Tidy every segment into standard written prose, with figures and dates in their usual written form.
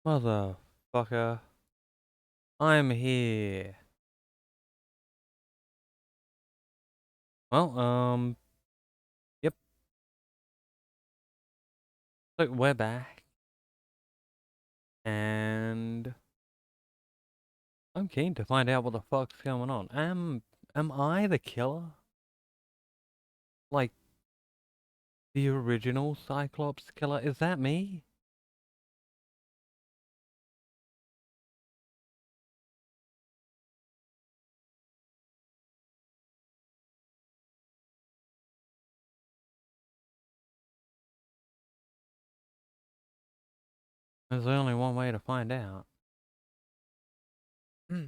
Motherfucker. I'm here. Well, yep. So we're back. And I'm keen to find out what the fuck's going on. Am I the killer? Like, the original Cyclops killer? Is that me? There's only one way to find out. Hmm.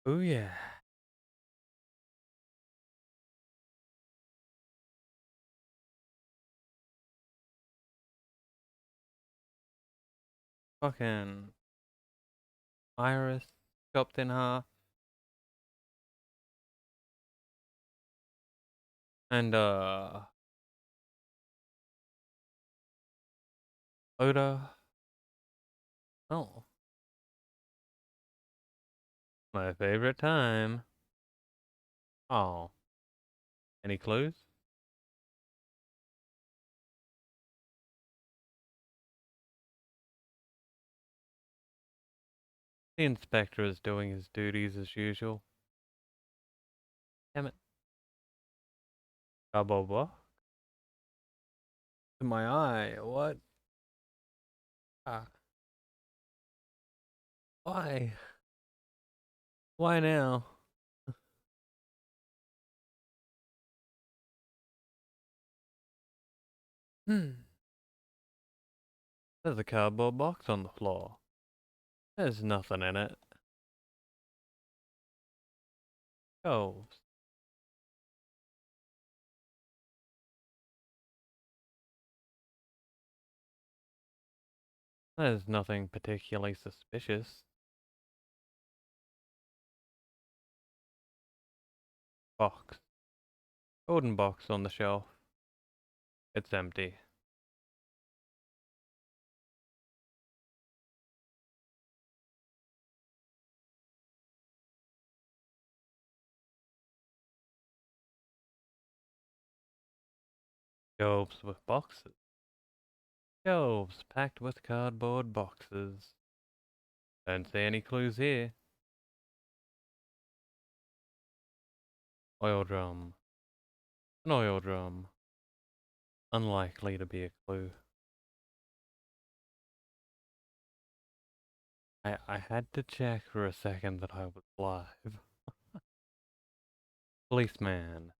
Oh yeah. Fucking Iris chopped in half. And, Oda. Oh, my favorite time. Oh, any clues? The inspector is doing his duties as usual. Damn it. Blah. In my eye. What? Ah. Why? Why now? Hmm. There's a cardboard box on the floor. There's nothing in it. Oh, there's nothing particularly suspicious. Box. Golden box on the shelf. It's empty. Shelves with boxes. Shelves packed with cardboard boxes. Don't see any clues here. Oil drum. An oil drum. Unlikely to be a clue. I had to check for a second that I was live. Policeman.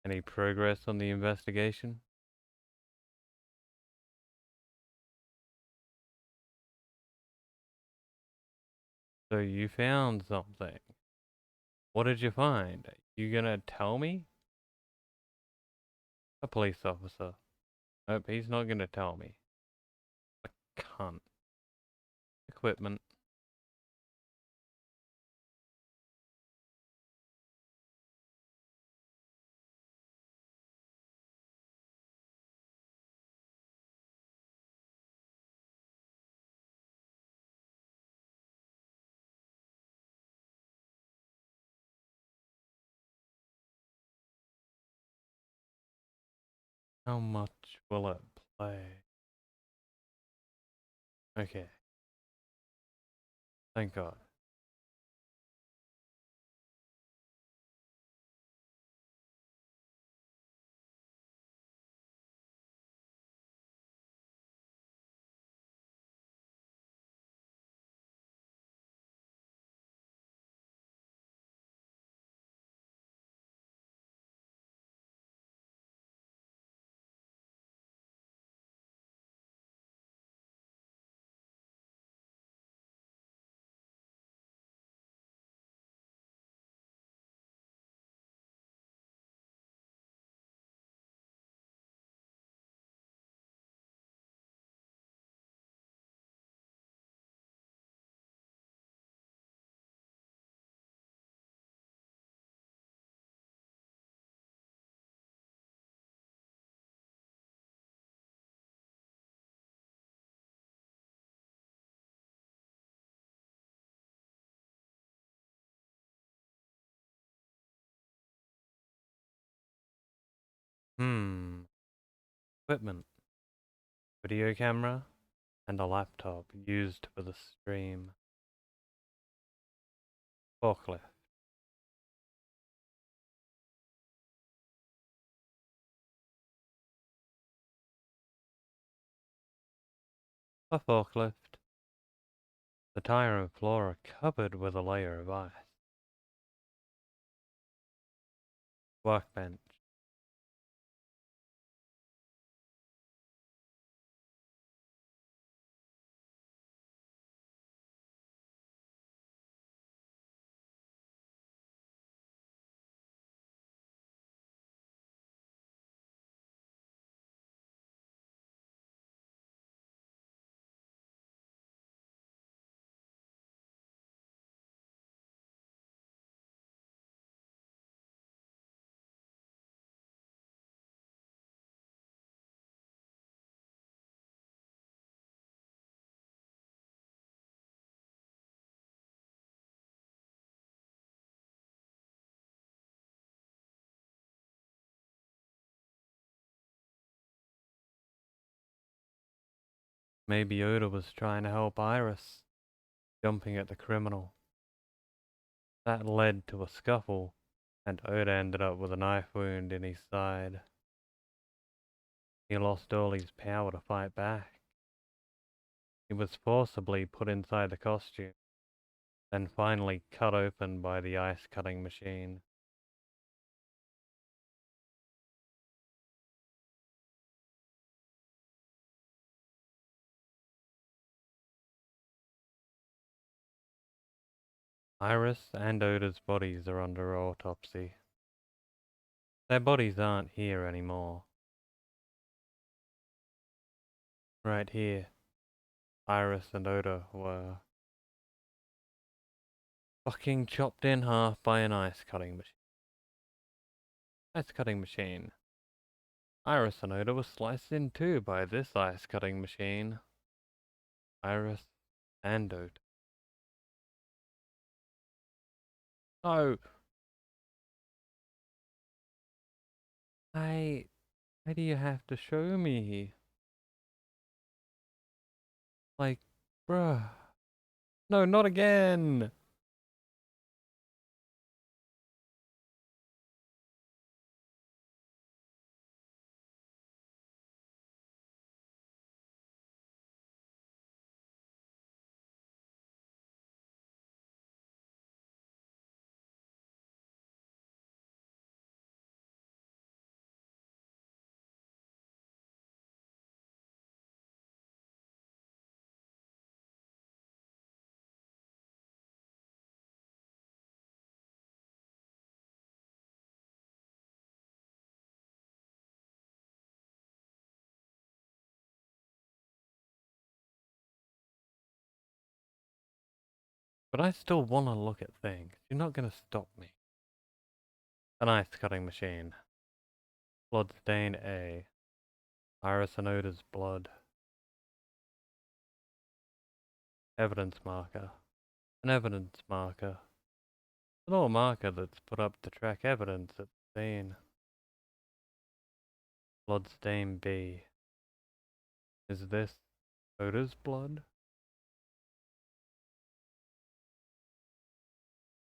Any progress on the investigation? So you found something. What did you find? You gonna tell me? A police officer. Nope, he's not gonna tell me. A cunt. Equipment. How much will it play? Okay, thank God. Equipment. Video camera and a laptop used for the stream. Forklift. A forklift. The tire and floor are covered with a layer of ice. Workbench. Maybe Oda was trying to help Iris, jumping at the criminal. That led to a scuffle, and Oda ended up with a knife wound in his side. He lost all his power to fight back. He was forcibly put inside the costume, then finally cut open by the ice cutting machine. Iris and Oda's bodies are under autopsy. Their bodies aren't here anymore. Right here, Iris and Oda were fucking chopped in half by an ice cutting machine. Ice cutting machine. Iris and Oda were sliced in two by this ice cutting machine. Iris and Oda. Oh, why do you have to show me? Like, bruh. No, not again! But I still wanna look at things. You're not gonna stop me. An ice cutting machine. Bloodstain A. Iris and Oda's blood. Evidence marker. An evidence marker. A little marker that's put up to track evidence at the scene. Bloodstain B. Is this Oda's blood?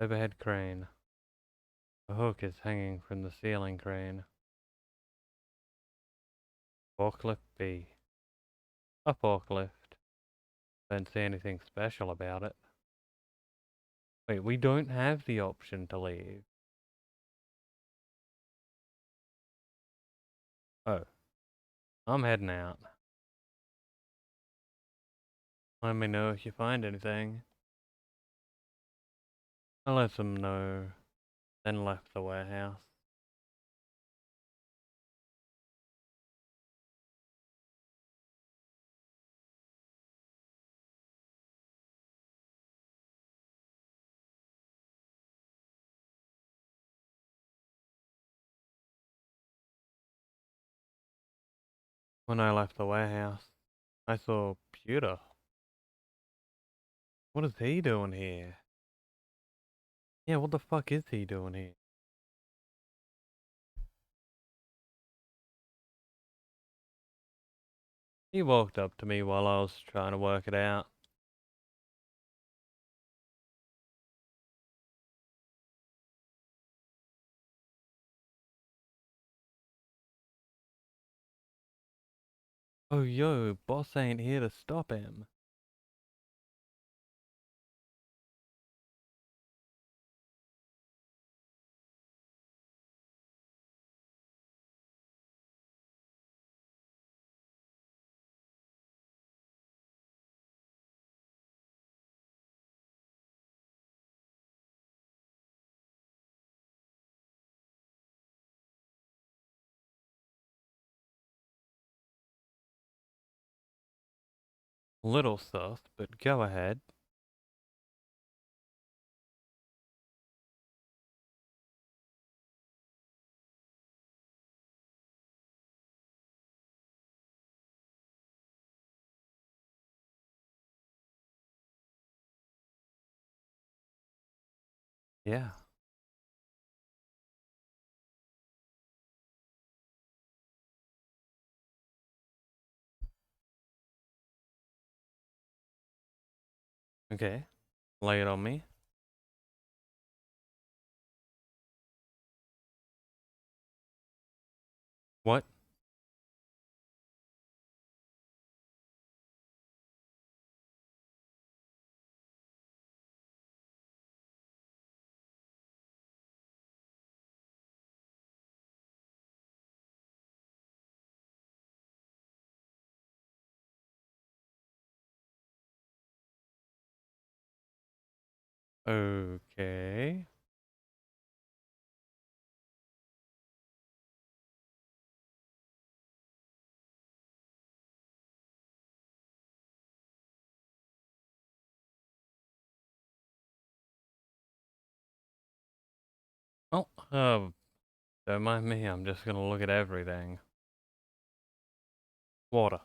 Overhead crane. A hook is hanging from the ceiling crane. Forklift B. A forklift. Don't see anything special about it. Wait, we don't have the option to leave. Oh. I'm heading out. Let me know if you find anything. I let them know, then left the warehouse. When I left the warehouse, I saw Pewter. What is he doing here? Yeah, what the fuck is he doing here? He walked up to me while I was trying to work it out. Oh yo, boss ain't here to stop him. Little sus, but go ahead. Yeah. Okay. Lay it on me. What? Okay. Oh, don't mind me, I'm just gonna look at everything. Water.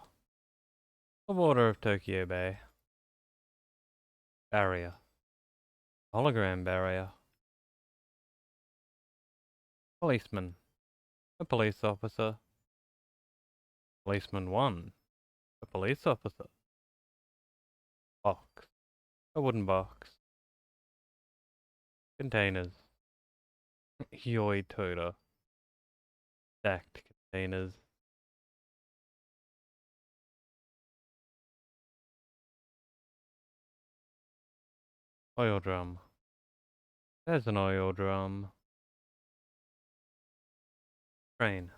The water of Tokyo Bay. Barrier. Hologram barrier. Policeman. A police officer. Policeman 1. A police officer. Box. A wooden box. Containers. Yoi Toda. Stacked containers. Oil drum. There's an oil drum. Crane.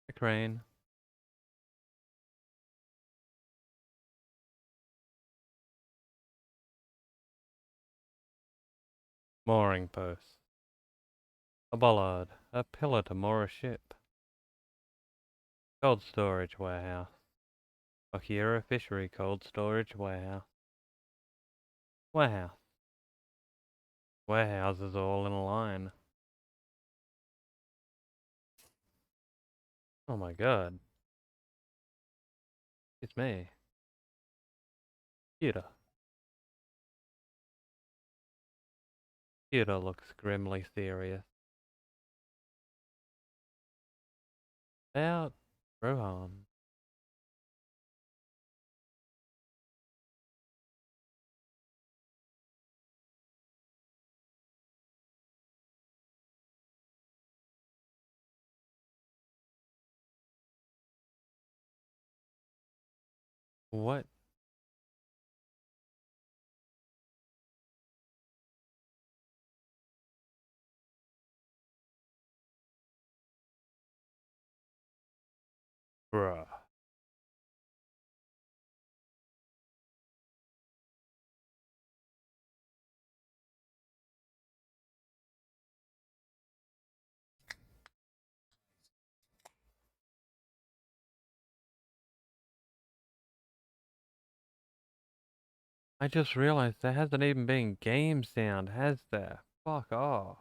A crane. Mooring post. A bollard. A pillar to moor a ship. Cold storage warehouse. Akira Fishery Cold Storage Warehouse. Warehouse. Warehouses all in a line. Oh my god. It's me. Computer. Computer looks grimly serious. About Rohan. What? Bruh. I just realized there hasn't even been game sound, has there? Fuck off.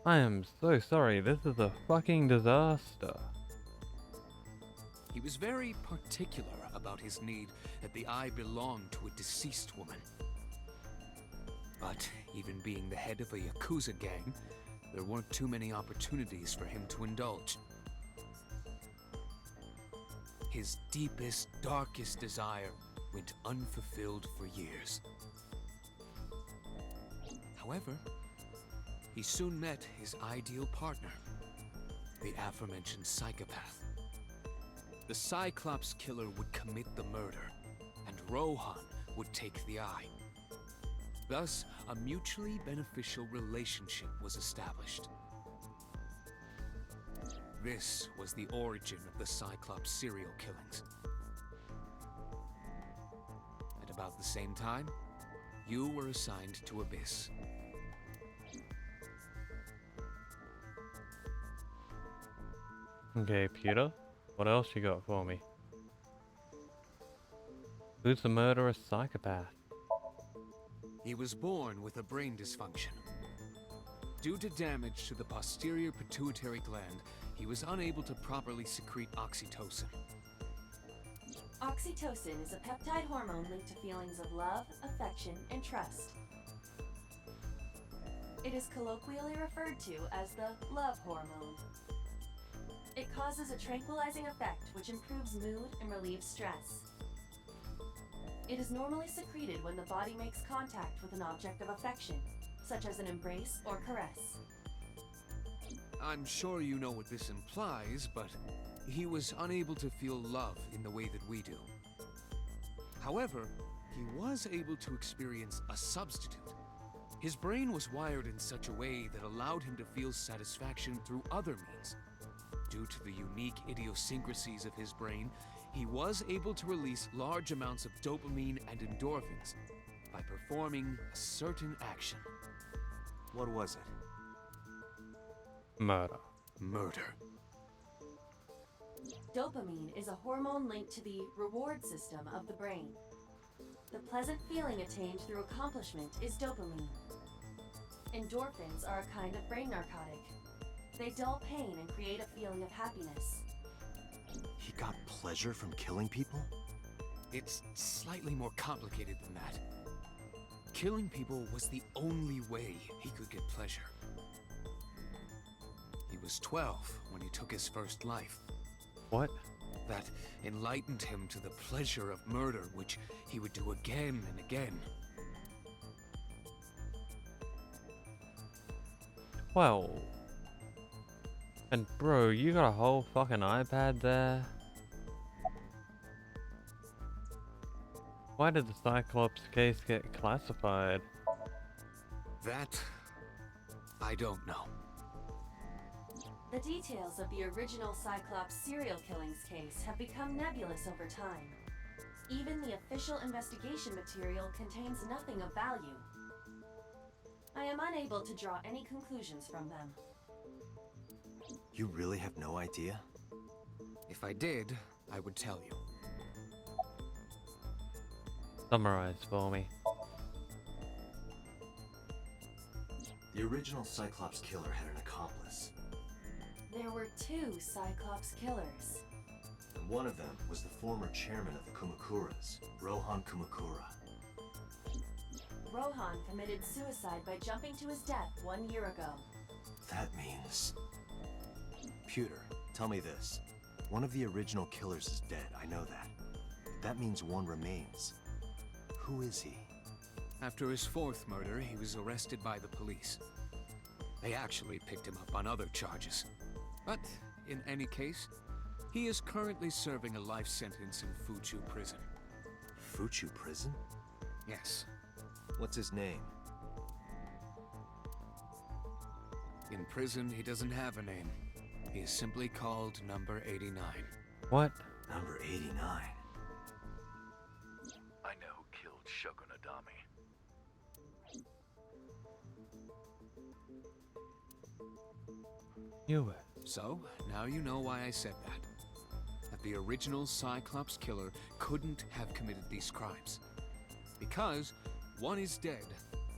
I am so sorry, this is a fucking disaster. He was very particular about his need that the eye belonged to a deceased woman. But even being the head of a Yakuza gang, there weren't too many opportunities for him to indulge. His deepest, darkest desire went unfulfilled for years. However, he soon met his ideal partner, the aforementioned psychopath. The Cyclops killer would commit the murder, and Rohan would take the eye. Thus, a mutually beneficial relationship was established. This was the origin of the Cyclops serial killings. At about the same time, you were assigned to Abyss. Okay, Peter, what else you got for me? Who's the murderous psychopath? He was born with a brain dysfunction. Due to damage to the posterior pituitary gland, he was unable to properly secrete oxytocin. Oxytocin is a peptide hormone linked to feelings of love, affection, and trust. It is colloquially referred to as the love hormone. It causes a tranquilizing effect which improves mood and relieves stress. It is normally secreted when the body makes contact with an object of affection, such as an embrace or caress. I'm sure you know what this implies, but he was unable to feel love in the way that we do. However, he was able to experience a substitute. His brain was wired in such a way that allowed him to feel satisfaction through other means. Due to the unique idiosyncrasies of his brain, he was able to release large amounts of dopamine and endorphins by performing a certain action. What was it? Murder. Murder. Dopamine is a hormone linked to the reward system of the brain. The pleasant feeling attained through accomplishment is dopamine. Endorphins are a kind of brain narcotic. They dull pain and create a feeling of happiness. He got pleasure from killing people? It's slightly more complicated than that. Killing people was the only way he could get pleasure. He was 12 when he took his first life. What? That enlightened him to the pleasure of murder, which he would do again and again. Well. And bro, you got a whole fucking iPad there? Why did the Cyclops case get classified? That, I don't know. The details of the original Cyclops serial killings case have become nebulous over time. Even the official investigation material contains nothing of value. I am unable to draw any conclusions from them. You really have no idea? If I did, I would tell you. Summarize for me. The original Cyclops killer had an accomplice, There were two Cyclops killers. and one of them was the former chairman of the Kumakuras, Rohan Kumakura. Rohan committed suicide by jumping to his death 1 year ago. That means... Pewter, tell me this. One of the original killers is dead, I know that. That means one remains. Who is he? After his fourth murder, he was arrested by the police. They actually picked him up on other charges. But, in any case, he is currently serving a life sentence in Fuchu prison. Fuchu prison? Yes. What's his name? In prison, he doesn't have a name. He is simply called Number 89. What? Number 89. I know who killed Shogun Adami. You it. So, now you know why I said that. That the original Cyclops killer couldn't have committed these crimes. Because one is dead,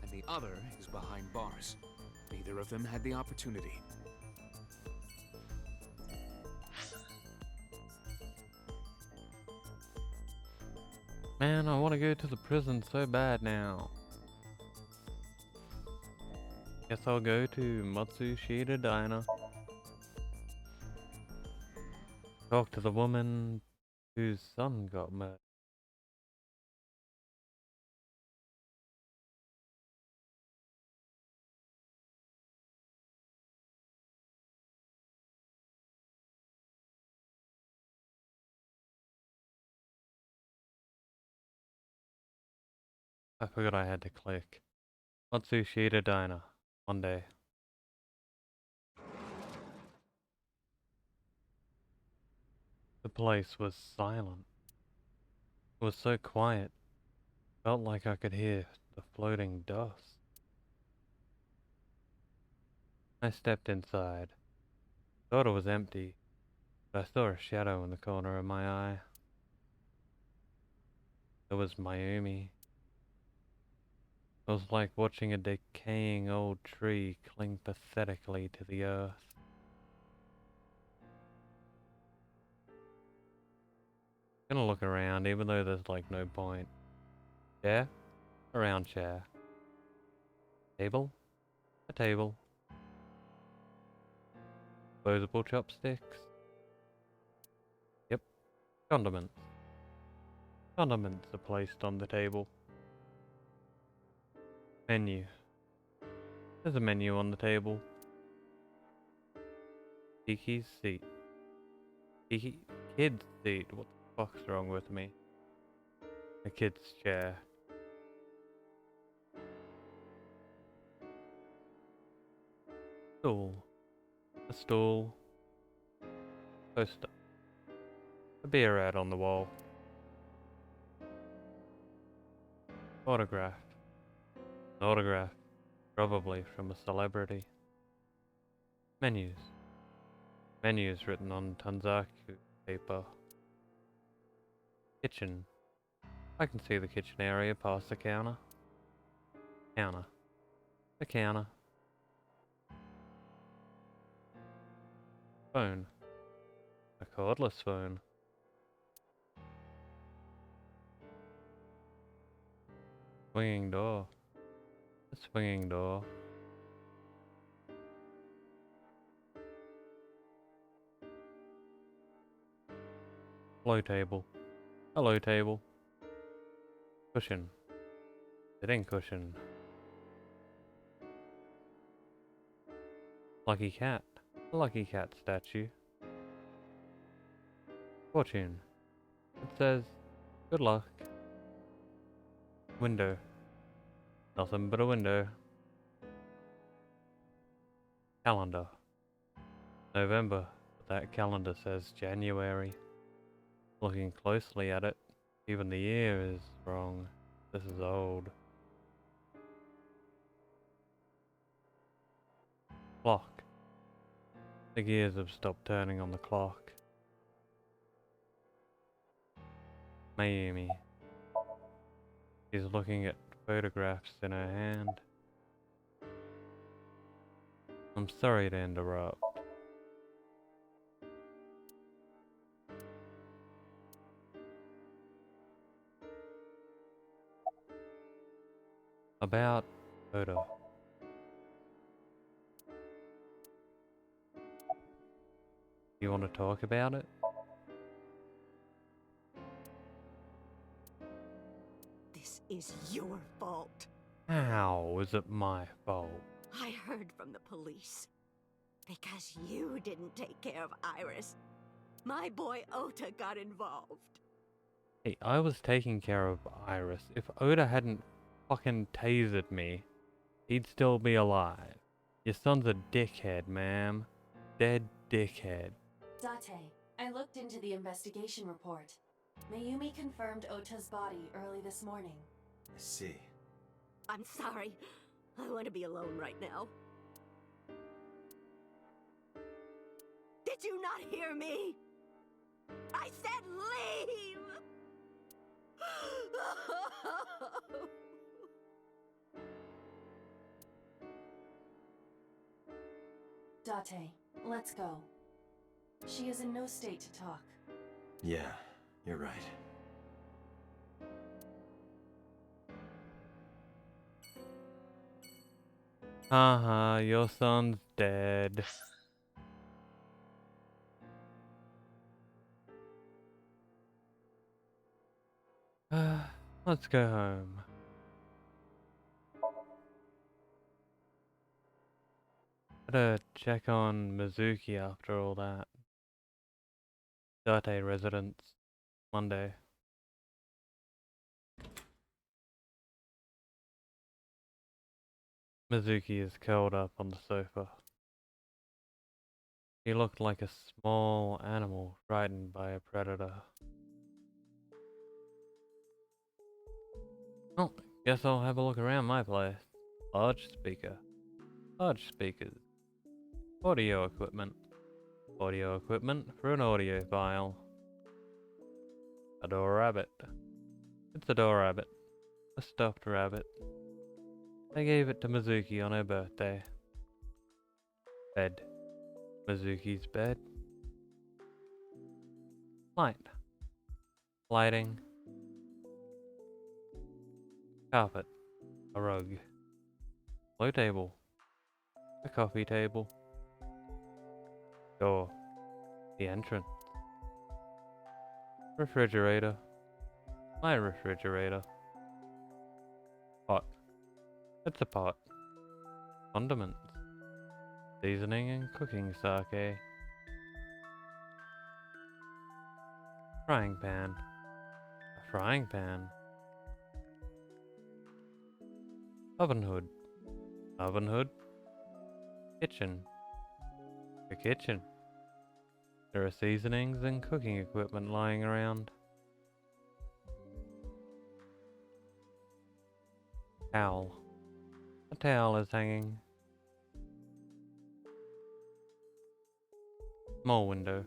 and the other is behind bars. Neither of them had the opportunity. Man, I want to go to the prison so bad now. Guess I'll go to Matsushita Diner. Talk to the woman whose son got murdered. I forgot I had to click. Matsushita Diner. One day. The place was silent. It was so quiet. Felt like I could hear the floating dust. I stepped inside. Thought it was empty, but I saw a shadow in the corner of my eye. It was Mayumi. It was like watching a decaying old tree cling pathetically to the earth. Gonna look around, even though there's like no point. Chair? A round chair. Table? A table. Disposable chopsticks? Yep. Condiments. Condiments are placed on the table. Menu. There's a menu on the table. Kiki's seat. Kid's seat. What the fuck's wrong with me? A kid's chair. Stool. A stool. Poster. A beer ad on the wall. Autograph. An autograph. Probably from a celebrity. Menus. Menus written on Tanzaku paper. Kitchen. I can see the kitchen area past the counter. Counter. The counter. Phone. A cordless phone. Swinging door. A swinging door. Low table. A low table. Cushion. Sitting cushion. Lucky cat. A lucky cat statue. Fortune. It says, good luck. Window. Nothing but a window. Calendar. November. But that calendar says January. Looking closely at it, even the year is wrong. This is old. Clock. The gears have stopped turning on the clock. Mayumi. She's looking at photographs in her hand. I'm sorry to interrupt. About photo. You want to talk about it? This is your fault. How is it my fault? I heard from the police. Because you didn't take care of Iris. My boy Ota got involved. Hey, I was taking care of Iris. If Oda hadn't fucking tasered me, he'd still be alive. Your son's a dickhead, ma'am. Dead dickhead. Date, I looked into the investigation report. Mayumi confirmed Ota's body early this morning. I see. I'm sorry. I want to be alone right now. Did you not hear me? I said leave! Date, let's go. She is in no state to talk. Yeah, you're right. Haha, your son's dead. Let's go home. Better check on Mizuki after all that. Date residence. Monday. Mizuki is curled up on the sofa. He looked like a small animal frightened by a predator. Oh, guess I'll have a look around my place. Large speaker. Large speakers. Audio equipment. Audio equipment for an audio file. A door rabbit. It's a door rabbit. A stuffed rabbit. I gave it to Mizuki on her birthday. Bed. Mizuki's bed. Light. Lighting. Carpet. A rug. Low table. A coffee table. Door. The entrance. Refrigerator. My refrigerator. Pot. It's a pot. Condiments. Seasoning and cooking sake. Frying pan. A frying pan. Oven hood. Oven hood. Kitchen. A kitchen. There are seasonings and cooking equipment lying around. Towel. A towel is hanging. Small window.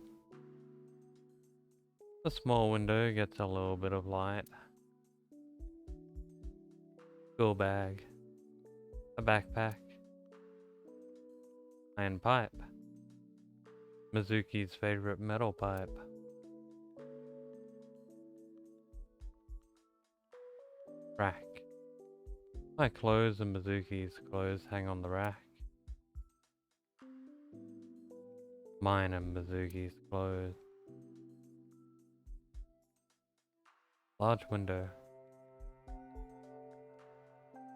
The small window gets a little bit of light. School bag. A backpack. Iron pipe. Mizuki's favorite metal pipe. Rack. My clothes and Mizuki's clothes hang on the rack. Mine and Mizuki's clothes. Large window.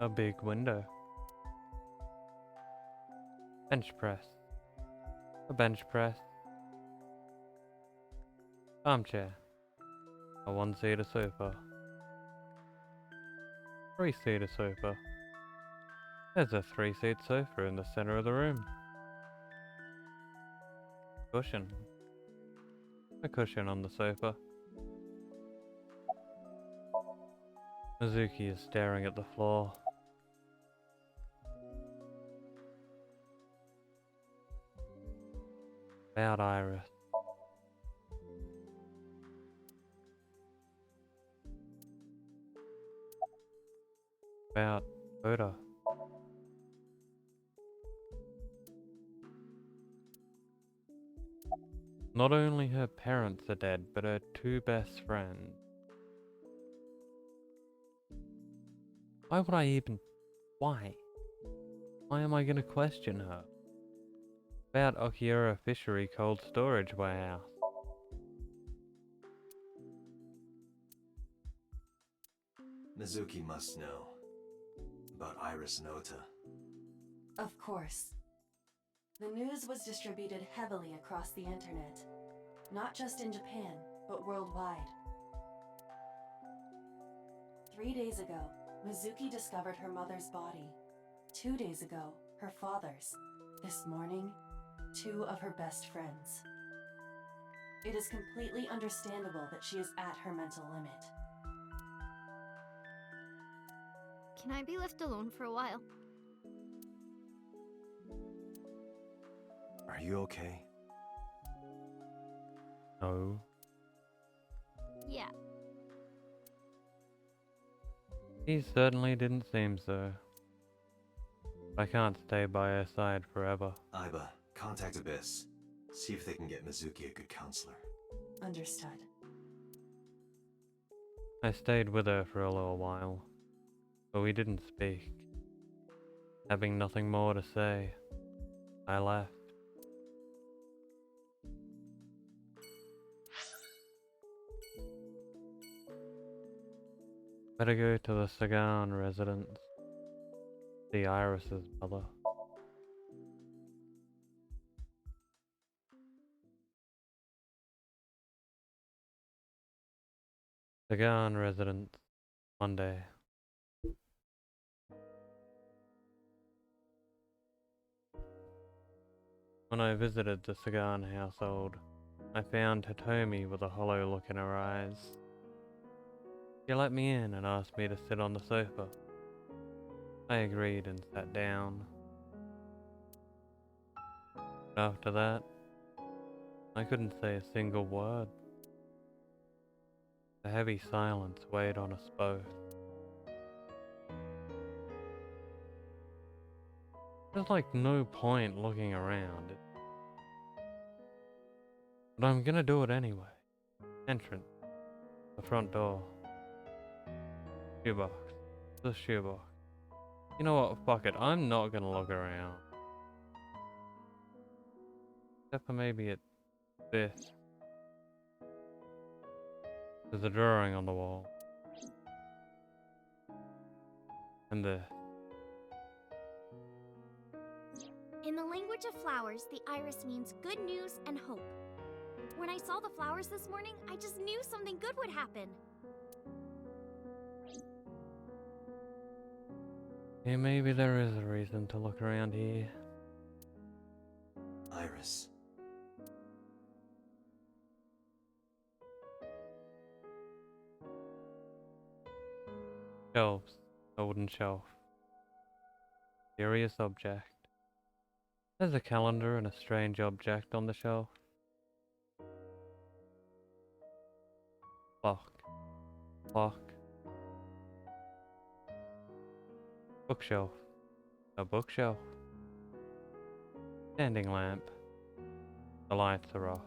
A big window. Bench press. A bench press. Armchair. A one-seater sofa. Three-seater sofa. There's a three-seat sofa in the center of the room. Cushion. A cushion on the sofa. Mizuki is staring at the floor. About Iris. About Oda. Not only her parents are dead, but her two best friends. Why would I even... Why? Why am I gonna question her? About Okiura Fishery Cold Storage Warehouse. Mizuki must know about Iris and Ota. Of course. The news was distributed heavily across the internet, not just in Japan, but worldwide. 3 days ago, Mizuki discovered her mother's body. 2 days ago, her father's. This morning, 2 of her best friends. It is completely understandable that she is at her mental limit. Can I be left alone for a while? Are you okay? No. Yeah. He certainly didn't seem so. I can't stay by her side forever. Aiba, contact Abyss. See if they can get Mizuki a good counselor. Understood. I stayed with her for a little while, but we didn't speak. Having nothing more to say, I left. Better go to the Sagan residence. See Iris's mother. Sagan residence, Monday. When I visited the Sagan household, I found Hitomi with a hollow look in her eyes. She let me in and asked me to sit on the sofa. I agreed and sat down. But after that, I couldn't say a single word. A heavy silence weighed on us both. There's like no point looking around. But I'm gonna do it anyway. Entrance. The front door. Shoebox. The shoebox. You know what? Fuck it. I'm not gonna look around. Except for maybe at this. There's a drawing on the wall. And this. In the language of flowers, the iris means good news and hope. When I saw the flowers this morning, I just knew something good would happen. Yeah, maybe there is a reason to look around here. Iris. Shelves. A wooden shelf. Curious object. There's a calendar and a strange object on the shelf. Clock. Clock. Bookshelf. A bookshelf. Standing lamp. The lights are off.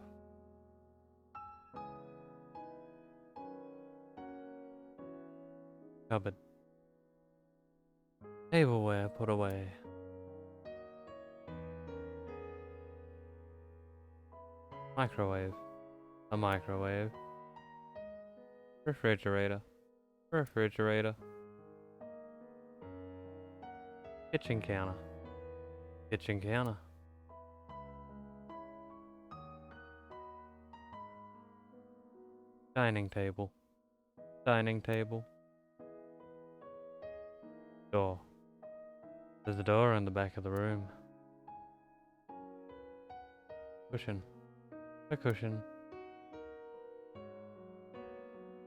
Cupboard. Tableware put away. Microwave. A microwave. Refrigerator. Refrigerator. Kitchen counter. Kitchen counter. Dining table. Dining table. Door. There's a door in the back of the room. Cushion. A cushion.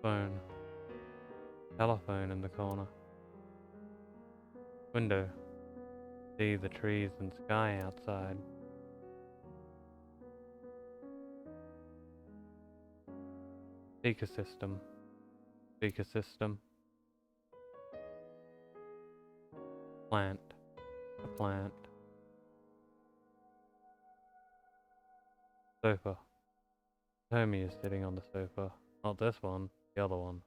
Phone. Telephone in the corner. Window. See the trees and sky outside. Speaker system. Speaker system. Plant. A plant. Sofa. Tommy is sitting on the sofa. Not this one, the other one.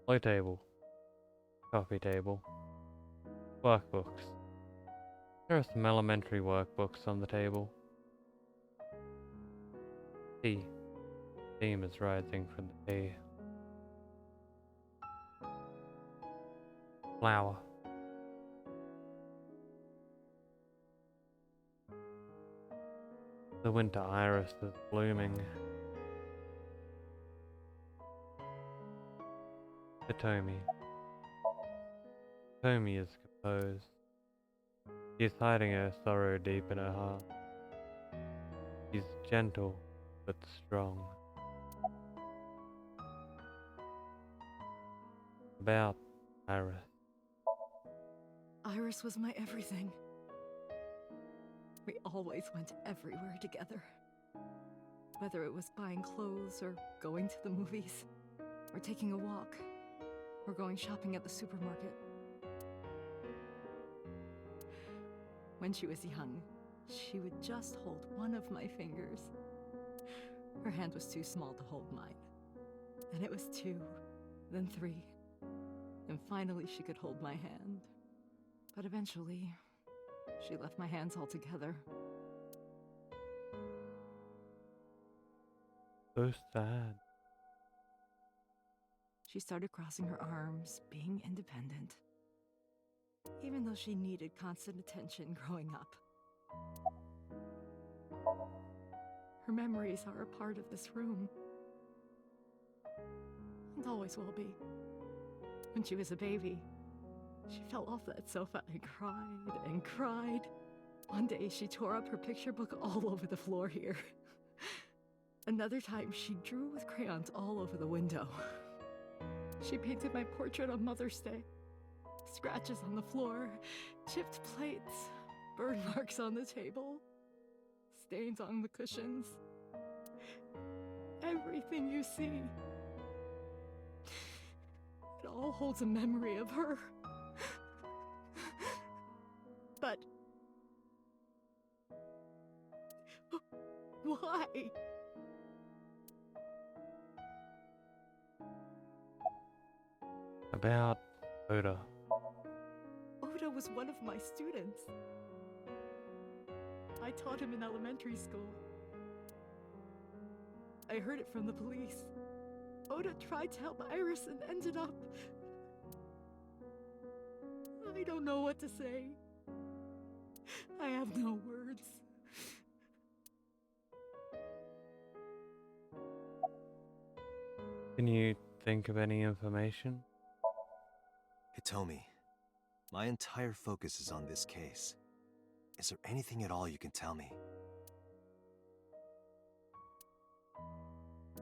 Low table. Coffee table. Workbooks. There are some elementary workbooks on the table. Tea. Steam is rising from the tea. Flower. The winter iris is blooming. Hitomi. Hitomi is composed. She is hiding her sorrow deep in her heart. She's gentle but strong. About Iris. Iris was my everything. We always went everywhere together. Whether it was buying clothes, or going to the movies, or taking a walk, or going shopping at the supermarket. When she was young, she would just hold one of my fingers. Her hand was too small to hold mine. Then it was 2, then 3, and finally she could hold my hand. But eventually, she left my hands altogether. So sad. She started crossing her arms, being independent. Even though she needed constant attention growing up. Her memories are a part of this room. And always will be. When she was a baby, she fell off that sofa and cried and cried. One day she tore up her picture book all over the floor here. Another time she drew with crayons all over the window. She painted my portrait on Mother's Day. Scratches on the floor, chipped plates, burn marks on the table, stains on the cushions. Everything you see. It all holds a memory of her. But why? About Oda. Oda was one of my students. I taught him in elementary school. I heard it from the police. Oda tried to help Iris and ended up... I don't know what to say. I have no words. Can you think of any information? Hitomi, my entire focus is on this case. Is there anything at all you can tell me?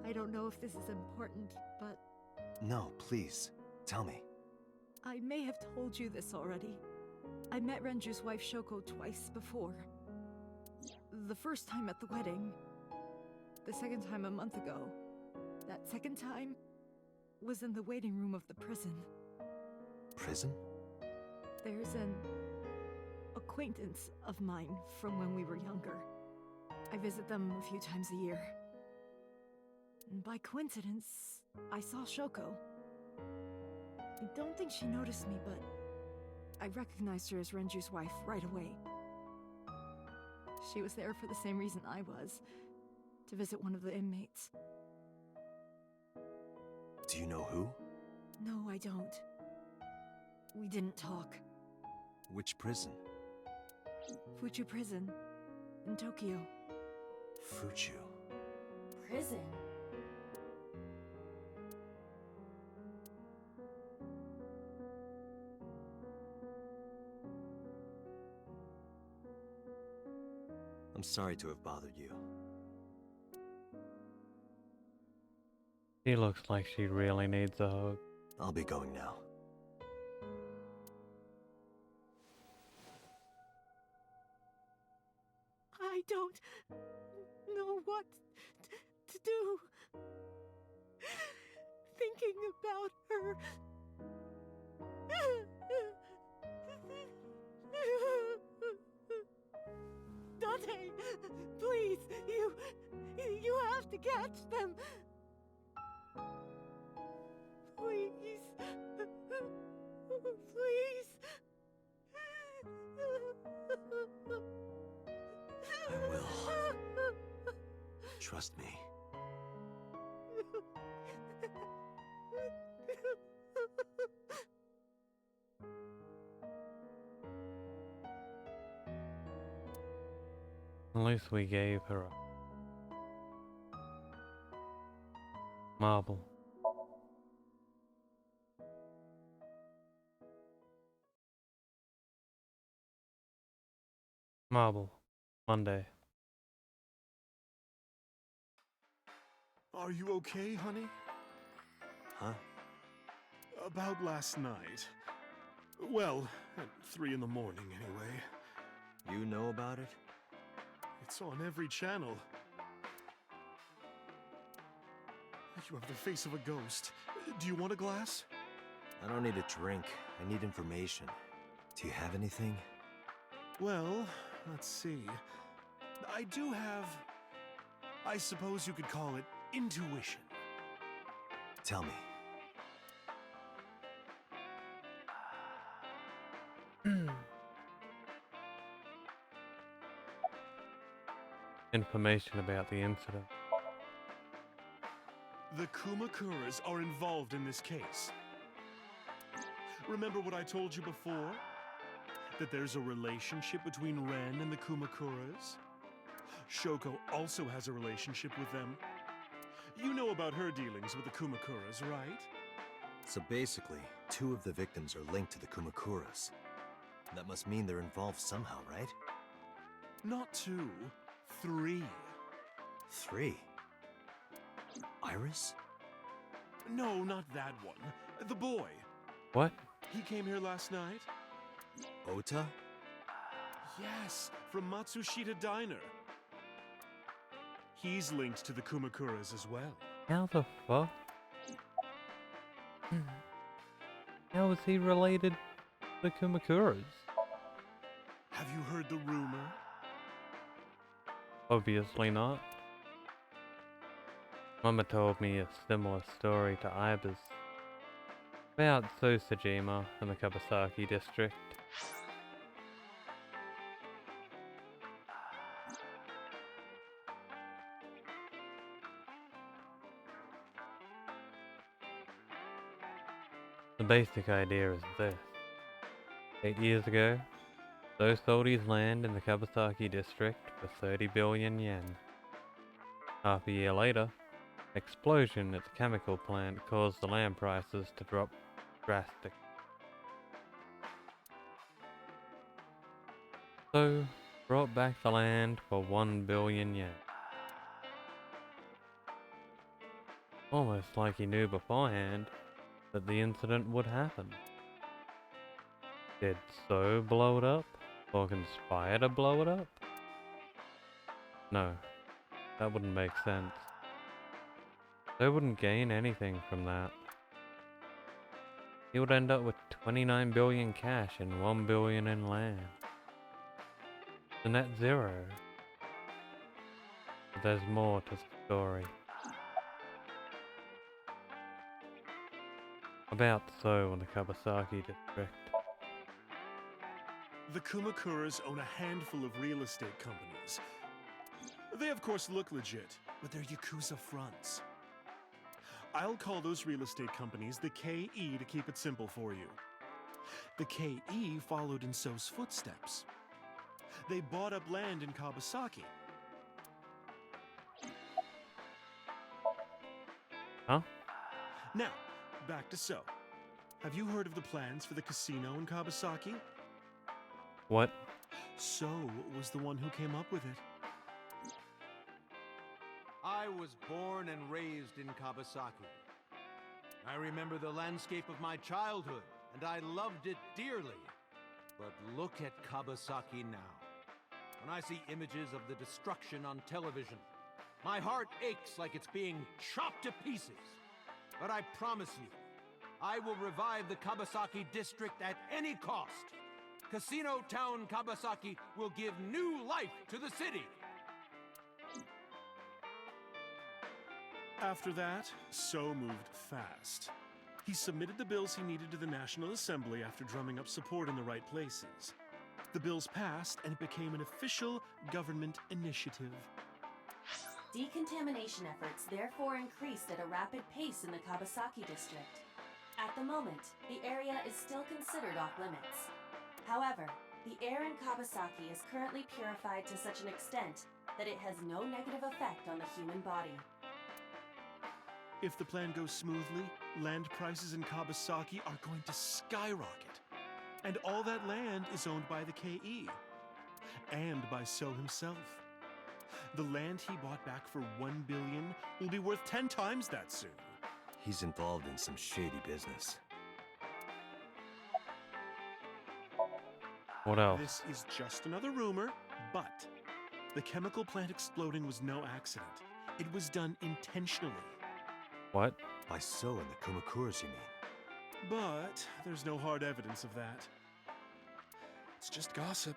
I don't know if this is important, but No, please, tell me. I may have told you this already. I met Renju's wife Shoko twice before. The first time at the wedding. The second time a month ago. That second time was in the waiting room of the prison. Prison? There's an acquaintance of mine from when we were younger. I visit them a few times a year. And by coincidence, I saw Shoko. I don't think she noticed me, but I recognized her as Renju's wife right away. She was there for the same reason I was, to visit one of the inmates. Do you know who? No, I don't. We didn't talk. Which prison? Fuchu Prison, in Tokyo. Fuchu. Prison? I'm sorry to have bothered you. She looks like she really needs a hug. I'll be going now. I don't know what to do. Thinking about her. Dante, please, you have to catch them. Please. Please. I will. Trust me. At least we gave her a marble. Marble. Monday. Are you okay, honey? Huh? About last night. Well, at 3 in the morning, anyway. You know about it? It's on every channel. You have the face of a ghost. Do you want a glass? I don't need a drink. I need information. Do you have anything? Well, let's see. I do have... I suppose you could call it intuition. Tell me. Information about the incident. The Kumakuras are involved in this case. Remember what I told you before? That there's a relationship between Ren and the Kumakuras? Shoko also has a relationship with them. You know about her dealings with the Kumakuras, right? So basically, 2 of the victims are linked to the Kumakuras. That must mean they're involved somehow, right? Not 2, 3. 3? Iris? No, not that one. The boy. What? He came here last night? Ota? Yes, from Matsushita Diner. He's linked to the Kumakuras as well. How the fuck? How is he related to the Kumakuras? Have you heard the rumor? Obviously not. Mama told me a similar story to Iba's about Sosajima in the Kabasaki district. The basic idea is this. 8 years ago, Zo sold his land in the Kabasaki district for 30 billion yen. Half a year later, explosion at the chemical plant caused the land prices to drop drastically. So, brought back the land for 1 billion yen. Almost like he knew beforehand that the incident would happen. Did So blow it up? Or conspire to blow it up? No, that wouldn't make sense. They wouldn't gain anything from that. He would end up with 29 billion cash and 1 billion in land. The net zero. But there's more to the story. About So in the Kabasaki district. The Kumakuras own a handful of real estate companies. They of course look legit, but they're Yakuza fronts. I'll call those real estate companies the KE to keep it simple for you. The KE followed in So's footsteps. They bought up land in Kabasaki. Huh? Now, back to So. Have you heard of the plans for the casino in Kabasaki? What? So was the one who came up with it. I was born and raised in Kabasaki. I remember the landscape of my childhood, and I loved it dearly. But look at Kabasaki now. When I see images of the destruction on television, my heart aches like it's being chopped to pieces. But I promise you, I will revive the Kabasaki district at any cost. Casino Town Kabasaki will give new life to the city. After that, So moved fast. He submitted the bills he needed to the National Assembly after drumming up support in the right places. The bills passed, and it became an official government initiative. Decontamination efforts therefore increased at a rapid pace in the Kabasaki district. At the moment, the area is still considered off limits. However, the air in Kabasaki is currently purified to such an extent that it has no negative effect on the human body. If the plan goes smoothly, land prices in Kabasaki are going to skyrocket. And all that land is owned by the KE. And by So himself. The land he bought back for 1 billion will be worth 10 times that soon. He's involved in some shady business. What else? This is just another rumor, but the chemical plant exploding was no accident. It was done intentionally. What? By So and the Kumakuras, you mean? But there's no hard evidence of that. It's just gossip.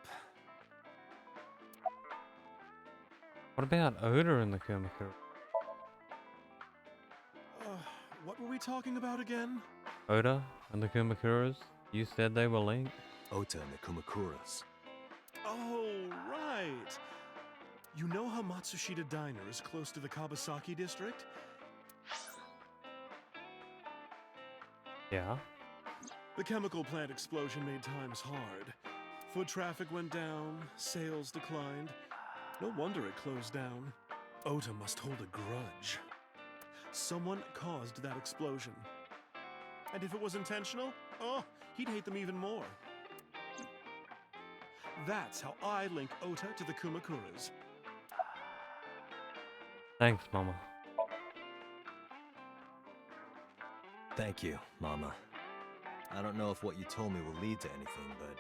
What about Oda and the Kumakura? What were we talking about again? Oda and the Kumakuras? You said they were linked? Ota and the Kumakuras. Oh, right. You know how Matsushita Diner is close to the Kabasaki district? Yeah. The chemical plant explosion made times hard. Foot traffic went down, sales declined. No wonder it closed down. Ota must hold a grudge. Someone caused that explosion. And if it was intentional, oh, he'd hate them even more. That's how I link Ota to the Kumakuras. Thanks, Mama. Thank you, Mama. I don't know if what you told me will lead to anything, but...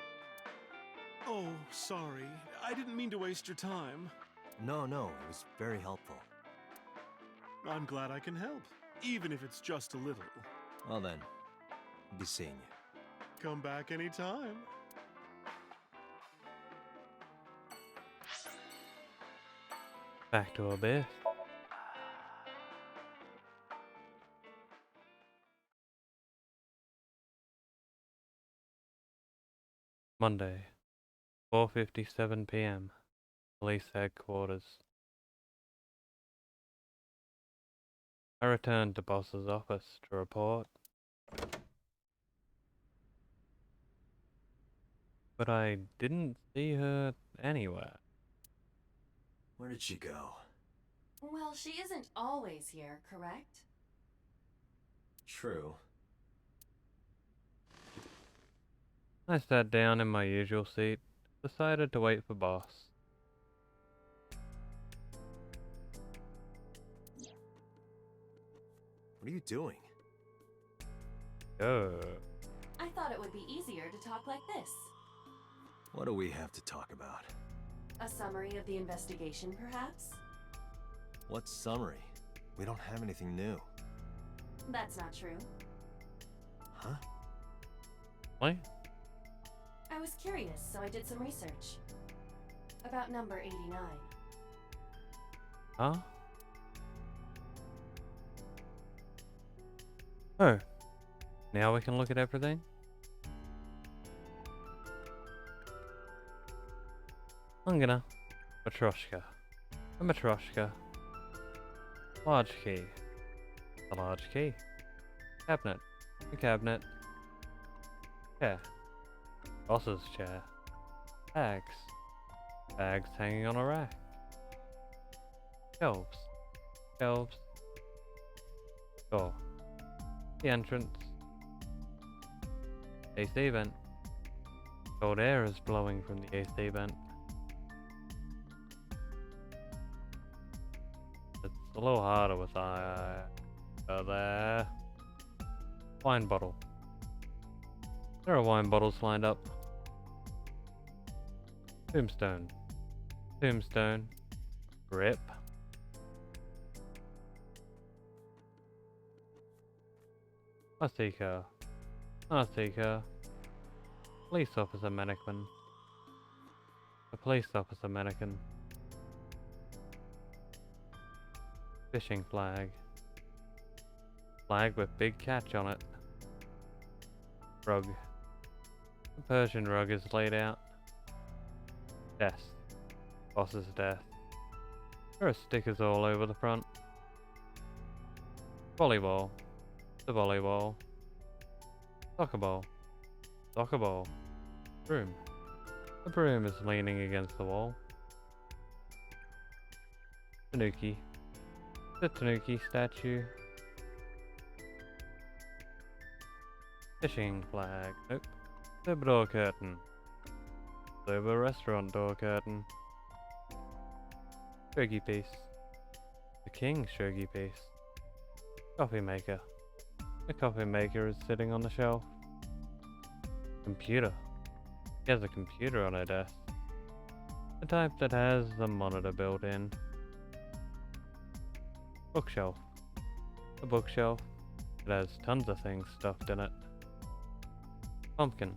Oh, sorry. I didn't mean to waste your time. No, it was very helpful. I'm glad I can help, even if it's just a little. Well then, I'll be seeing you. Come back anytime. Back to Abyss. Monday, 4:57 p.m. Police headquarters. I returned to boss's office to report. But I didn't see her anywhere. Where did she go? Well, she isn't always here, correct? True. I sat down in my usual seat, decided to wait for boss. What are you doing? I thought it would be easier to talk like this. What do we have to talk about? A summary of the investigation, perhaps? What summary? We don't have anything new. That's not true. Huh? What? I was curious, so I did some research. About number 89. Huh? Oh. Now we can look at everything? I'm gonna... Matryoshka. A matryoshka. Large key. A large key. Cabinet. A cabinet. Chair. Boss's chair. Bags. Bags hanging on a rack. Shelves. Shelves. Door. The entrance. AC vent. Cold air is blowing from the AC vent. It's a little harder with there. Wine bottle. There are wine bottles lined up. Tombstone. Tombstone. Rip. I seek her. I seek her. Police officer mannequin. A police officer mannequin. Fishing flag. Flag with big catch on it. Rug. A Persian rug is laid out. Desk. Boss's desk. There are stickers all over the front. Volleyball. The volleyball. Soccer ball. Soccer ball. Broom. The broom is leaning against the wall. Tanuki. The Tanuki statue. Fishing flag. Nope. Silver door curtain. Silver restaurant door curtain. Shogi piece. The king's shogi piece. Coffee maker. The coffee maker is sitting on the shelf. Computer. She has a computer on her desk. The type that has the monitor built in. Bookshelf. A bookshelf. It has tons of things stuffed in it. Pumpkin.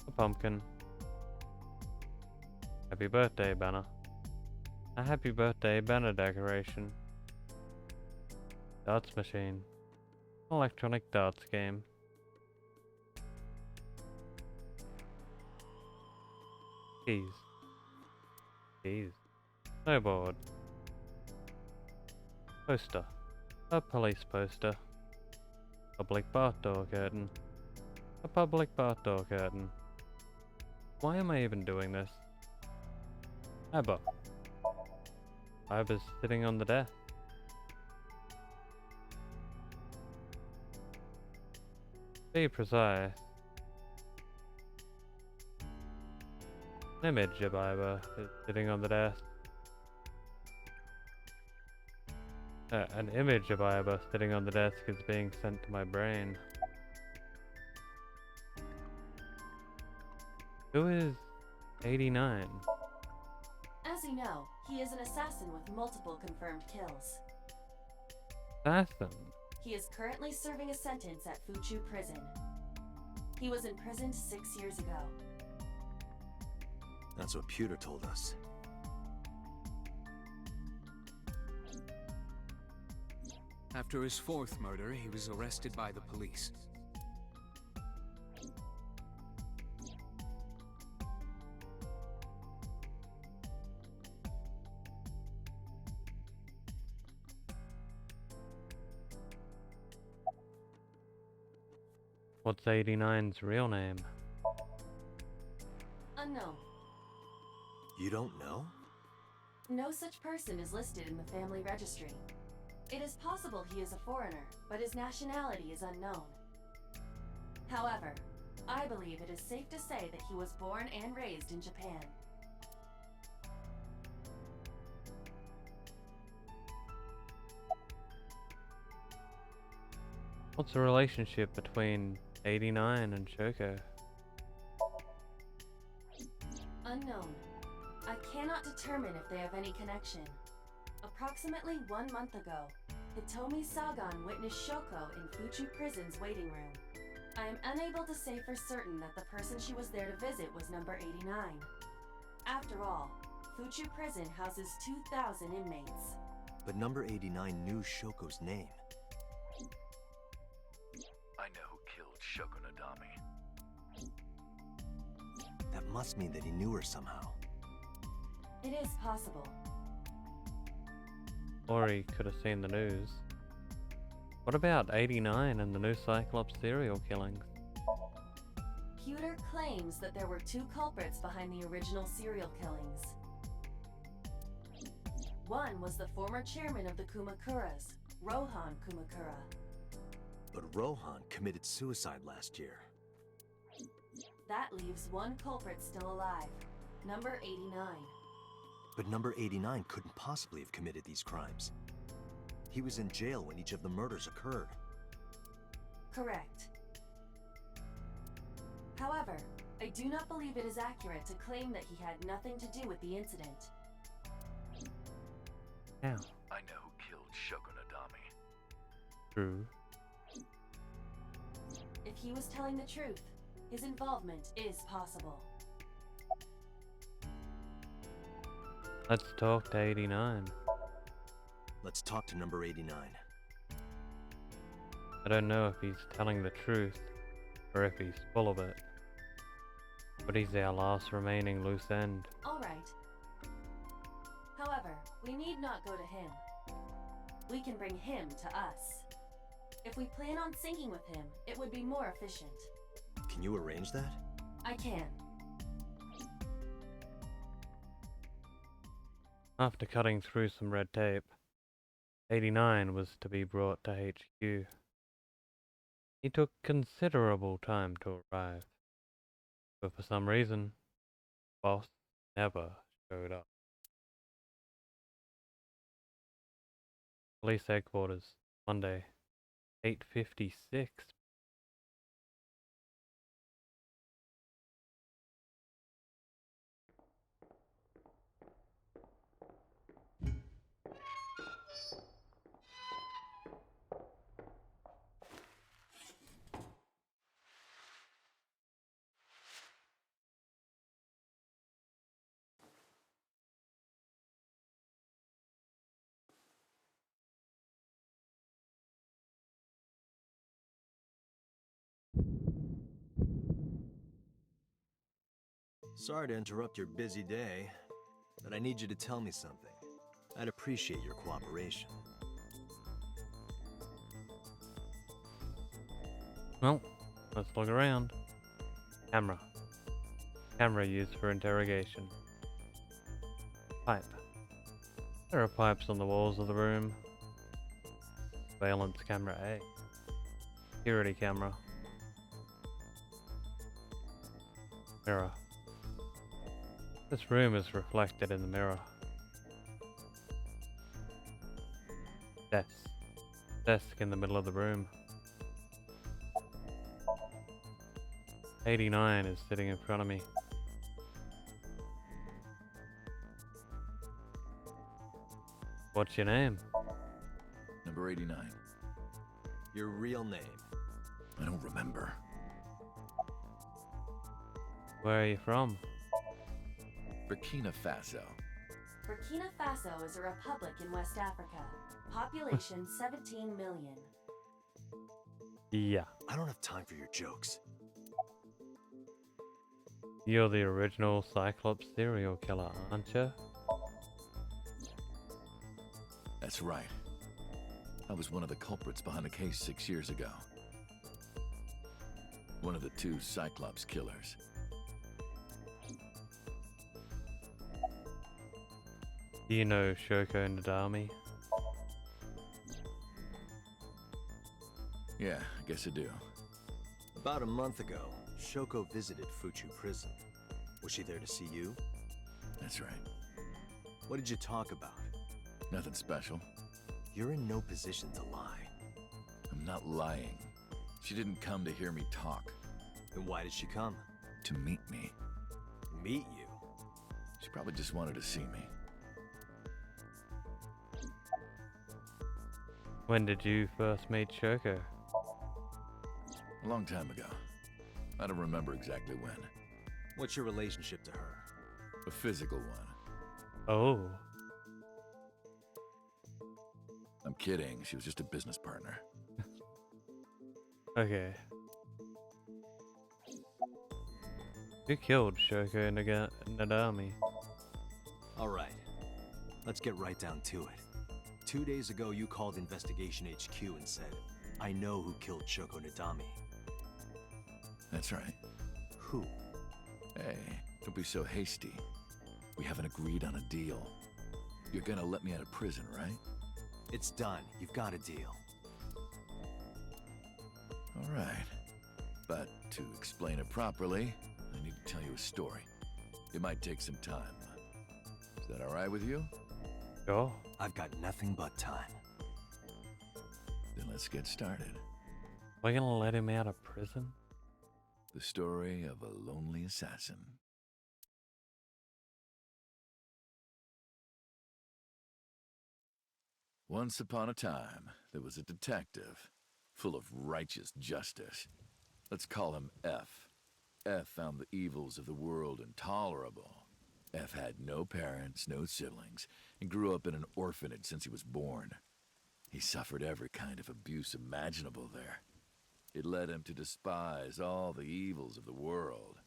A pumpkin. Happy birthday banner. A happy birthday banner decoration. Darts machine. Electronic darts game. Keys. Keys. Snowboard. Poster. A police poster. Public bathdoor curtain. A public bathdoor curtain. Why am I even doing this? Abba. Abba's sitting on the desk. Be precise. An image of Iva is sitting on the desk. An image of Iva sitting on the desk is being sent to my brain. Who is 89? As you know, he is an assassin with multiple confirmed kills. Assassin? He is currently serving a sentence at Fuchu Prison. He was imprisoned 6 years ago. That's what Pewter told us. After his fourth murder, he was arrested by the police. What's 89's real name? Unknown. You don't know? No such person is listed in the family registry. It is possible he is a foreigner, but his nationality is unknown. However, I believe it is safe to say that he was born and raised in Japan. What's the relationship between 89 and Shoko? Unknown. I cannot determine if they have any connection. Approximately 1 month ago, Hitomi Sagan witnessed Shoko in Fuchu Prison's waiting room. I am unable to say for certain that the person she was there to visit was number 89. After all, Fuchu Prison houses 2,000 inmates. But number 89 knew Shoko's name. I know who killed Shogun Adami. That must mean that he knew her somehow. It is possible. Or he could have seen the news. What about 89 and the new Cyclops serial killings? Pewter claims that there were 2 culprits behind the original serial killings. One was the former chairman of the Kumakuras, Rohan Kumakura. But Rohan committed suicide last year. That leaves 1 culprit still alive, number 89. But number 89 couldn't possibly have committed these crimes. He was in jail when each of the murders occurred. Correct. However, I do not believe it is accurate to claim that he had nothing to do with the incident. How? I know who killed Shogun Adami. True. If he was telling the truth, his involvement is possible. Let's talk to 89. Let's talk to number 89. I don't know if he's telling the truth, or if he's full of it. But he's our last remaining loose end. Alright. However, we need not go to him. We can bring him to us. If we plan on syncing with him, it would be more efficient. Can you arrange that? I can. After cutting through some red tape, 89 was to be brought to HQ. He took considerable time to arrive, but for some reason, boss never showed up. Police headquarters, Monday, 8:56. Sorry to interrupt your busy day, but I need you to tell me something. I'd appreciate your cooperation. Well, let's look around. Camera. Camera used for interrogation. Pipe. There are pipes on the walls of the room. Surveillance camera A. Security camera. Mirror. This room is reflected in the mirror. Desk. Desk in the middle of the room. 89 is sitting in front of me. What's your name? Number 89. Your real name. I don't remember. Where are you from? Burkina Faso. Burkina Faso is a republic in West Africa. Population 17 million. Yeah. I don't have time for your jokes. You're the original Cyclops serial killer, aren't you? That's right. I was one of the culprits behind the case 6 years ago. One of the 2 Cyclops killers. Do you know Shoko Nadami? Yeah, I guess I do. About a month ago, Shoko visited Fuchu prison. Was she there to see you? That's right. What did you talk about? Nothing special. You're in no position to lie. I'm not lying. She didn't come to hear me talk. Then why did she come? To meet me. Meet you? She probably just wanted to see me. When did you first meet Shoko? A long time ago. I don't remember exactly when. What's your relationship to her? A physical one. Oh. I'm kidding. She was just a business partner. Okay. Who killed Shoko Nadami? Alright. Let's get right down to it. 2 days ago, you called Investigation HQ and said, I know who killed Shoko Nadami. That's right. Who? Hey, don't be so hasty. We haven't agreed on a deal. You're gonna let me out of prison, right? It's done. You've got a deal. All right. But to explain it properly, I need to tell you a story. It might take some time. Is that all right with you? Sure. I've got nothing but time. Then let's get started. We're gonna let him out of prison? The story of a lonely assassin. Once upon a time, there was a detective, full of righteous justice. Let's call him F. F found the evils of the world intolerable. F had no parents, no siblings, and grew up in an orphanage since he was born. He suffered every kind of abuse imaginable there. It led him to despise all the evils of the world.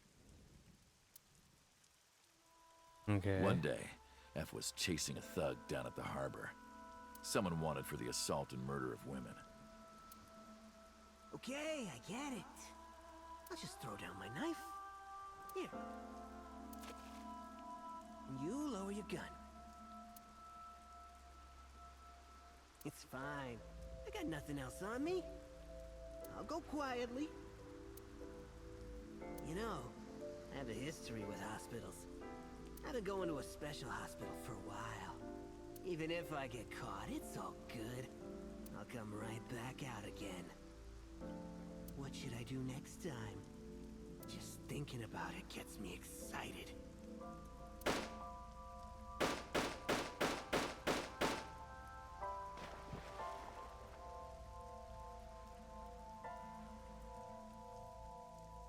Okay. One day, F was chasing a thug down at the harbor. Someone wanted for the assault and murder of women. Okay, I get it. I'll just throw down my knife. Here. And you lower your gun. It's fine. I got nothing else on me. I'll go quietly. You know, I have a history with hospitals. I've been going to a special hospital for a while. Even if I get caught, it's all good. I'll come right back out again. What should I do next time? Just thinking about it gets me excited.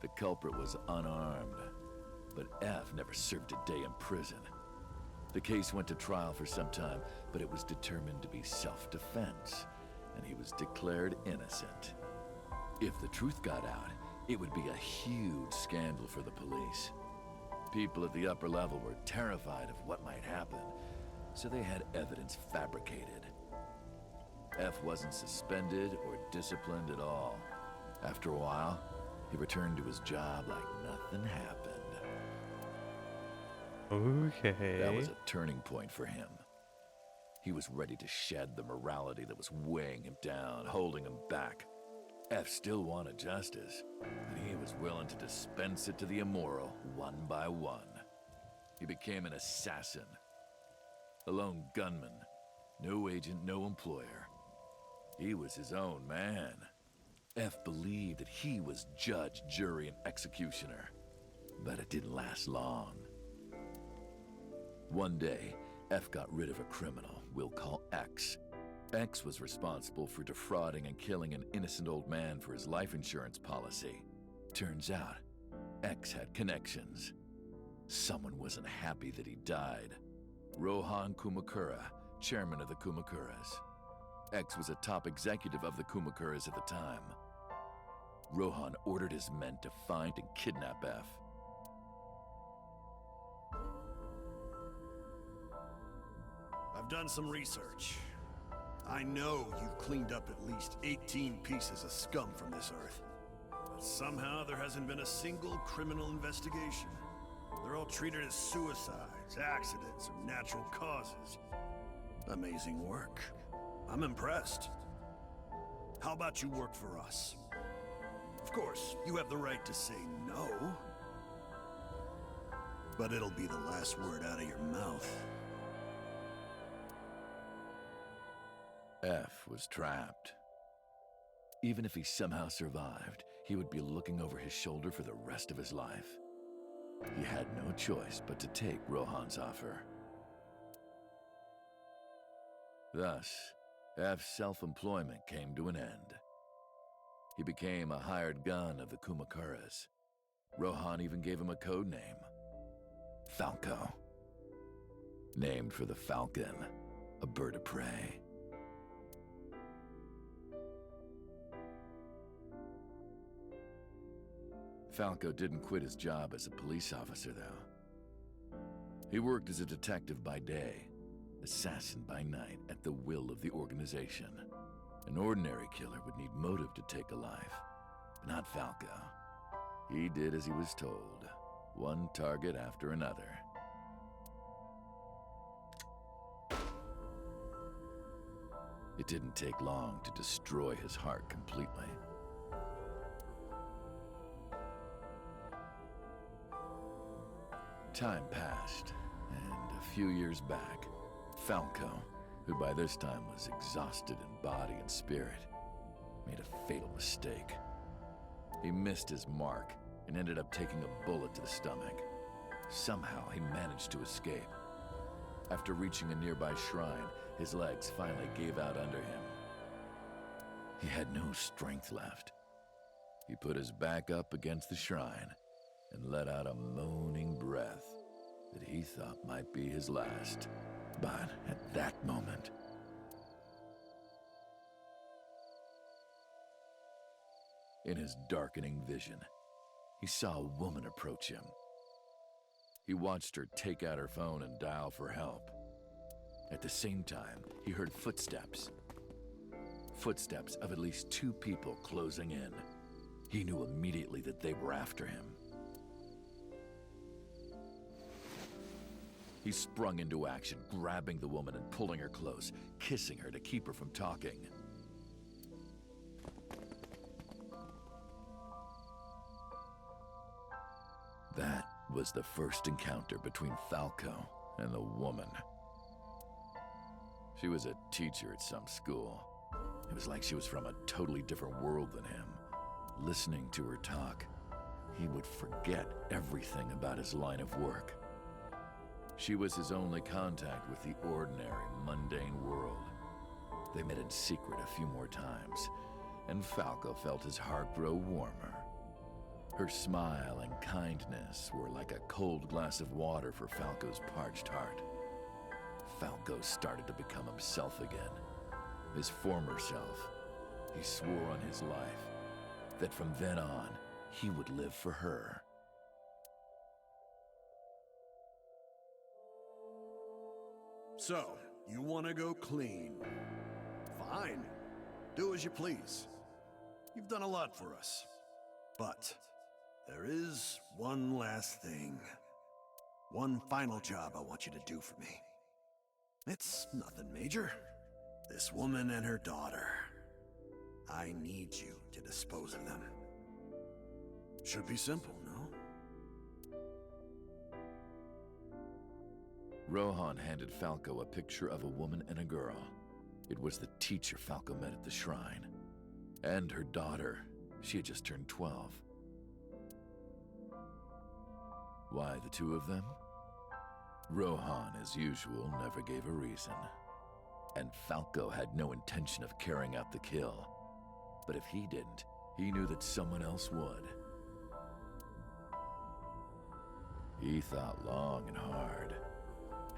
The culprit was unarmed, but F never served a day in prison. The case went to trial for some time, but it was determined to be self-defense, and he was declared innocent. If the truth got out, it would be a huge scandal for the police. people at the upper level were terrified of what might happen, so they had evidence fabricated. F wasn't suspended or disciplined at all. After a while, he returned to his job like nothing happened. Okay. That was a turning point for him. He was ready to shed the morality that was weighing him down, holding him back. F still wanted justice, but he was willing to dispense it to the immoral one by one. He became an assassin. A lone gunman. No agent, no employer. He was his own man. F believed that he was judge, jury, and executioner. But it didn't last long. One day, F got rid of a criminal we'll call X. X was responsible for defrauding and killing an innocent old man for his life insurance policy. Turns out, X had connections. Someone wasn't happy that he died. Rohan Kumakura, chairman of the Kumakuras. X was a top executive of the Kumakuras at the time. Rohan ordered his men to find and kidnap F. I've done some research. I know you've cleaned up at least 18 pieces of scum from this earth. But somehow there hasn't been a single criminal investigation. They're all treated as suicides, accidents, or natural causes. Amazing work. I'm impressed. How about you work for us? Of course, you have the right to say no. But it'll be the last word out of your mouth. F was trapped. Even if he somehow survived, he would be looking over his shoulder for the rest of his life. He had no choice but to take Rohan's offer. Thus, F's self-employment came to an end. He became a hired gun of the Kumakuras. Rohan even gave him a code name, Falco. Named for the falcon, a bird of prey. Falco didn't quit his job as a police officer, though. He worked as a detective by day, assassin by night at the will of the organization. An ordinary killer would need motive to take a life, but not Falco. He did as he was told, one target after another. It didn't take long to destroy his heart completely. Time passed, and a few years back, Falco, who by this time was exhausted in body and spirit, made a fatal mistake. He missed his mark and ended up taking a bullet to the stomach. Somehow, he managed to escape. After reaching a nearby shrine, his legs finally gave out under him. He had no strength left. He put his back up against the shrine and let out a moaning breath that he thought might be his last. But at that moment, in his darkening vision, he saw a woman approach him. He watched her take out her phone and dial for help. At the same time, he heard footsteps. Footsteps of at least 2 people closing in. He knew immediately that they were after him. He sprung into action, grabbing the woman and pulling her close, kissing her to keep her from talking. That was the first encounter between Falco and the woman. She was a teacher at some school. It was like she was from a totally different world than him. Listening to her talk, he would forget everything about his line of work. She was his only contact with the ordinary, mundane world. They met in secret a few more times, and Falco felt his heart grow warmer. Her smile and kindness were like a cold glass of water for Falco's parched heart. Falco started to become himself again, his former self. He swore on his life that from then on, he would live for her. So, you want to go clean? Fine. Do as you please. You've done a lot for us. But there is one last thing. One final job I want you to do for me. It's nothing major. This woman and her daughter. I need you to dispose of them. Should be simple, no? Rohan handed Falco a picture of a woman and a girl. It was the teacher Falco met at the shrine. And her daughter. She had just turned 12. Why the two of them? Rohan, as usual, never gave a reason. And Falco had no intention of carrying out the kill. But if he didn't, he knew that someone else would. He thought long and hard.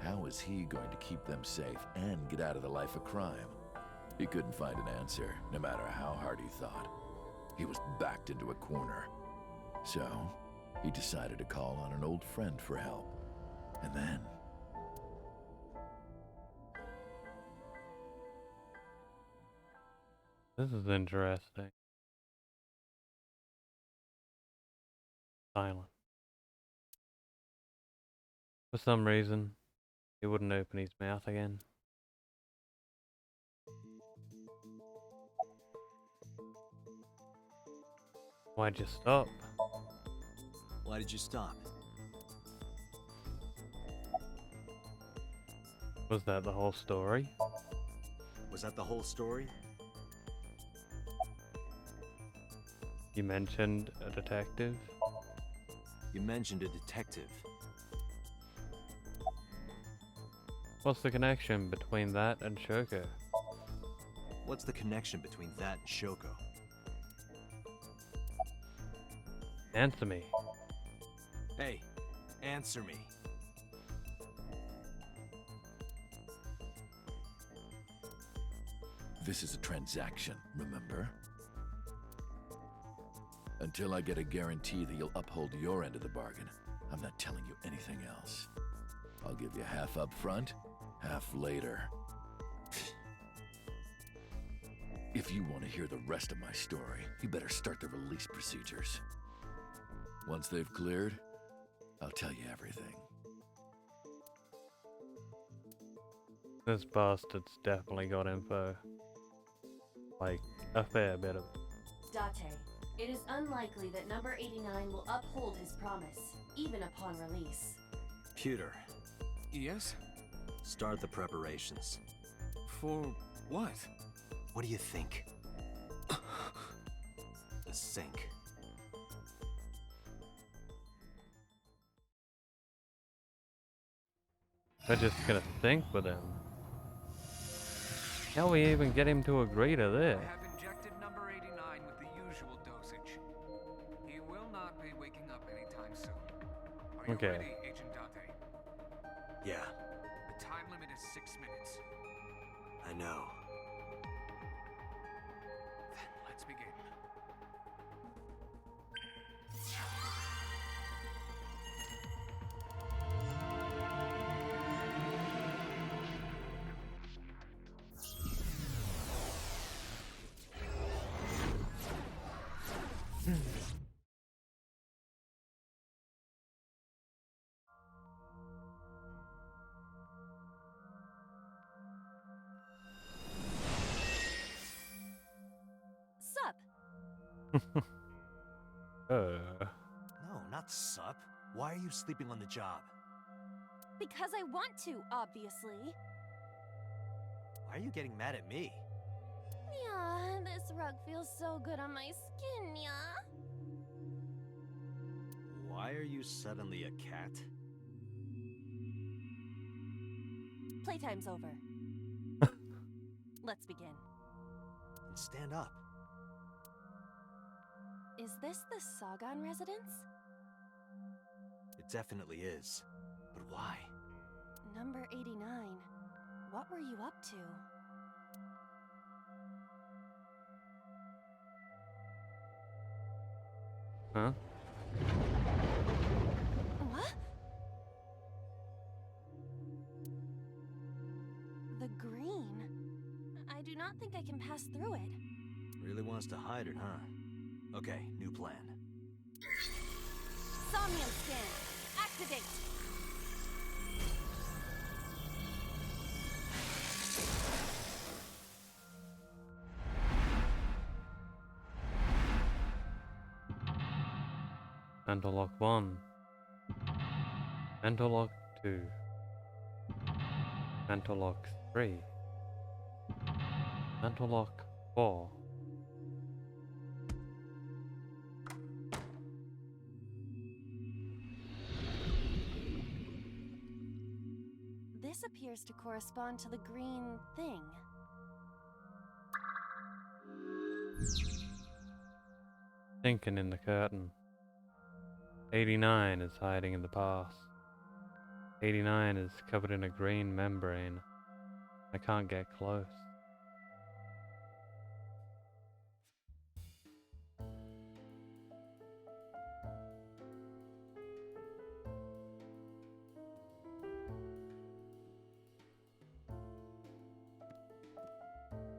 How was he going to keep them safe and get out of the life of crime? He couldn't find an answer, no matter how hard he thought. He was backed into a corner. So, he decided to call on an old friend for help. And then... This is interesting. Silent. For some reason, he wouldn't open his mouth again. Why'd you stop? Why did you stop? Was that the whole story? Was that the whole story? You mentioned a detective? You mentioned a detective. What's the connection between that and Shoko? What's the connection between that and Shoko? Answer me. Hey, answer me. This is a transaction, remember? Until I get a guarantee that you'll uphold your end of the bargain, I'm not telling you anything else. I'll give you half up front, half later. If you want to hear the rest of my story, you better start the release procedures. Once they've cleared, I'll tell you everything. This bastard's definitely got info. Like, a fair bit of it. Date, it is unlikely that number 89 will uphold his promise, even upon release. Pewter, Yes? start the preparations. For what? What do you think? The sink. We're just gonna think with him. How we even get him to agree to this? I have injected number 89 with the usual dosage. He will not be waking up anytime soon. Are you Okay. ready, Agent Date? Yeah, The time limit is 6 minutes. I know. Then let's begin. Sup? No, not sup. Why are you sleeping on the job? Because I want to, obviously. Why are you getting mad at me? Yeah, this rug feels so good on my skin, yeah? Why are you suddenly a cat? Playtime's over. Let's begin. And stand up. Is this the Sagan residence? It definitely is. But why? Number 89. What were you up to? Huh? What? do not think I can pass through it. Really wants to hide it, huh? Okay, new plan. Somnium scan. Activate. Mental lock 1. Mental lock 2. Mental lock 3. Mental lock 4. This appears to correspond to the green thing. Thinking in the curtain. 89 is hiding in the past. 89 is covered in a green membrane. I can't get close.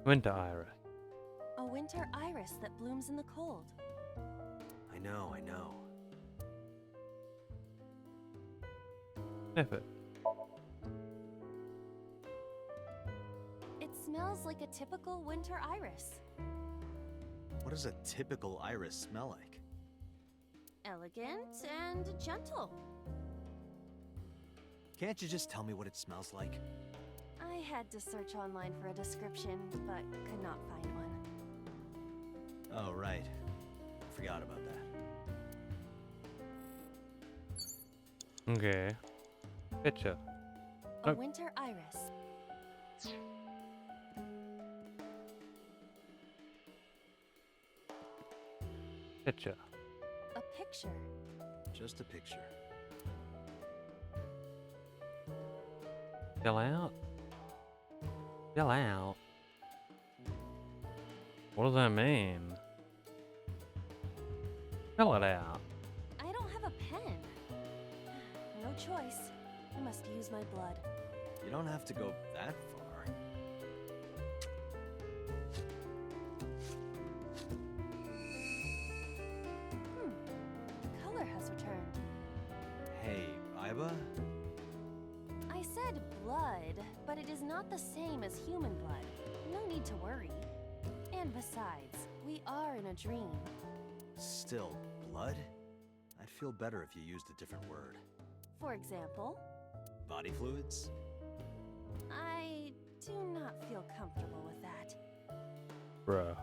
Winter iris. A winter iris that blooms in the cold. I know, I know. Sniff it. It smells like a typical winter iris. What does a typical iris smell like? Elegant and gentle. Can't you just tell me what it smells like? I had to search online for a description, but could not find one. Oh, right. Forgot about that. Okay. Picture. A Nope. winter iris. Picture. A picture. Just a picture. Chill out. Chill out. What does that mean? Fill it out. I don't have a pen. No choice. I must use my blood. You don't have to go that far. The color has returned. Hey, Iba? I said blood, but it is not the same as human blood. No need to worry. And besides, we are in a dream. Still, blood? I'd feel better if you used a different word. For example, Body fluids? I do not feel comfortable with that. Bruh.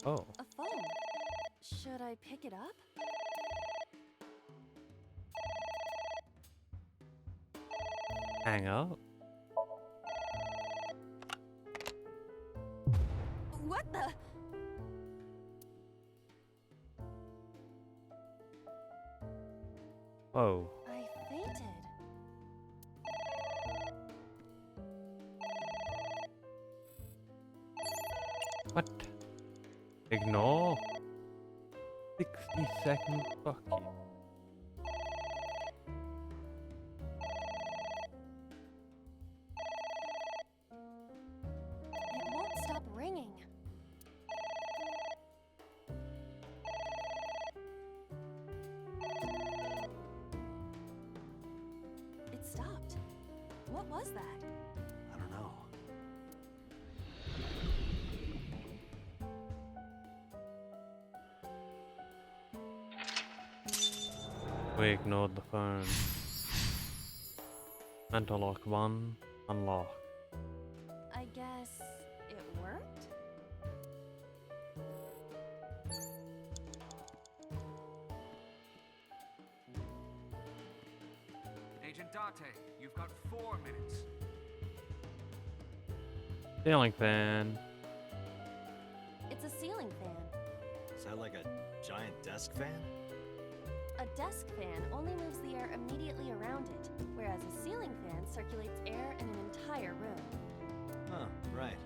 Oh. A phone. Should I pick it up? Hang up. What the? Whoa. I fainted. What? Ignore? 60 seconds? Fuck you. It won't stop ringing. It stopped. What was that? I don't know. We ignored the phone. Mental lock 1. Unlock. I guess it worked? Agent Date, you've got 4 minutes. Ceiling fan. It's a ceiling fan. Is that like a giant desk fan? A desk fan only moves the air immediately around it, whereas a ceiling fan circulates air in an entire room. Huh, right.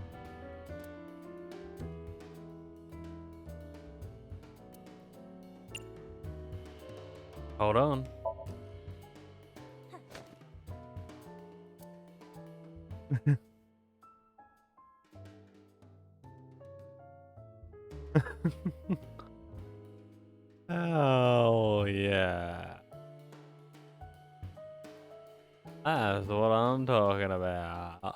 Hold on. Oh, yeah. That's what I'm talking about.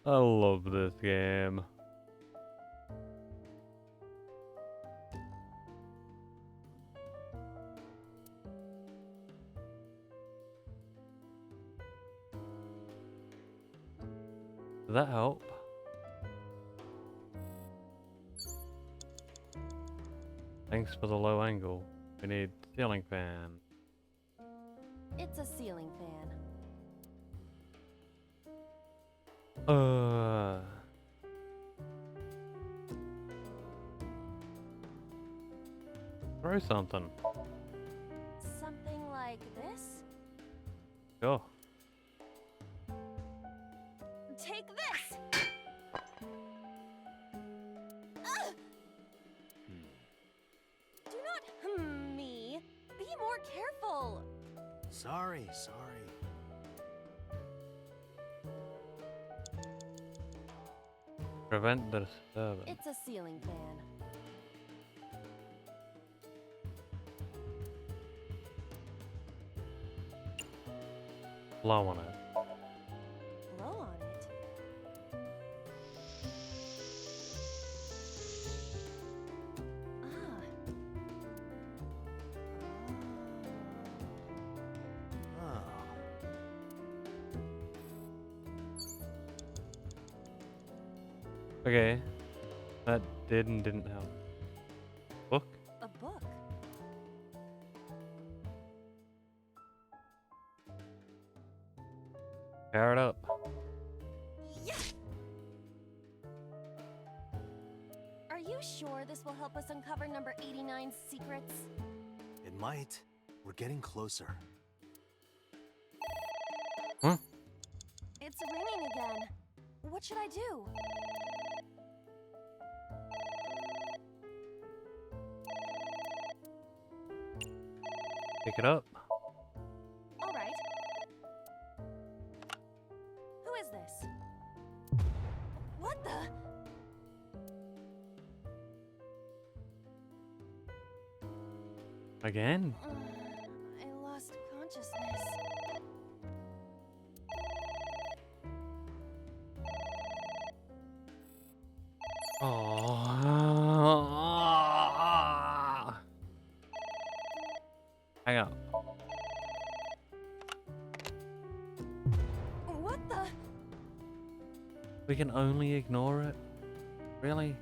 I love this game. Does that help? Thanks for the low angle. We need ceiling fan. It's a ceiling fan. Throw something. Something like this? Go. Take this! Ugh! Do not me. Be more careful. Sorry. Prevent the disturbance. It's a ceiling fan. Blow on it. Blow on it. Okay. That didn't help. Book? A book. Pair it up. Yes! Are you sure this will help us uncover number 89's secrets? It might. We're getting closer. Huh? It's ringing again. What should I do? Pick it up. All right. Who is this? What the? Again? I lost consciousness. Oh. Hang up. What the? We can only ignore it? Really?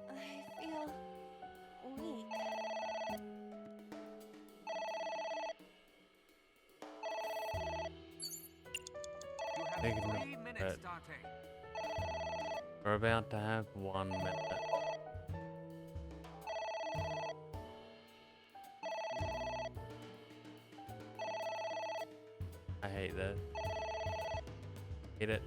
I feel weak. Ignore it. We're about to have 1 minute. I hate this. Hate it.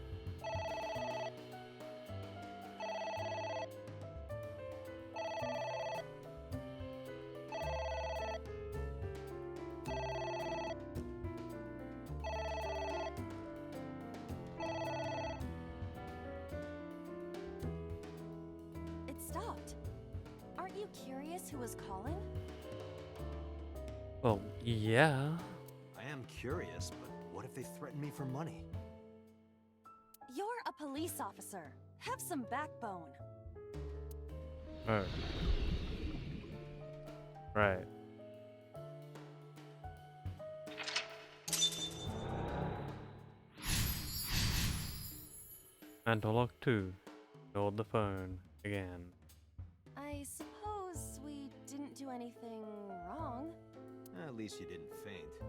It stopped. Aren't you curious who was calling? Well, yeah. I am curious, but what if they threaten me for money? You're a police officer. Have some backbone. Right. Right. And to lock 2. Hold the phone again. I suppose we didn't do anything wrong. At least you didn't faint.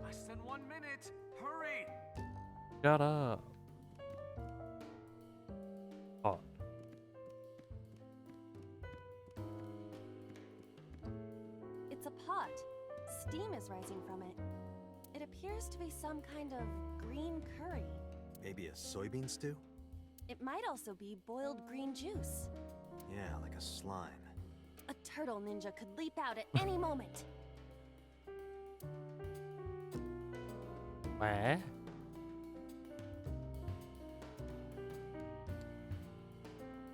Less than 1 minute. Hurry! Shut up. Hot. It's a pot. steam is rising from it. It appears to be some kind of green curry. Maybe a soybean stew? It might also be boiled green juice. Yeah, like a slime. A turtle ninja could leap out at any moment. Where?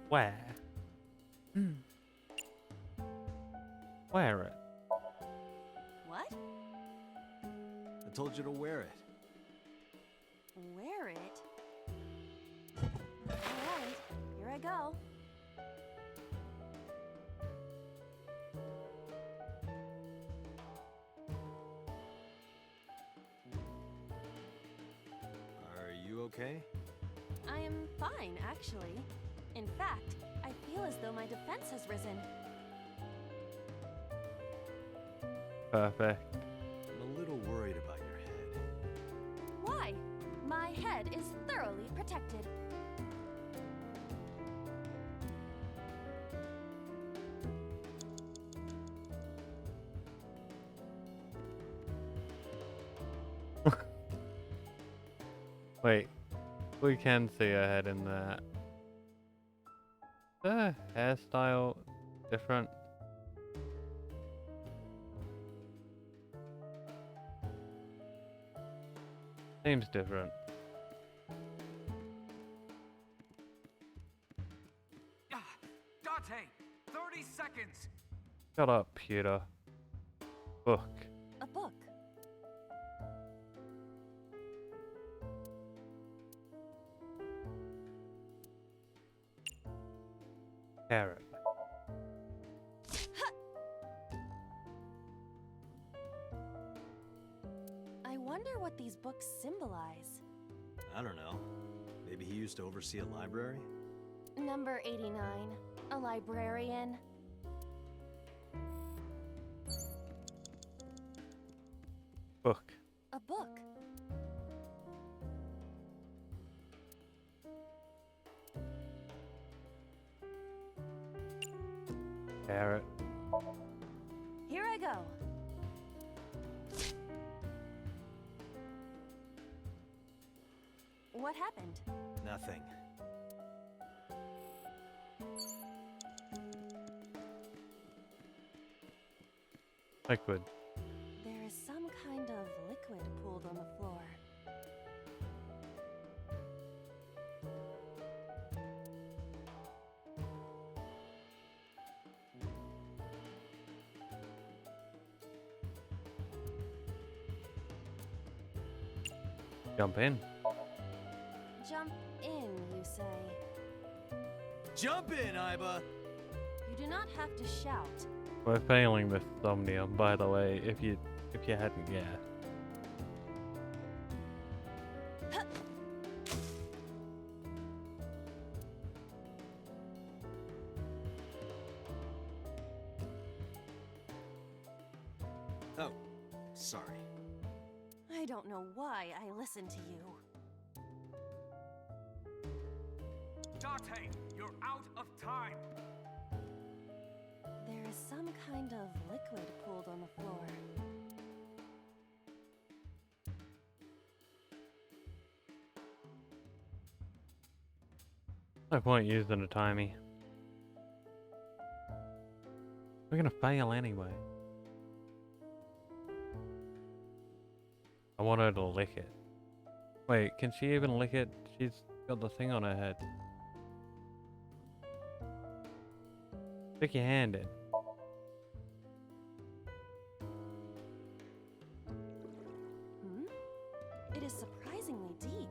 Where? Wear it. What? I told you to wear it. Wear it? Alright, here I go. Are you okay? I am fine, actually. In fact, I feel as though my defense has risen. Perfect. I'm a little worried about your head. Why? My head is thoroughly protected. Wait, we can see her head in that. The hairstyle different? Seems different. Dante, 30 seconds. Shut up, Peter. Book. A book. Carrot. I wonder what these books symbolize. I don't know. Maybe he used to oversee a library? Number 89. A librarian. Book. A book. Carrot. Here I go. What happened? Nothing. Liquid. There is some kind of liquid pooled on the floor. Jump in. Jump in, you say. Jump in, Iba! You do not have to shout. We're failing this Somnium, by the way, if you hadn't guessed. Oh, sorry. I don't know why I listen to you. Dante, you're out of time. There is some kind of liquid pooled on the floor. No point using a timey. We're gonna fail anyway. I want her to lick it. Wait, can she even lick it? She's got the thing on her head. Stick your hand in. It is surprisingly deep.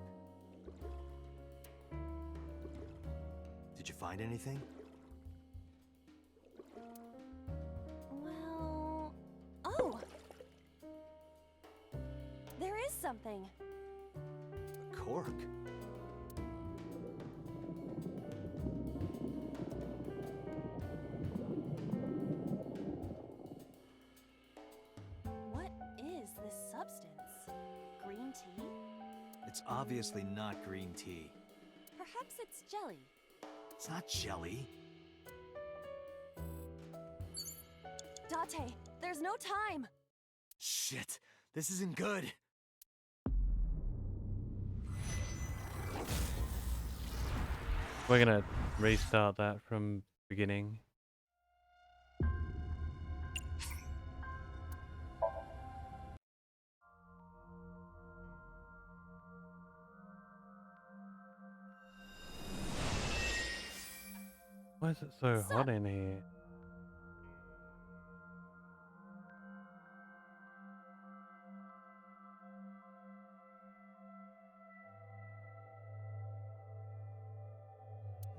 Did you find anything? Well... Oh! There is something. A cork? What is this substance? Green tea? It's obviously not green tea. Perhaps it's jelly. It's not jelly. Date, there's no time! Shh! Shit, this isn't good. We're gonna restart that from beginning. Why is it so hot in here?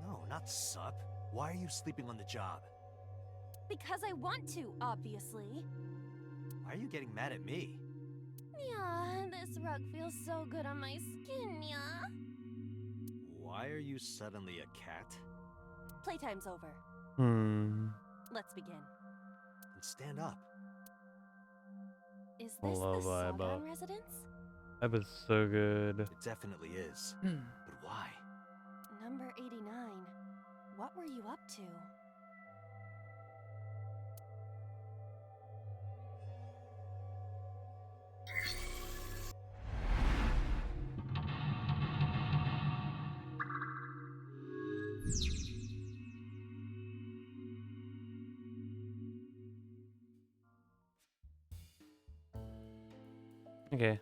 No, not sup. Why are you sleeping on the job? Because I want to, obviously. Why are you getting mad at me? Yeah, this rug feels so good on my skin, yeah. Why are you suddenly a cat? Playtime's over. Let's begin. Then stand up. Is I this the love Iba. Sodon residence? That was so good. It definitely is. But why? Number 89. What were you up to? Okay.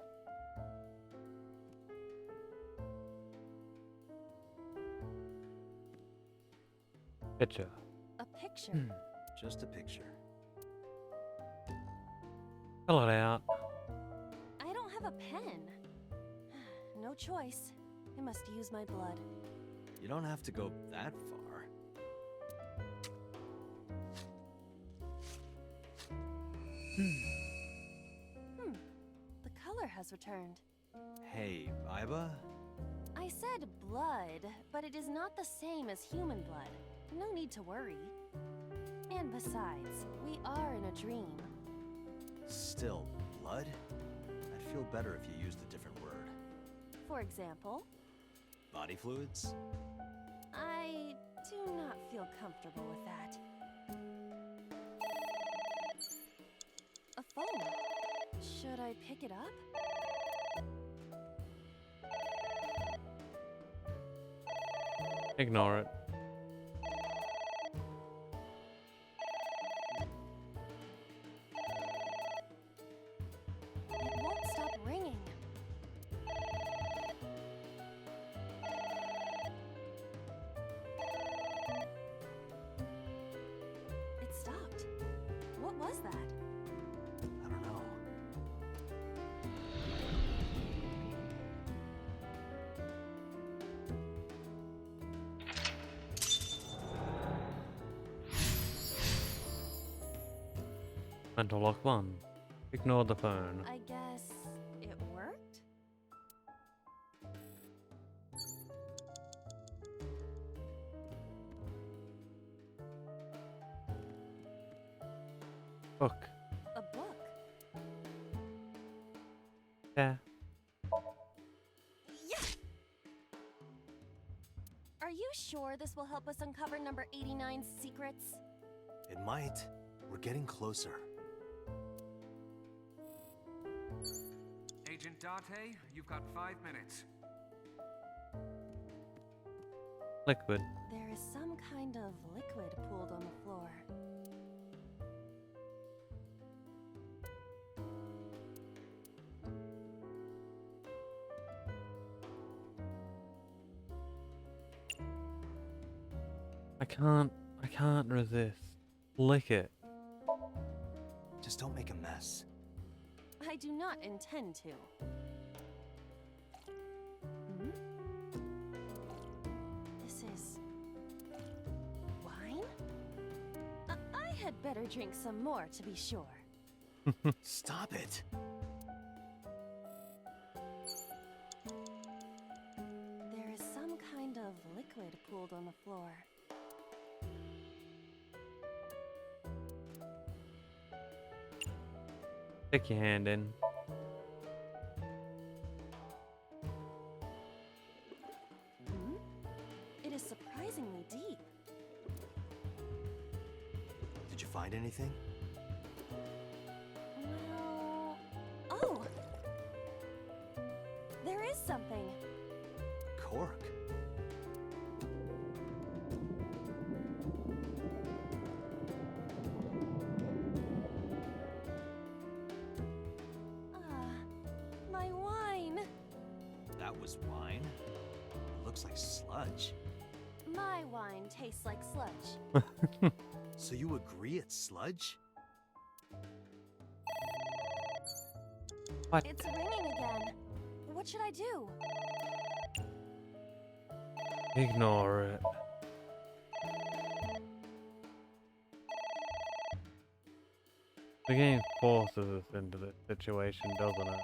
Picture. A picture. Just a picture. Fill it out. I don't have a pen. No choice. I must use my blood. You don't have to go that far. The color has returned. Hey, Iba? I said blood, but it is not the same as human blood. No need to worry. And besides, we are in a dream. Still, blood? I'd feel better if you used a different word. For example, Body fluids? I do not feel comfortable with that. A phone. Should I pick it up? Ignore it. It won't stop ringing. It stopped. What was that? I don't know. Mental lock 1. Ignore the phone. I guess it worked? Book. A book. Yeah. Yes! Are you sure this will help us uncover number 89's secrets? It might. We're getting closer. Agent Date, you've got 5 minutes. Liquid. There is some kind of liquid pooled on the floor. I can't resist. Lick it. Just don't make a mess. I do not intend to. Hmm? This is... wine? I had better drink some more to be sure. Stop it. There is some kind of liquid pooled on the floor. Stick your hand in. Hmm? It is surprisingly deep. Did you find anything? Well, torque. My wine. That was wine? It looks like sludge. My wine tastes like sludge. So you agree it's sludge? What? It's ringing again. What should I do? Ignore it. The game forces us into this situation, doesn't it?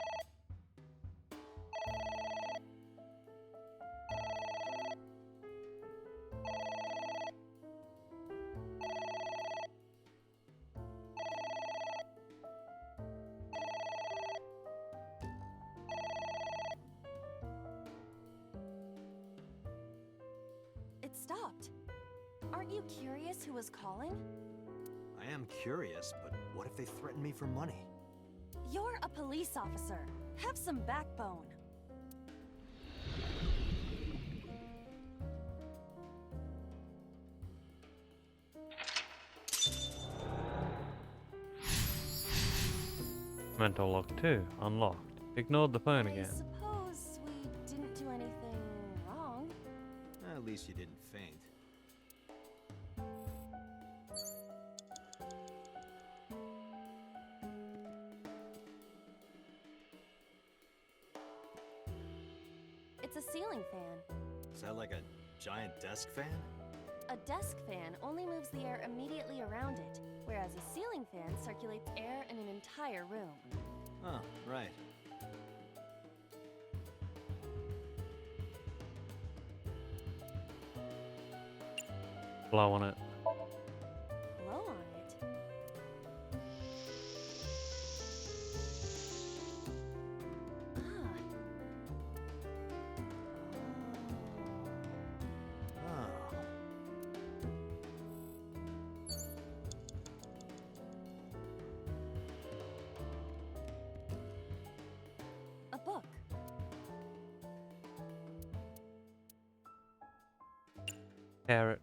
It stopped. Aren't you curious who was calling? I am curious, but what if they threaten me for money? You're a police officer. Have some backbone. Mental lock 2, unlocked. Ignored the phone I again. suppose we didn't do anything wrong. At least you didn't faint. It's a ceiling fan. Is that like a giant desk fan? A desk fan only moves the air immediately around it, whereas a ceiling fan circulates air in an entire room. Oh, right. Blow on it. Blow on it. Oh. A book. Carrot.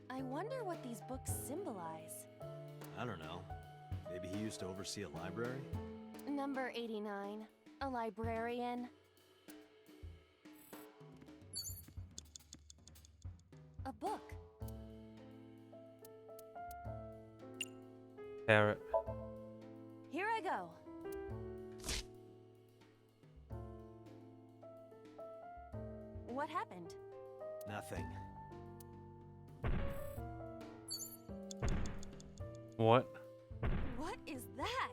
I wonder what these books symbolize. I don't know. Maybe he used to oversee a library? Number 89. A librarian. A book. Carrot. Here I go. What happened? Nothing. What? What is that?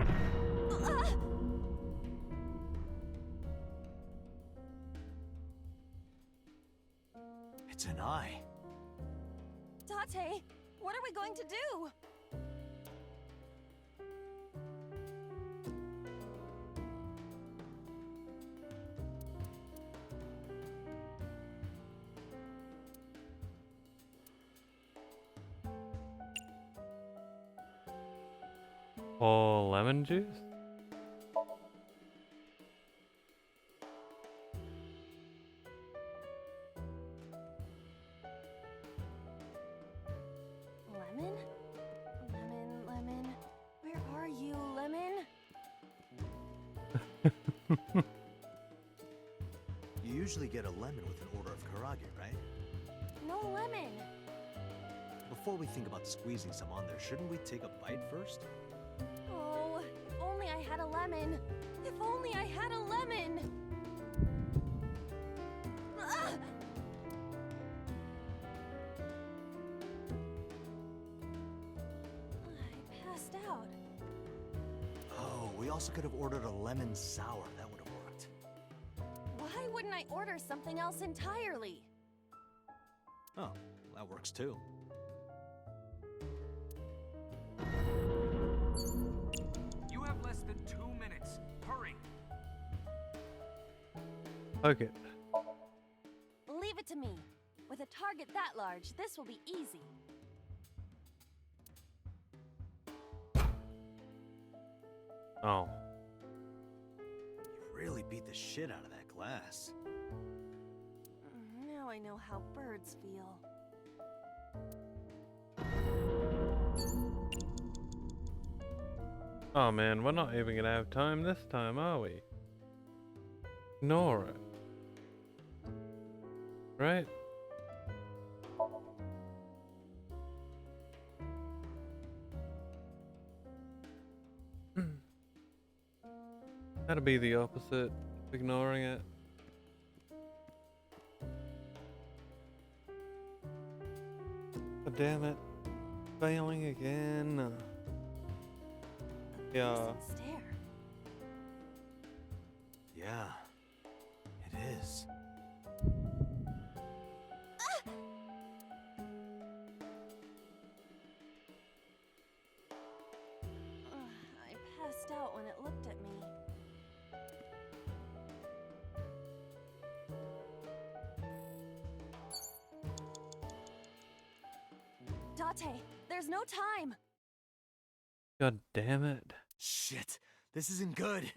Ah! It's an eye. Date, what are we going to do? Or lemon juice? Lemon? Lemon, lemon. Where are you, Lemon? You usually get a lemon with an order of karage, right? No lemon. Before we think about squeezing some on there, shouldn't we take a bite first? Oh, if only I had a lemon. If only I had a lemon. Ah! I passed out. Oh, we also could have ordered a lemon sour. That would have worked. Why wouldn't I order something else entirely? Oh, that works too. You have less than 2 minutes. Hurry. Okay. Leave it to me. With a target that large, this will be easy. Oh. You really beat the shit out of that glass. Now I know how birds feel. Oh man, we're not even gonna have time this time, are we? Ignore it. Right? That'll be the opposite, ignoring it. God damn it. Failing again. Yeah. Stare. Yeah, it is. I passed out when it looked at me. Date, there's no time. God damn it. Shit, this isn't good.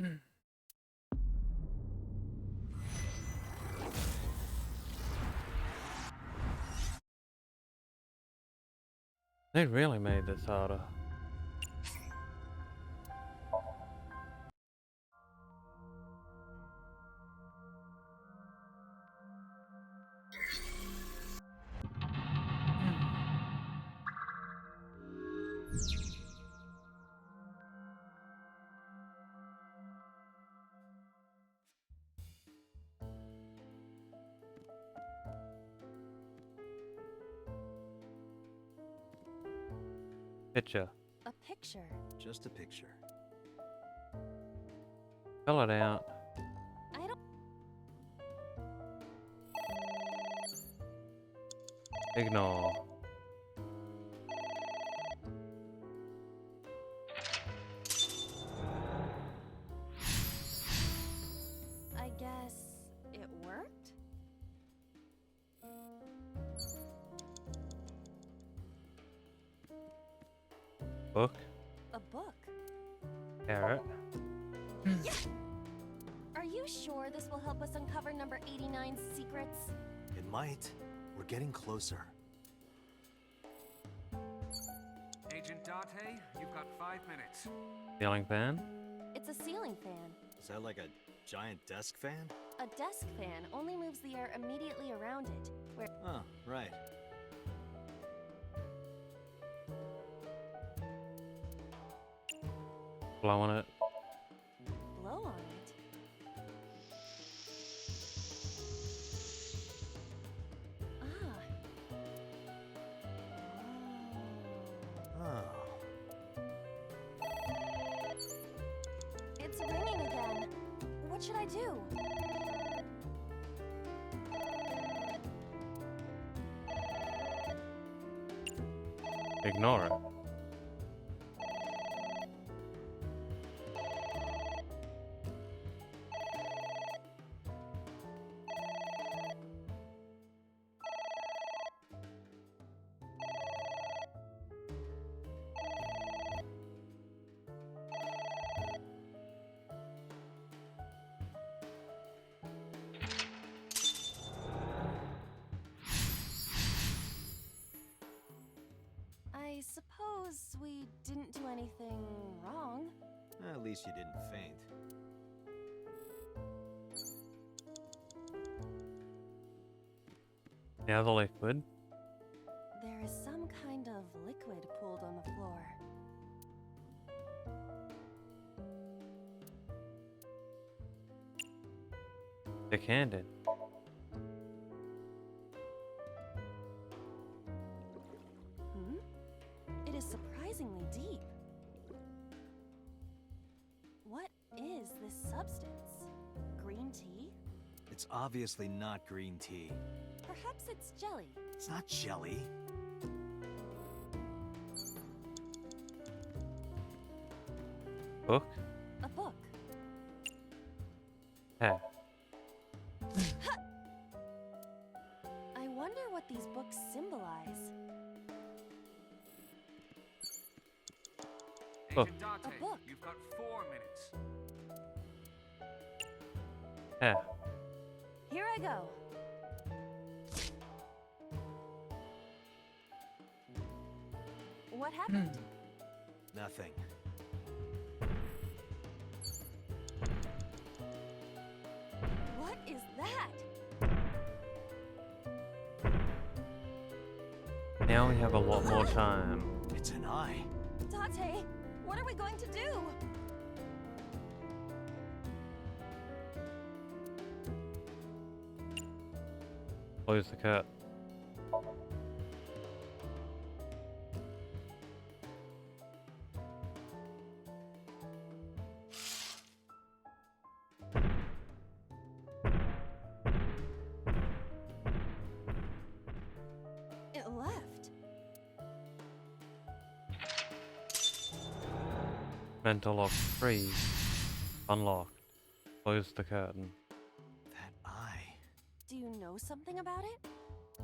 They really made this harder. Picture. A picture. Just a picture. Fill it out. I don't. Ignore. I guess it worked? Book. A book. Carrot. Are you sure this will help us uncover number 89's secrets? It might. We're getting closer. Agent Date, you've got 5 minutes. Ceiling fan. It's a ceiling fan. Is that like a giant desk fan? A desk fan only moves the air immediately around it, where Oh, right. Blowing it. blow on it. Ah. Oh. It's ringing again. What should I do? Ignore it. I suppose we didn't do anything wrong. At least you didn't faint. Now the liquid. There is some kind of liquid pooled on the floor. Thick-handed. It is surprisingly deep. What is this substance? Green tea? It's obviously not green tea. Perhaps it's jelly. It's not jelly. Book. A book. Hey. I wonder what these books symbolize. Book. Agent A Date, book. You've got 4 minutes. Yeah. Here I go. What happened? Nothing. What is that? Now we have a lot more time. It's an eye. Date, what are we going to do? Close the cut. It left. Mental lock freeze. Unlocked. Close the curtain. That eye. Do you know something about it?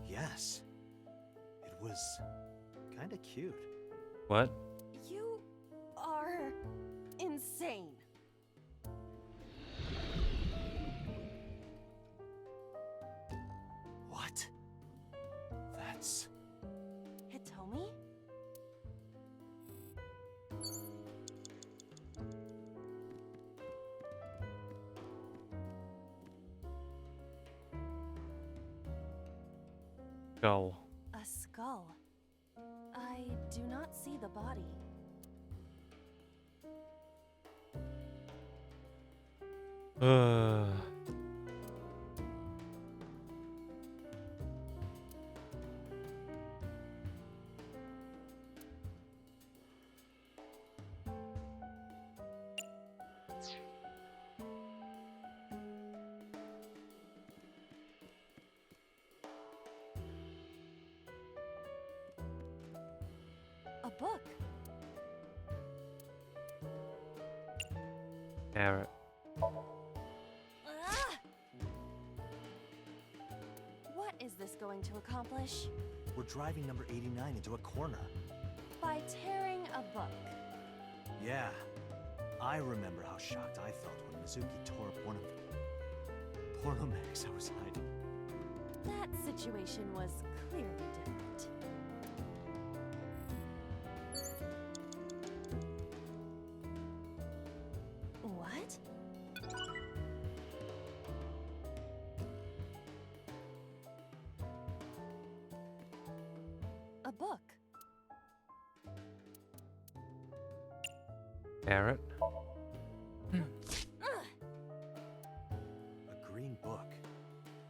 Yes. It was kinda cute. What? You are insane. What? That's... Hitomi? Skull. A skull. I do not see the body. A book. Carrot. Ah! What is this going to accomplish? We're driving number 89 into a corner. By tearing a book. Yeah. I remember how shocked I felt when Mizuki tore up one of the pornomags I was hiding. That situation was clearly different. What? A book. Carrot. Ugh. A green book.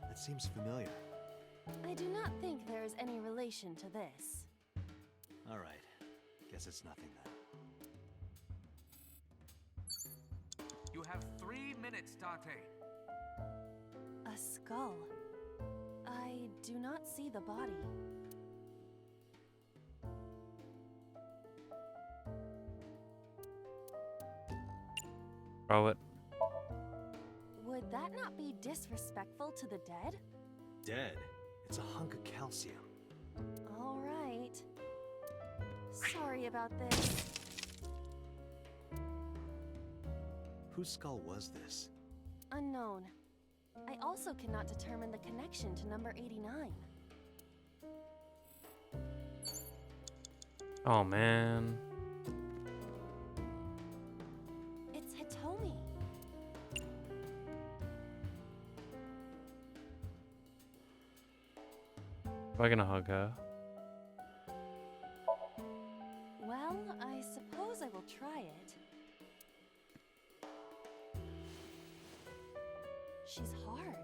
That seems familiar. I do not think there is any relation to this. All right. Guess it's nothing then. You have 3 minutes, Date. A skull. I do not see the body. Throw it. Would that not be disrespectful to the dead? Dead. It's a hunk of calcium. All right. Sorry about this. Whose skull was this? Unknown. I also cannot determine the connection to number 89. Oh man. It's Hitomi. We're gonna hug her. Well, I suppose I will try it. She's hard.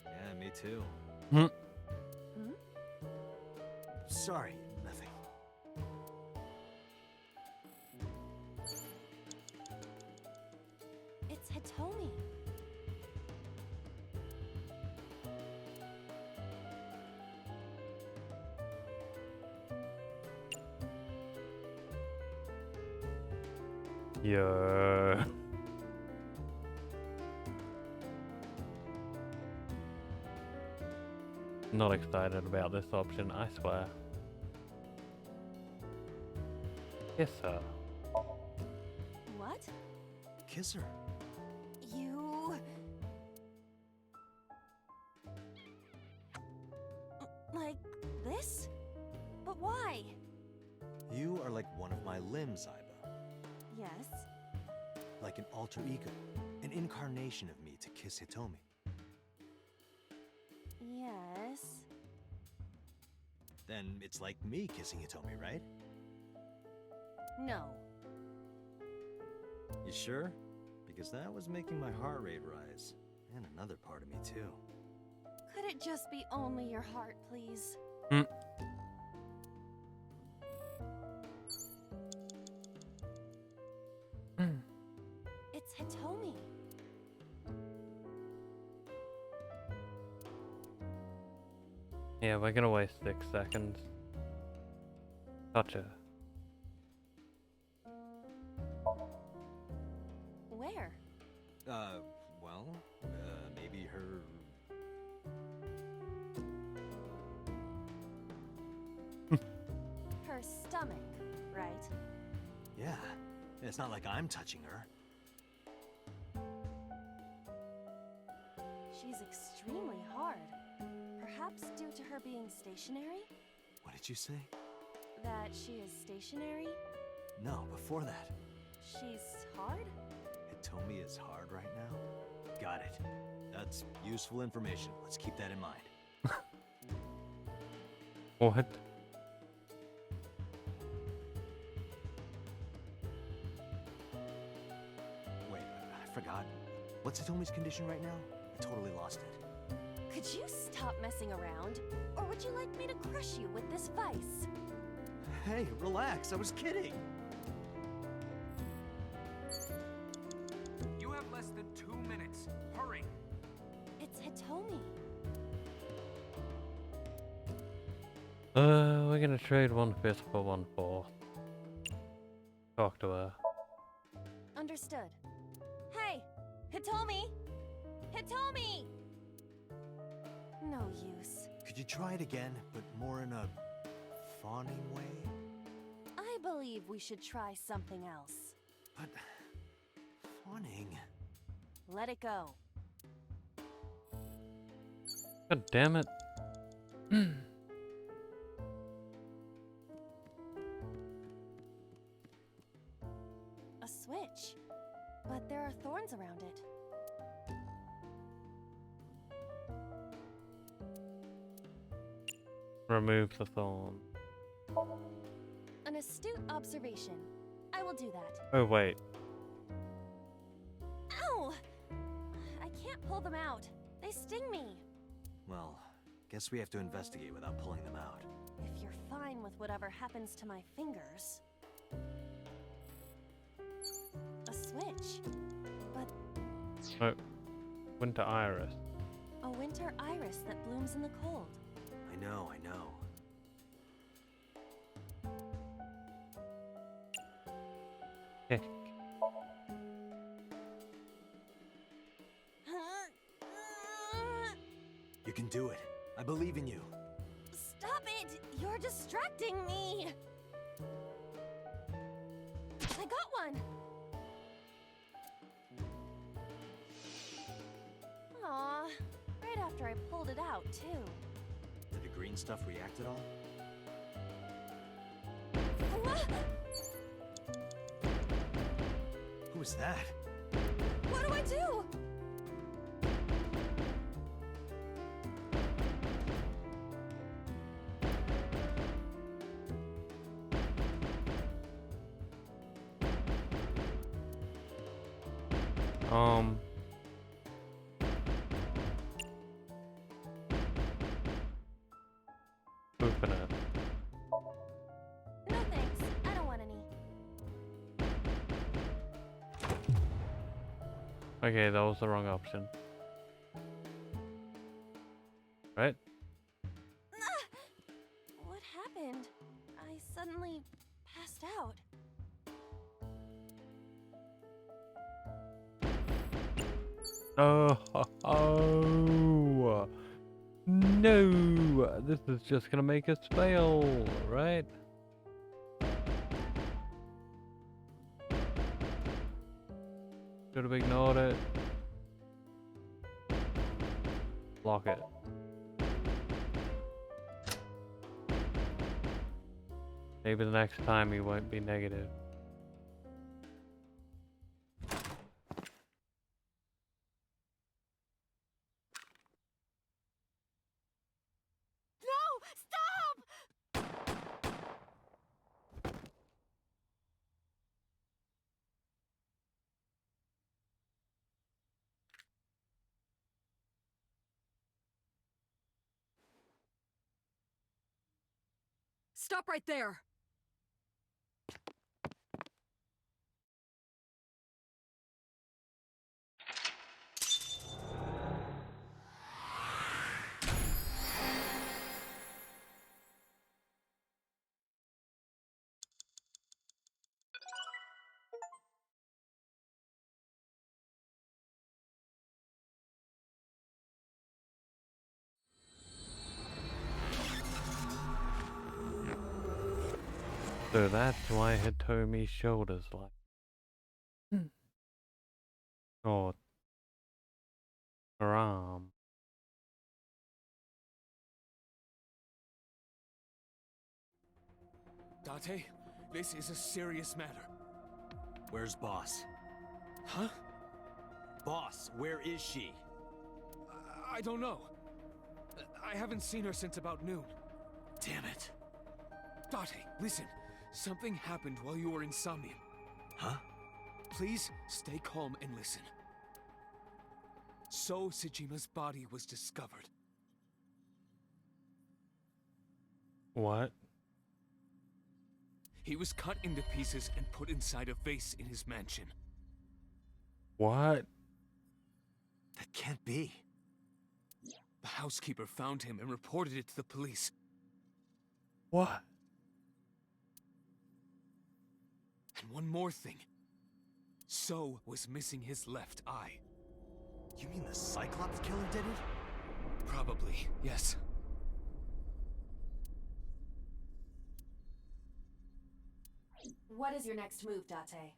Yeah, me too. Hmm. Hmm? Sorry, nothing. It's Hitomi. Yeah. Not excited about this option, I swear. Yes, sir. What? What? Kiss her. You... Like this? But why? You are like one of my limbs, Aiba. Yes. Like an alter ego. An incarnation of me to kiss Hitomi. Yes. Then it's like me kissing Hitomi, right? No. You sure? Because that was making my heart rate rise. And another part of me, too. Could it just be only your heart, please? Hmm. It's Hitomi. Yeah, we're gonna waste 6 seconds. Gotcha. Where? Well, maybe her... Her stomach, right? Yeah. It's not like I'm touching her. She's extremely hard. Perhaps due to her being stationary? What did you say? That she is stationary? No, before that. She's hard? Hitomi is hard right now? Got it. That's useful information. Let's keep that in mind. What? Wait, I forgot. What's Hitomi's condition right now? I totally lost it. Could you stop messing around? Or would you like me to crush you with this vice? Hey, relax. I was kidding. You have less than 2 minutes. Hurry! It's Hitomi. We're gonna trade 1/5 for 1/4. Talk to her. Understood. Hey! Hitomi! Hitomi! No use. Could you try it again, but more in a fawning way? I believe we should try something else. But... fawning... Let it go. God damn it. A switch. But there are thorns around it. Remove the thorn. An astute observation. I will do that. Oh, wait. Ow! I can't pull them out. They sting me. Well, guess we have to investigate without pulling them out. If you're fine with whatever happens to my fingers. A switch. But Oh, Winter Iris. a winter iris that blooms in the cold. I know, I know. Kick. You can do it. I believe in you. Stop it! You're distracting me! I got one! Aw, right after I pulled it out, too. Did the green stuff react at all? Who was that? What do I do? Open it. No thanks, I don't want any. Okay, that was the wrong option. Right? What happened? I suddenly passed out. Oh, no! This is just gonna make us fail, right? Should have ignored it. Block it. Maybe the next time he won't be negative. No! Stop! Stop right there! So that's why Hitomi's shoulders like. Or her arm. Date, this is a serious matter. Where's Boss? Huh? Boss, where is she? I don't know. I haven't seen her since about noon. Damn it. Date, listen. Something happened while you were in Somnium. Huh? Please stay calm and listen. So Sejima's body was discovered. What? He was cut into pieces and put inside a vase in his mansion. What? That can't be. The housekeeper found him and reported it to the police. What? And one more thing. So was missing his left eye. You mean the Cyclops killer did it? Probably, yes. What is your next move, Date?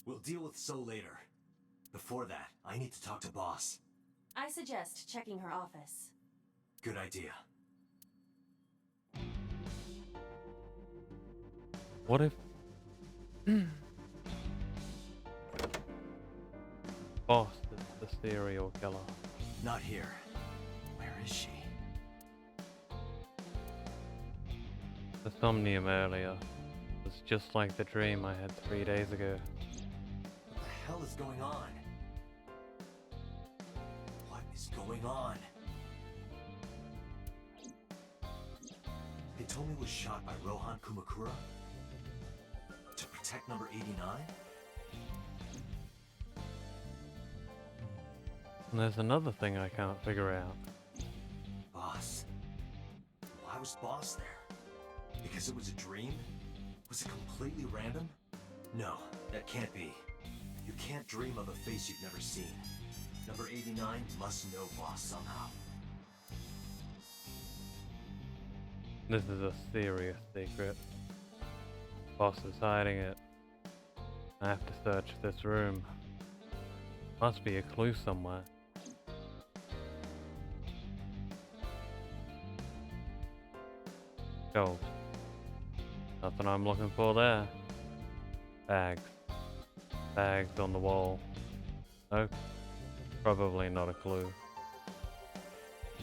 We'll deal with So later. Before that, I need to talk to Boss. I suggest checking her office. Good idea. What if... Boss is the serial killer. Not here. Where is she? The Somnium earlier was just like the dream I had 3 days ago. What the hell is going on? What is going on? Hitomi was shot by Rohan Kumakura? To protect number 89? And there's another thing I can't figure out. Boss. Why was Boss there? Because it was a dream? Was it completely random? No, that can't be. You can't dream of a face you've never seen. Number 89 must know Boss somehow. This is a serious secret. Boss is hiding it. I have to search this room. Must be a clue somewhere. Shelves. Nothing I'm looking for there. Bags. Bags on the wall. Nope. Probably not a clue.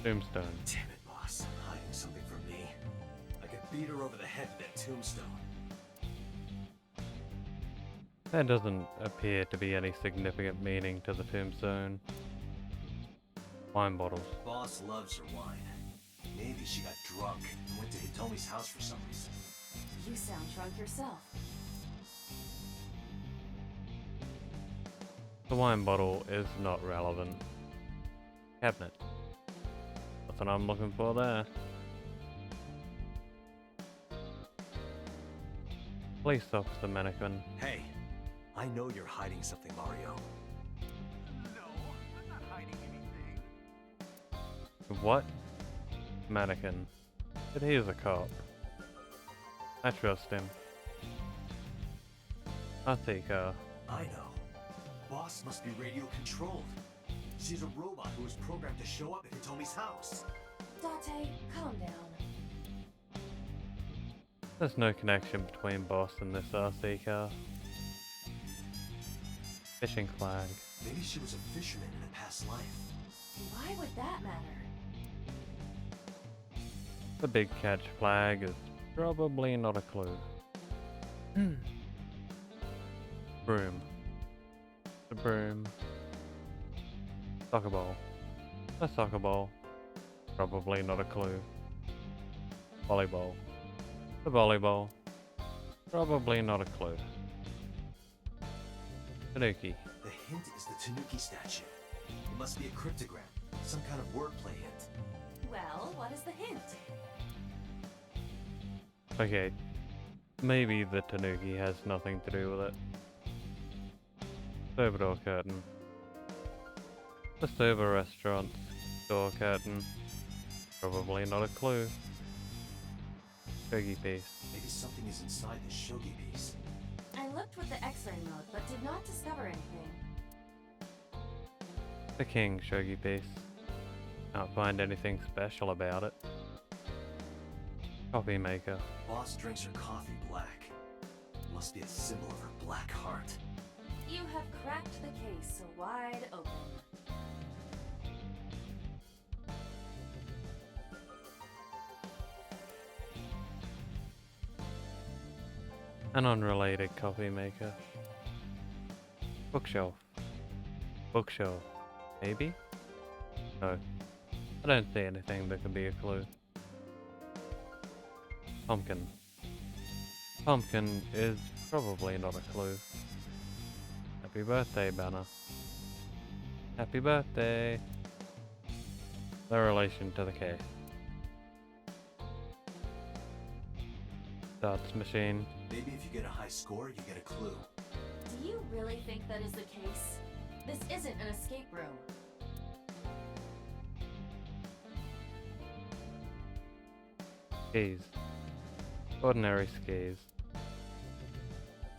Tombstone. Damn it, Boss. Hiding something from me. I could beat her over the head with that tombstone. There doesn't appear to be any significant meaning to the tombstone. Wine bottles. Boss loves her wine. Maybe she got drunk and went to Hitomi's house for some reason. You sound drunk yourself. The wine bottle is not relevant. Cabinet. Nothing I'm looking for there. Police officer mannequin. Hey, I know you're hiding something, Mario. No, I'm not hiding anything. What? Mannequin. But he is a cop. I trust him. Atika. I know. Boss must be radio controlled. She's a robot who was programmed to show up at Hitomi's house. Date, calm down. There's no connection between Boss and this RC car. Fishing flag. Maybe she was a fisherman in a past life. Why would that matter? The big catch flag is probably not a clue. Broom. The broom. Soccer ball. A soccer ball. Probably not a clue. Volleyball. The volleyball. Probably not a clue. Tanuki. The hint is the Tanuki statue. It must be a cryptogram, some kind of wordplay hint. Well, what is the hint? Okay. Maybe the Tanuki has nothing to do with it. Soba door curtain. The Soba restaurant's door curtain. Probably not a clue. Shogi piece. Maybe something is inside the shogi piece. I looked with the X-ray mode, but did not discover anything. The king shogi piece. Can't find anything special about it. Coffee maker. Boss drinks her coffee black. Must be a symbol of her black heart. You have cracked the case wide open. An unrelated coffee maker. Bookshelf. Bookshelf. Maybe? No. I don't see anything that could be a clue. Pumpkin. Pumpkin is probably not a clue. Happy birthday banner. Happy birthday. No relation to the case. Darts machine. Maybe if you get a high score, you get a clue. Do you really think that is the case? This isn't an escape room. Skis. Ordinary skis.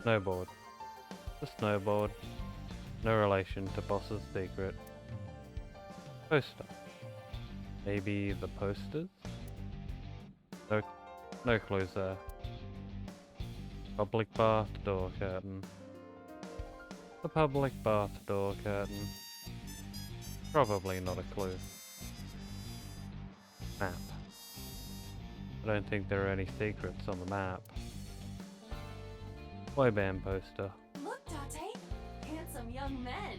Snowboard. The snowboard. No relation to Boss's secret. Poster. Maybe the posters? No clues there. Public bath door curtain. The public bath door curtain. Probably not a clue. Map. I don't think there are any secrets on the map. Boy band poster. Look, Date! Handsome young men!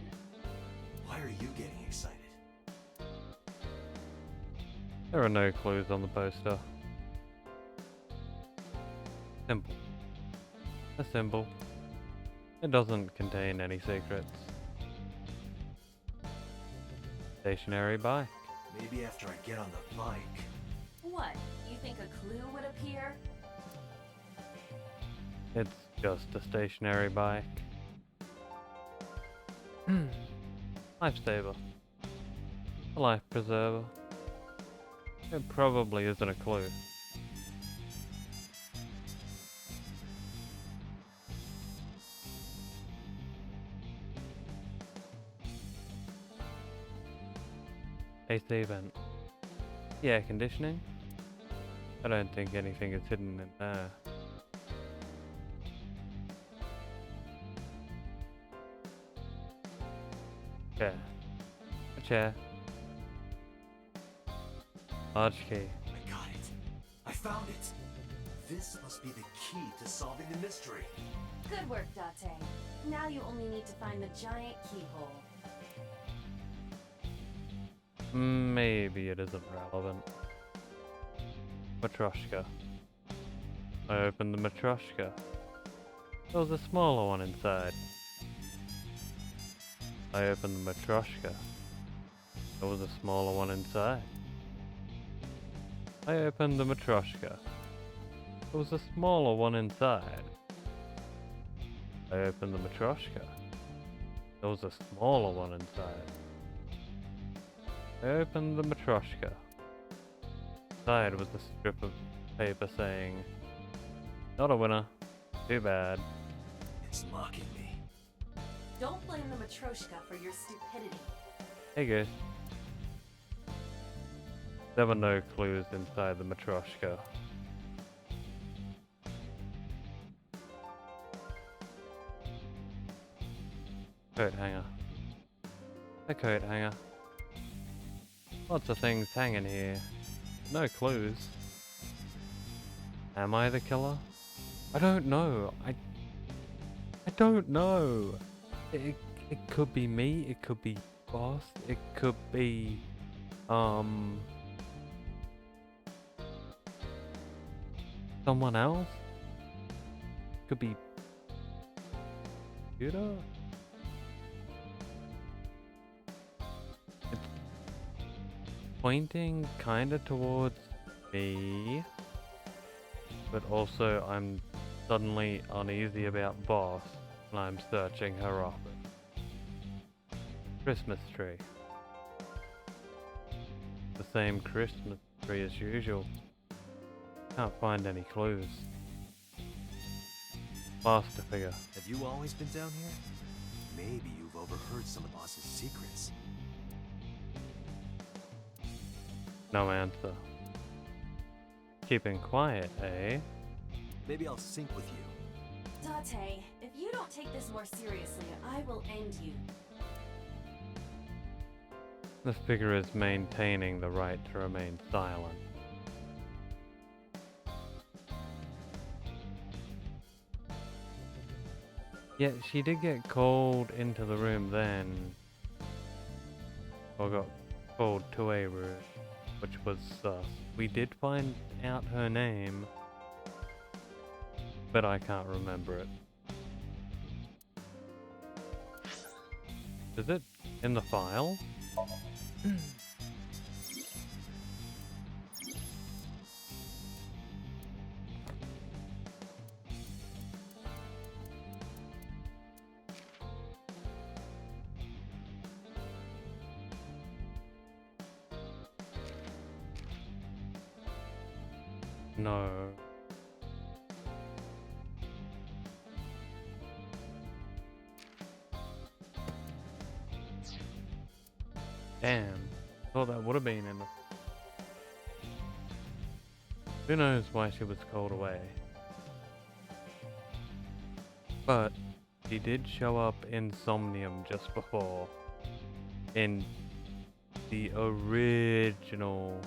Why are you getting excited? There are no clues on the poster. Symbol. A symbol. It doesn't contain any secrets. Stationary bike. Maybe after I get on the bike. What? You think a clue would appear? It's just a stationary bike. Lifesaver. A life preserver. It probably isn't a clue. AC vent. The air conditioning? I don't think anything is hidden in there. Chair. A chair. Large key. I got it. I found it. This must be the key to solving the mystery. Good work, Date. Now you only need to find the giant keyhole. Maybe it isn't relevant. Matryoshka. I opened the matryoshka. There was a smaller one inside. I opened the matryoshka. There was a smaller one inside. I opened the matryoshka. There was a smaller one inside. I opened the matryoshka. There was a smaller one inside. I opened the matryoshka. Inside was a strip of paper saying, "Not a winner. Too bad." It's mocking me. Don't blame the Matryoshka for your stupidity. Hey guys. There were no clues inside the Matryoshka. Coat hanger. A coat hanger. Lots of things hanging here. No clues. Am I the killer? I don't know. I don't know. It could be me. It could be Boss. It could be someone else. Could be Judah. It's pointing kinda towards me, but also I'm suddenly uneasy about Boss and I'm searching her office. Christmas tree. The same Christmas tree as usual. Can't find any clues. Master figure. Have you always been down here? Maybe you've overheard some of the boss's secrets. No answer. Keeping quiet, eh? Maybe I'll sync with you. Date, if you don't take this more seriously, I will end you. The figure is maintaining the right to remain silent. Yet she did get called into the room then. Or got called to a room, which was sus. We did find out her name, but I can't remember it. Is it in the file? No. Damn. Thought that would have been in the... Who knows why she was called away. But she did show up in Somnium just before. In the original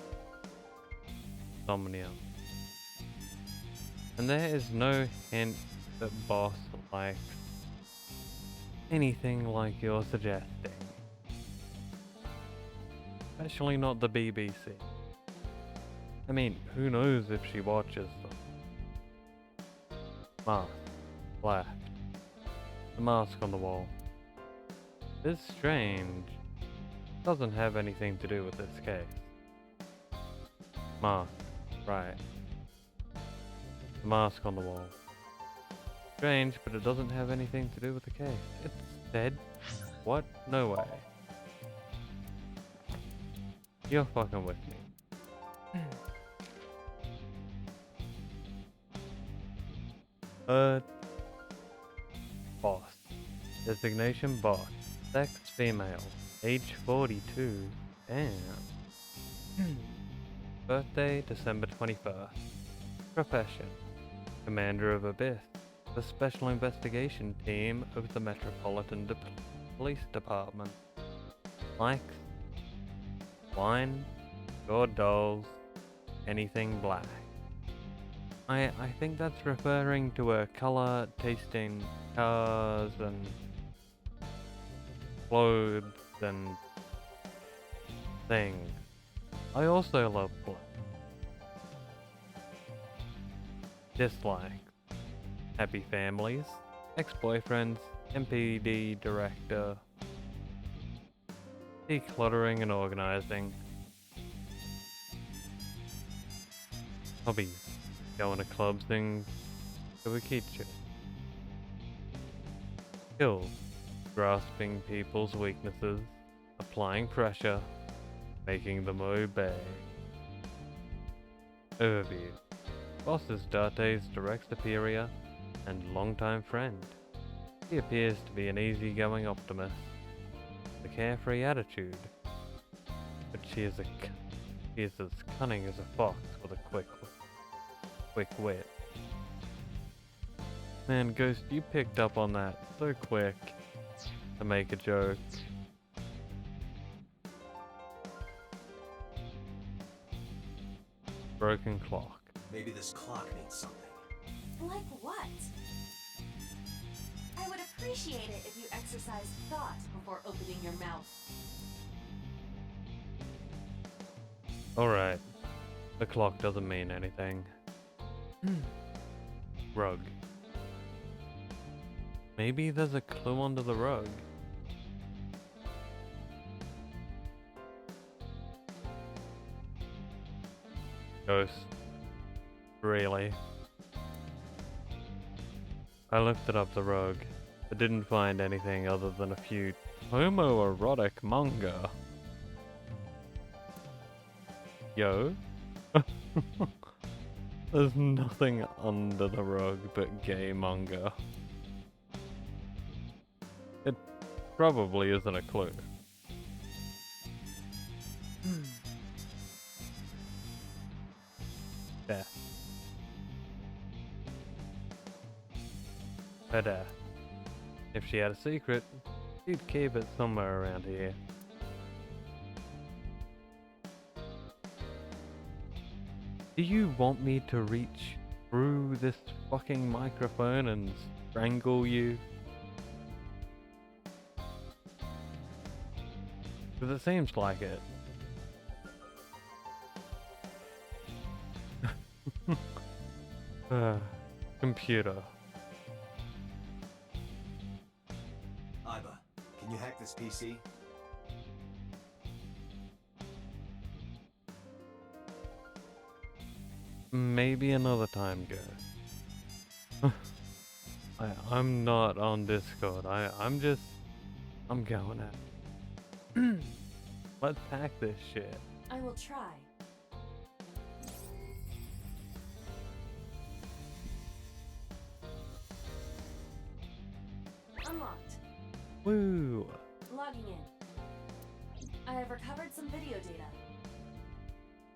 Somnium. And there is no hint that Boss likes anything like you're suggesting. Especially not the BBC. I mean, who knows if she watches them. Mask. Black. The mask on the wall. It's strange. Doesn't have anything to do with this case. Mask. Right. The mask on the wall. Strange, but it doesn't have anything to do with the case. It's dead. What? No way. You're fucking with me. Boss. Designation boss. Sex female. Age 42. Damn. Birthday December 21st. Profession. Commander of Abyss. The Special Investigation Team of the Metropolitan Police Department. Likes wine, god dolls, anything black. I think that's referring to a color tasting cars and clothes and things. I also love black. Dislikes. Happy families, ex-boyfriends, MPD director, decluttering and organizing. Hobbies, going to clubs and Kawakicho. Skills, grasping people's weaknesses, applying pressure, making them obey. Overview. Boss is Date's direct superior and longtime friend. He appears to be an easygoing optimist, with a carefree attitude, but she is as cunning as a fox with a quick wit. Man, Ghost, you picked up on that so quick to make a joke. Broken clock. Maybe this clock means something. Like what? I would appreciate it if you exercised thought before opening your mouth. Alright. The clock doesn't mean anything. Rug. Maybe there's a clue under the rug. Ghost. Really? I lifted up the rug, but didn't find anything other than a few homoerotic manga. Yo? There's nothing under the rug but gay manga. It probably isn't a clue. Death. Her death. If she had a secret, she'd keep it somewhere around here. Do you want me to reach through this fucking microphone and strangle you? Because it seems like it. Computer. Iba, can you hack this PC? Maybe another time, go. I'm not on Discord. I'm going at. Let's hack this shit. I will try. Unlocked. Woo! Logging in. I have recovered some video data.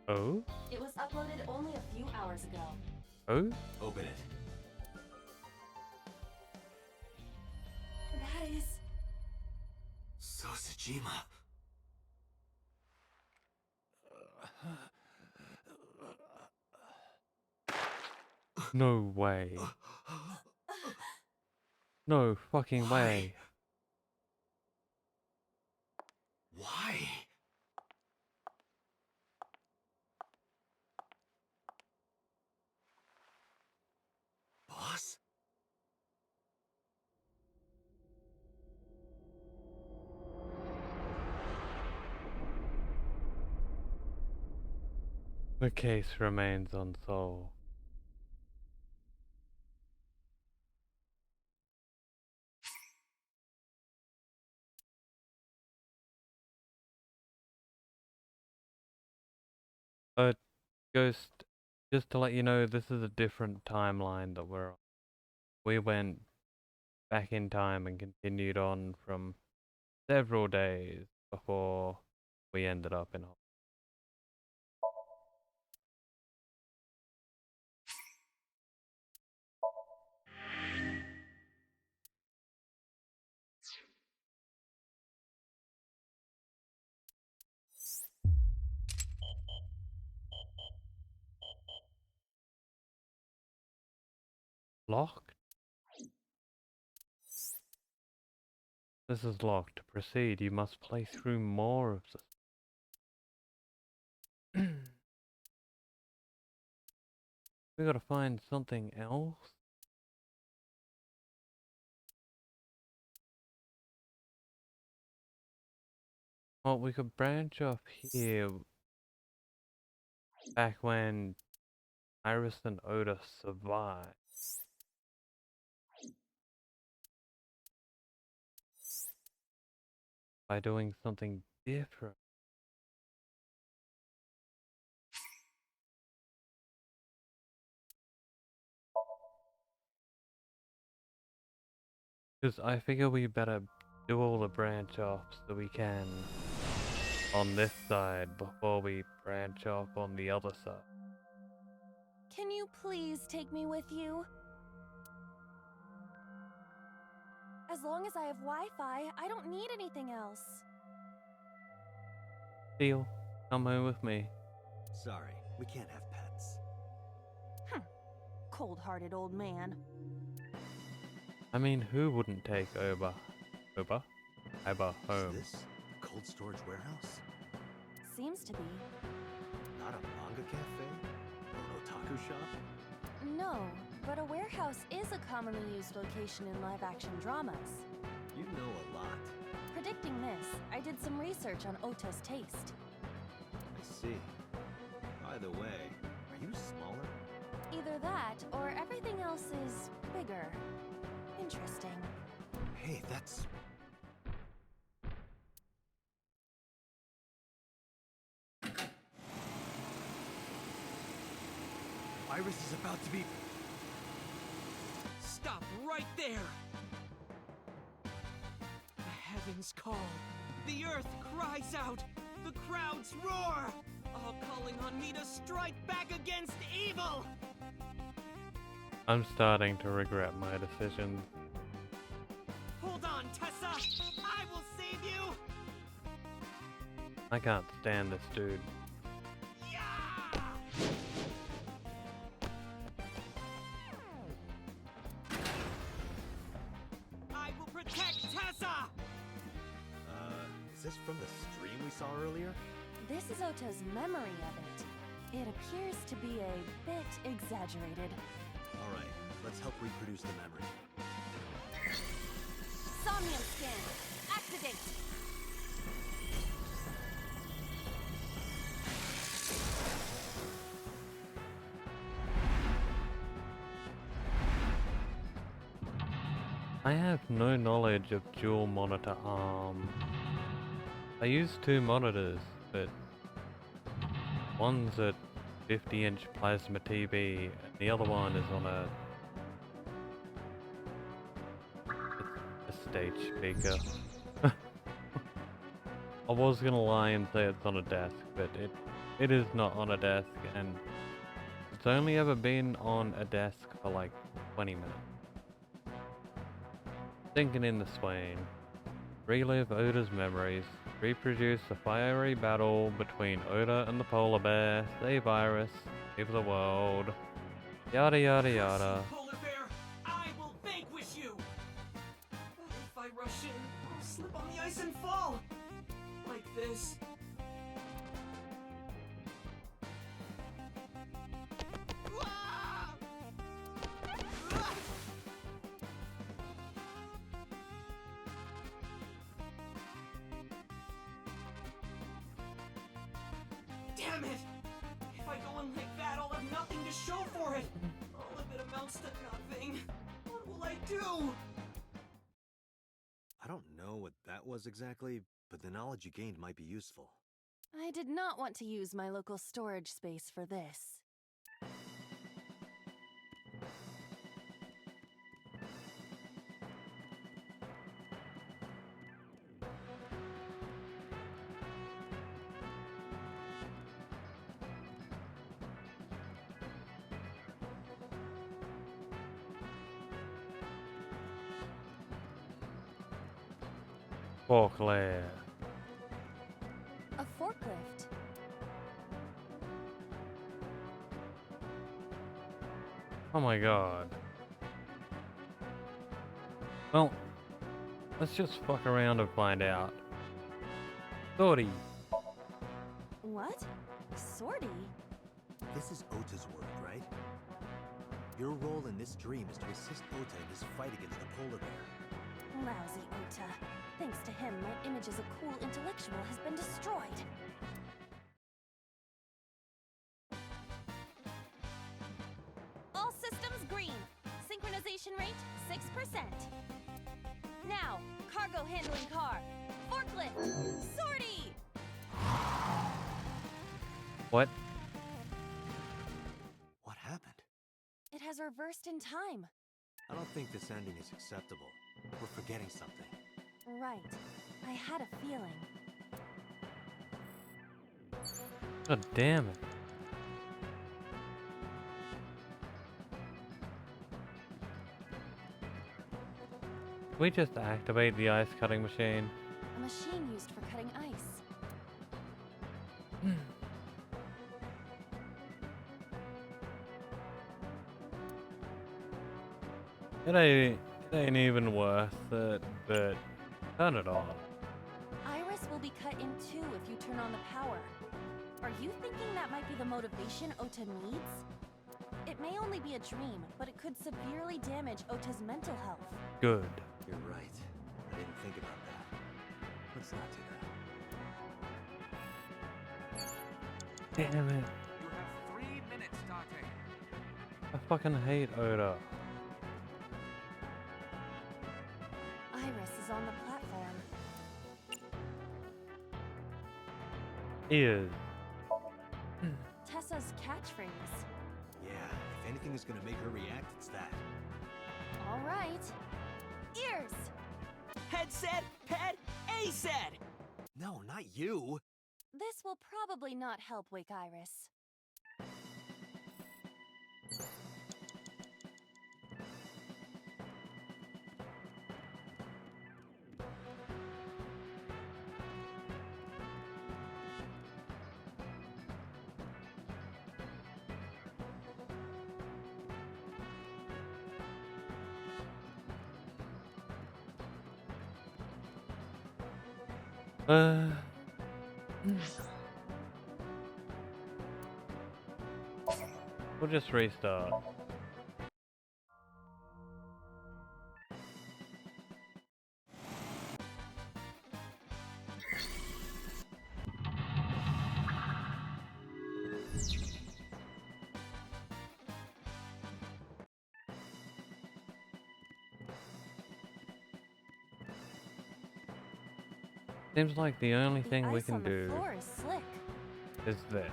Oh? It was uploaded only a few hours ago. Oh? Open it. That is... Sosajima. No way. No fucking way. Why? Boss? The case remains unsolved. But, Ghost, just to let you know, this is a different timeline that we're on. We went back in time and continued on from several days before we ended up in. Locked? This is locked. To proceed, you must play through more of this. We gotta find something else? Well, we could branch off here back when Iris and Oda survived. By doing something different. Because I figure we better do all the branch offs that we can on this side before we branch off on the other side. Can you please take me with you? As long as I have Wi-Fi, I don't need anything else. Deal. Come home with me. Sorry, we can't have pets. Cold-hearted old man. I mean, who wouldn't take Oba home? Is this a cold storage warehouse? Seems to be. Not a manga cafe? Or an otaku shop? No, but a warehouse is a commonly used location in live-action dramas. You know a lot. Predicting this, I did some research on Ota's taste. I see. By the way, are you smaller? Either that, or everything else is bigger. Interesting. Hey, that's... Iris is about to be... Stop right there! The heavens call. The earth cries out. The crowds roar. All calling on me to strike back against evil! I'm starting to regret my decisions. Hold on, Tessa! I will save you! I can't stand this dude. Yeah! I will protect Tessa! Is this from the stream we saw earlier? This is Ota's memory of it. It appears to be a bit exaggerated. Alright, let's help reproduce the memory. Somnium scan. Activate. I have no knowledge of dual monitor arm. I use two monitors, but one's a 50-inch plasma TV and the other one is on a stage speaker. I was gonna lie and say it's on a desk, but it is not on a desk, and it's only ever been on a desk for like 20 minutes. Sinking in the swain. Relive Oda's memories. Reproduce the fiery battle between Oda and the polar bear. Save Iris. Save the world. Yada yada yada. Polar bear, I will vanquish you! If I rush in, I'll slip on the ice and fall! Like this. Damn it! If I go in like that, I'll have nothing to show for it! All of it amounts to nothing. What will I do? I don't know what that was exactly, but the knowledge you gained might be useful. I did not want to use my local storage space for this. Forklift. A forklift. Oh my god. Well, let's just fuck around and find out. Sorry. What? Sortie? This is Ota's work, right? Your role in this dream is to assist Ota in his fight against the polar bear. Lousy Ota. Thanks to him, my image as a cool intellectual has been destroyed. All systems green. Synchronization rate, 6%. Now, cargo handling car. Forklift. Sortie! What? What happened? It has reversed in time. I don't think this ending is acceptable. we're forgetting something. Right. I had a feeling. God damn it. We just activate the ice cutting machine. A machine used for cutting ice. It ain't even worth it, but turn it on. Iris will be cut in two if you turn on the power. Are you thinking that might be the motivation Ota needs? It may only be a dream, but it could severely damage Ota's mental health. Good. You're right. I didn't think about that. Let's not do that. Damn it. You have 3 minutes, Date. I fucking hate Oda. Iris is on the platform. Is. Tessa's catchphrase. Yeah, if anything is gonna make her react, it's that. All right. Ears! Head said, pet, A said. No, not you. This will probably not help wake Iris. We'll just restart. Seems like the only thing we can do Floor is slick. is this.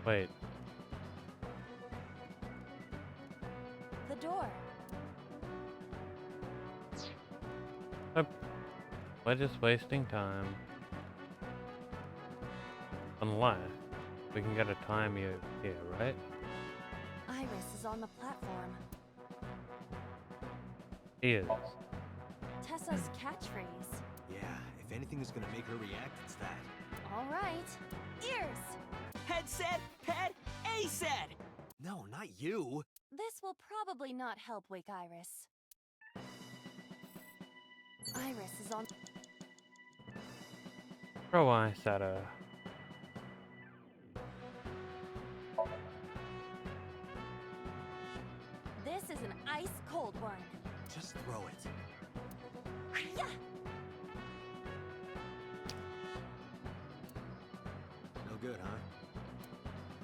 Wait. The door. We're just wasting time. Unless we can get a time here, right? Iris is on the platform. Is. Tessa's catchphrase. Yeah, if anything is gonna make her react, it's that. All right. Ears! Head said, pet, A said. No, not you. This will probably not help wake Iris. Iris is on... Throw ice at her. This is an ice-cold one. Just throw it. Yeah! No good, huh?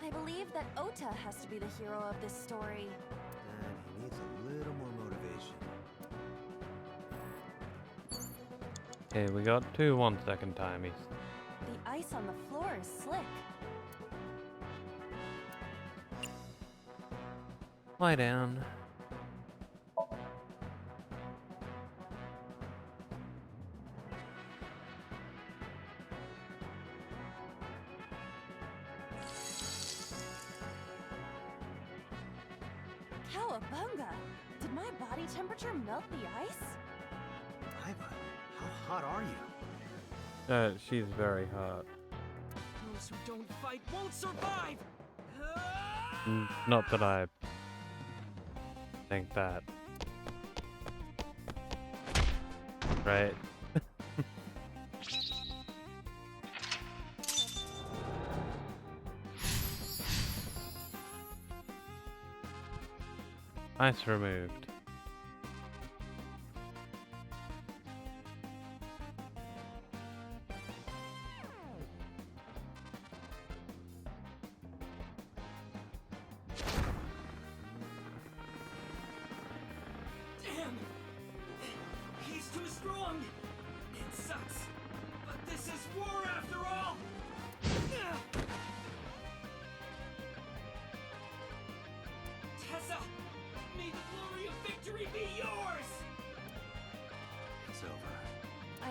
I believe that Ota has to be the hero of this story. And he needs a little more motivation. Okay, we got 2 1-second timies. The ice on the floor is slick. Lie down. Cowabunga! Did my body temperature melt the ice? Iva, how hot are you? She's very hot. Those who don't fight won't survive. Not that I think that. Right? Ice removed. Damn! He's too strong! It sucks, but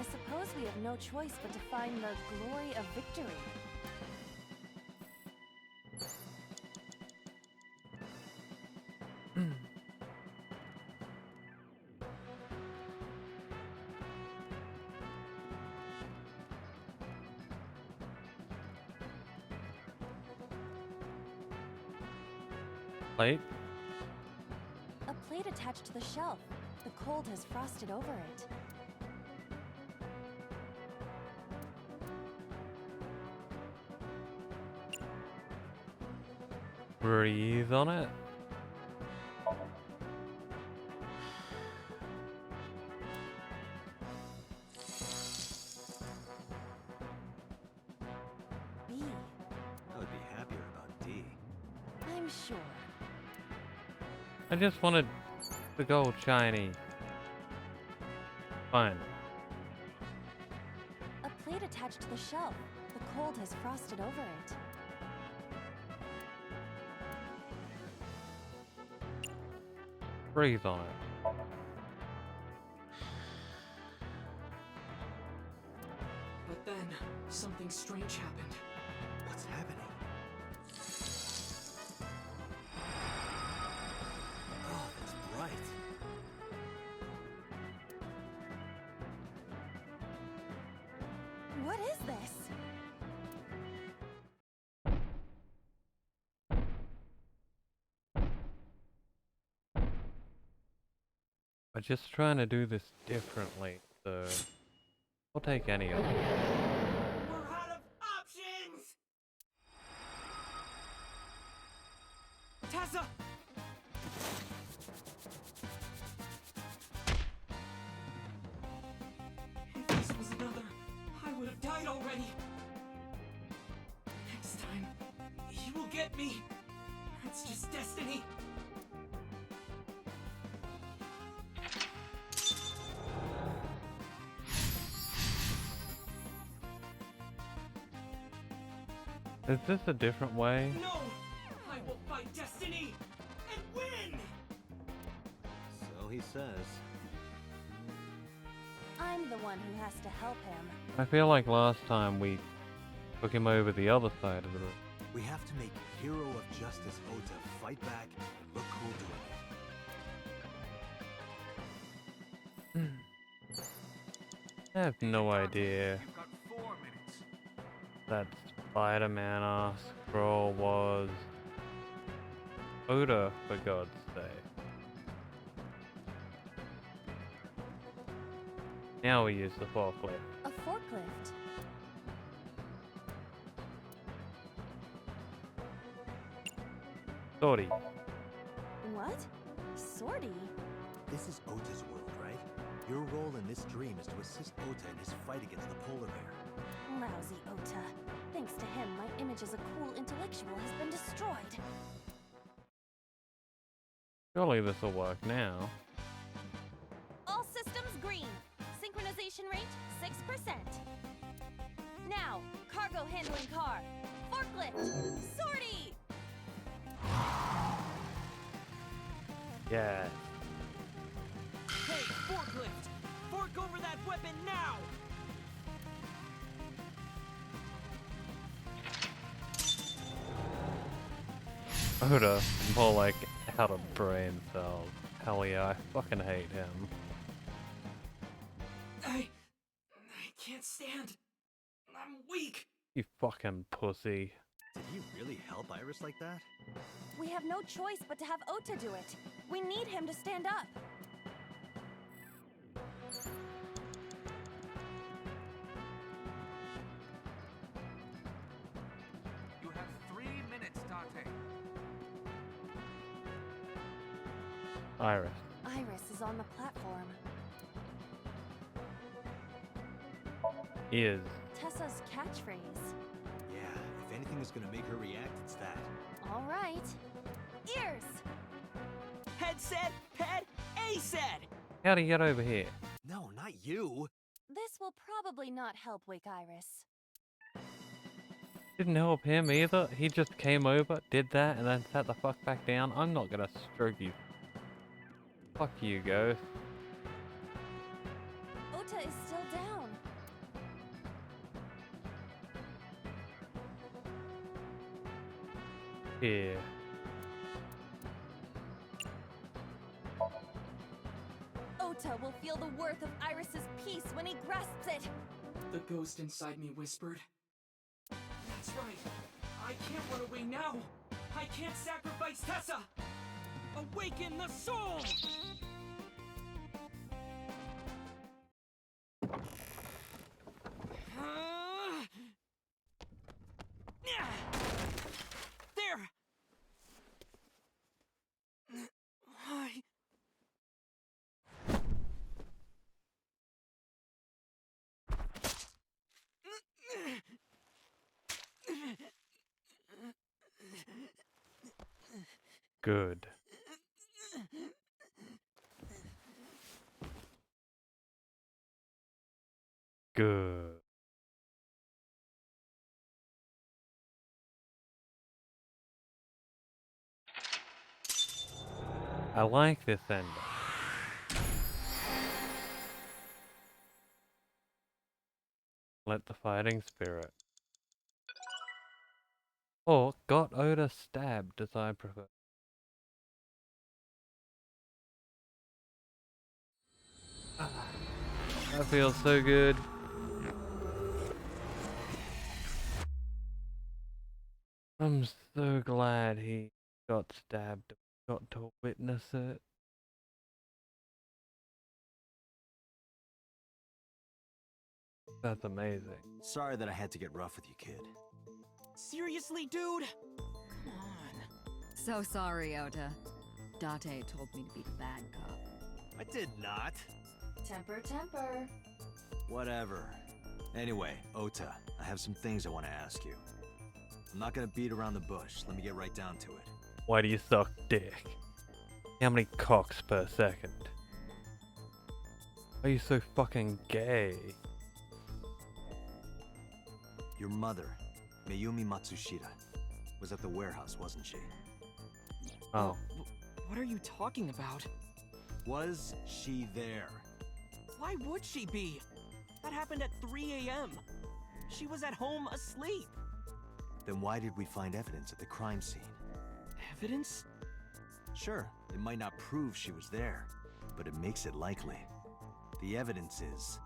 I suppose we have no choice but to find the glory of victory. Plate? A plate attached to the shelf. The cold has frosted over it. Breathe on it? B. I would be happier about D. I'm sure. I just wanted the gold shiny. Fine. A plate attached to the shelf. The cold has frosted over it. Breathe on it. But then, something strange happened. What's happening? Oh, it's bright. What is this? I'm just trying to do this differently, so I'll take any of them. We're out of options! Tessa! If this was another, I would have died already. Next time, he will get me. That's just destiny. Is this a different way? No! I will fight destiny and win! So he says. I'm the one who has to help him. I feel like last time we took him over the other side of the room. We have to make Hero of Justice Ota fight back and look cool doing it. I have no idea You've got 4 minutes. that Spider-Man ass scroll was Oda, for God's sake. Now we use the forklift. A forklift. Sorry. What? Sortie? This is Ota's world, right? Your role in this dream is to assist Ota in his fight against the polar bear. Lousy Ota. Thanks to him, my image as a cool intellectual has been destroyed. Surely this will work now. All systems green. Synchronization rate 6%. Now, cargo handling car. Forklift. Sortie! Yeah. Hey, forklift! Fork over that weapon now! Oda, more like out of brain cells. Hell yeah, I fucking hate him. I can't stand. I'm weak. You fucking pussy. Did he really help Iris like that? We have no choice but to have Ota do it. We need him to stand up. You have 3 minutes, Dante. Iris. Iris is on the platform. Is. Tessa's catchphrase. Yeah, if anything is gonna make her react, it's that. All right. Ears! Head said, ped, A said! How'd he get over here? No, not you! This will probably not help wake Iris. Didn't help him either. He just came over, did that, and then sat the fuck back down. I'm not gonna stroke you. Fuck you, Ghost. Ota Ota is still down. Yeah. Ota will feel the worth of Iris's peace when he grasps it. The ghost inside me whispered. That's right. I can't run away now. I can't sacrifice Tessa. Awaken the soul! There! Good. Good. I like this ending. Let the fighting spirit. Or got Oda stabbed as I prefer. That feels so good. I'm so glad he got stabbed. Got to witness it. That's amazing. Sorry that I had to get rough with you, kid. Seriously, dude? Come on. So sorry, Ota. Date told me to be the bad cop. I did not. Temper, temper. Whatever. Anyway, Ota, I have some things I want to ask you. I'm not gonna beat around the bush. Let me get right down to it. Why do you suck dick? How many cocks per second? Are you so fucking gay? Your mother, Mayumi Matsushita, was at the warehouse, wasn't she? Oh. What are you talking about? Was she there? Why would she be? That happened at 3 a.m. She was at home asleep. Then why did we find evidence at the crime scene? Evidence? Sure, it might not prove she was there, but it makes it likely. The evidence is...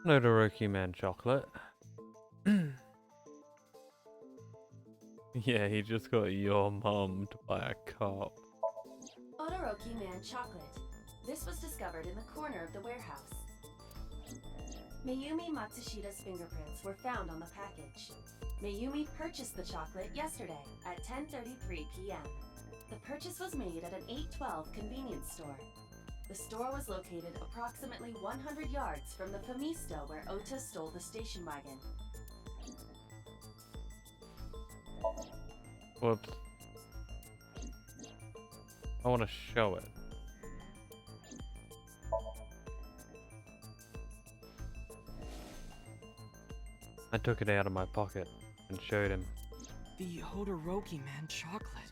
Todoroki man chocolate. Yeah, he just got your mom to buy a cop. Todoroki man chocolate. This was discovered in the corner of the warehouse. Mayumi Matsushita's fingerprints were found on the package. Mayumi purchased the chocolate yesterday at 10:33 p.m. The purchase was made at an 812 convenience store. The store was located approximately 100 yards from the Famisto where Ota stole the station wagon. Whoops. I want to show it. I took it out of my pocket and showed him. The Todoroki man chocolate.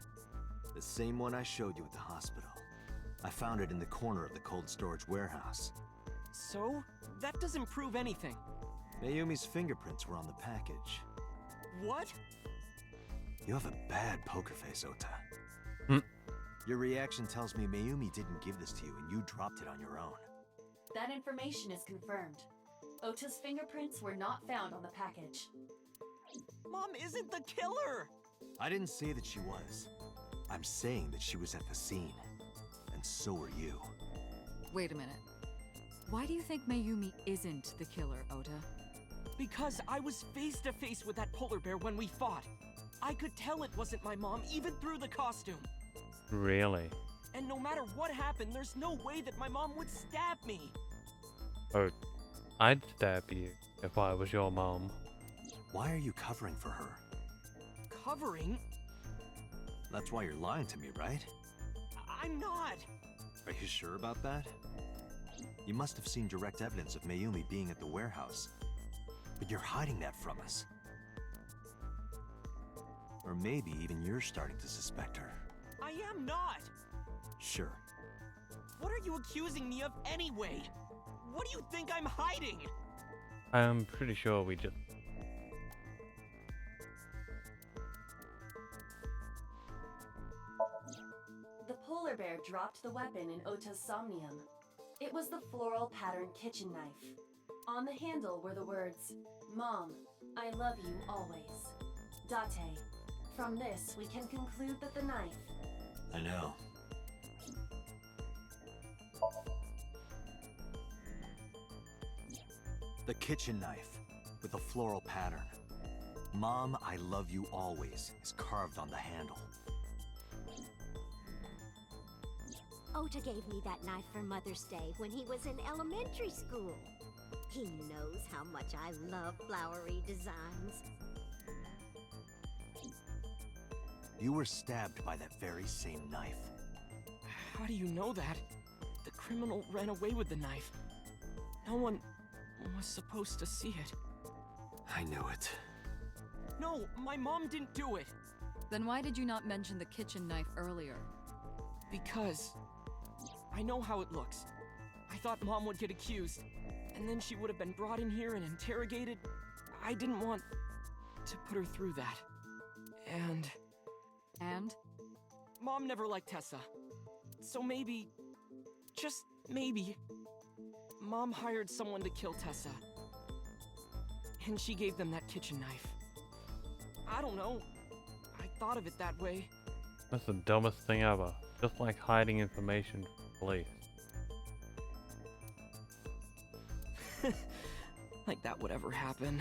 The same one I showed you at the hospital. I found it in the corner of the cold storage warehouse. So? That doesn't prove anything. Mayumi's fingerprints were on the package. What? You have a bad poker face, Ota. Hmm. Your reaction tells me Mayumi didn't give this to you and you dropped it on your own. That information is confirmed. Ota's fingerprints were not found on the package. Mom isn't the killer! I didn't say that she was. I'm saying that she was at the scene. And so are you. Wait a minute. Why do you think Mayumi isn't the killer, Ota? Because I was face to face with that polar bear when we fought. I could tell it wasn't my mom, even through the costume. Really? And no matter what happened, there's no way that my mom would stab me. Oh, I'd stab you if I was your mom. Why are you covering for her? Covering? That's why you're lying to me, right? I'm not. Are you sure about that? You must have seen direct evidence of Mayumi being at the warehouse. But you're hiding that from us. Or maybe even you're starting to suspect her. I am not! Sure. What are you accusing me of anyway? What do you think I'm hiding? I'm pretty sure we just... The polar bear dropped the weapon in Ota's somnium. It was the floral pattern kitchen knife. On the handle were the words, "Mom, I love you always." Date. From this, we can conclude that the knife... I know. The kitchen knife with the floral pattern. "Mom, I love you always" is carved on the handle. Ota gave me that knife for Mother's Day when he was in elementary school. He knows how much I love flowery designs. You were stabbed by that very same knife. How do you know that? The criminal ran away with the knife. No one was supposed to see it. I knew it. No, my mom didn't do it. Then why did you not mention the kitchen knife earlier? Because I know how it looks. I thought Mom would get accused, and then she would have been brought in here and interrogated. I didn't want to put her through that. And? Mom never liked Tessa. So maybe, just maybe, Mom hired someone to kill Tessa. And she gave them that kitchen knife. I don't know. I thought of it that way. That's the dumbest thing ever. Just like hiding information from police. Like that would ever happen.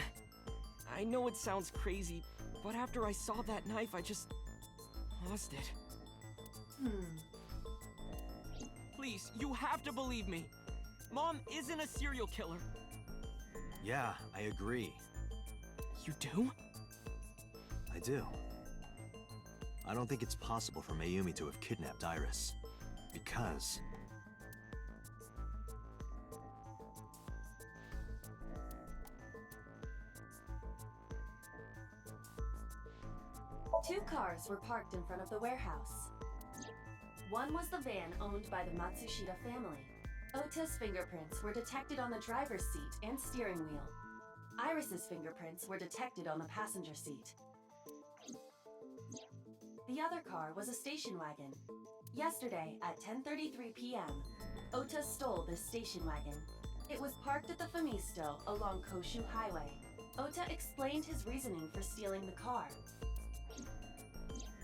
I know it sounds crazy, but after I saw that knife, I just lost it. Please, you have to believe me. Mom isn't a serial killer. Yeah, I agree. You do? I do. I don't think it's possible for Mayumi to have kidnapped Iris. Because... Two cars were parked in front of the warehouse. One was the van owned by the Matsushita family. Ota's fingerprints were detected on the driver's seat and steering wheel. Iris's fingerprints were detected on the passenger seat. The other car was a station wagon. Yesterday at 10:33 p.m., Ota stole this station wagon. It was parked at the Famisto along Koshu Highway. Ota explained his reasoning for stealing the car.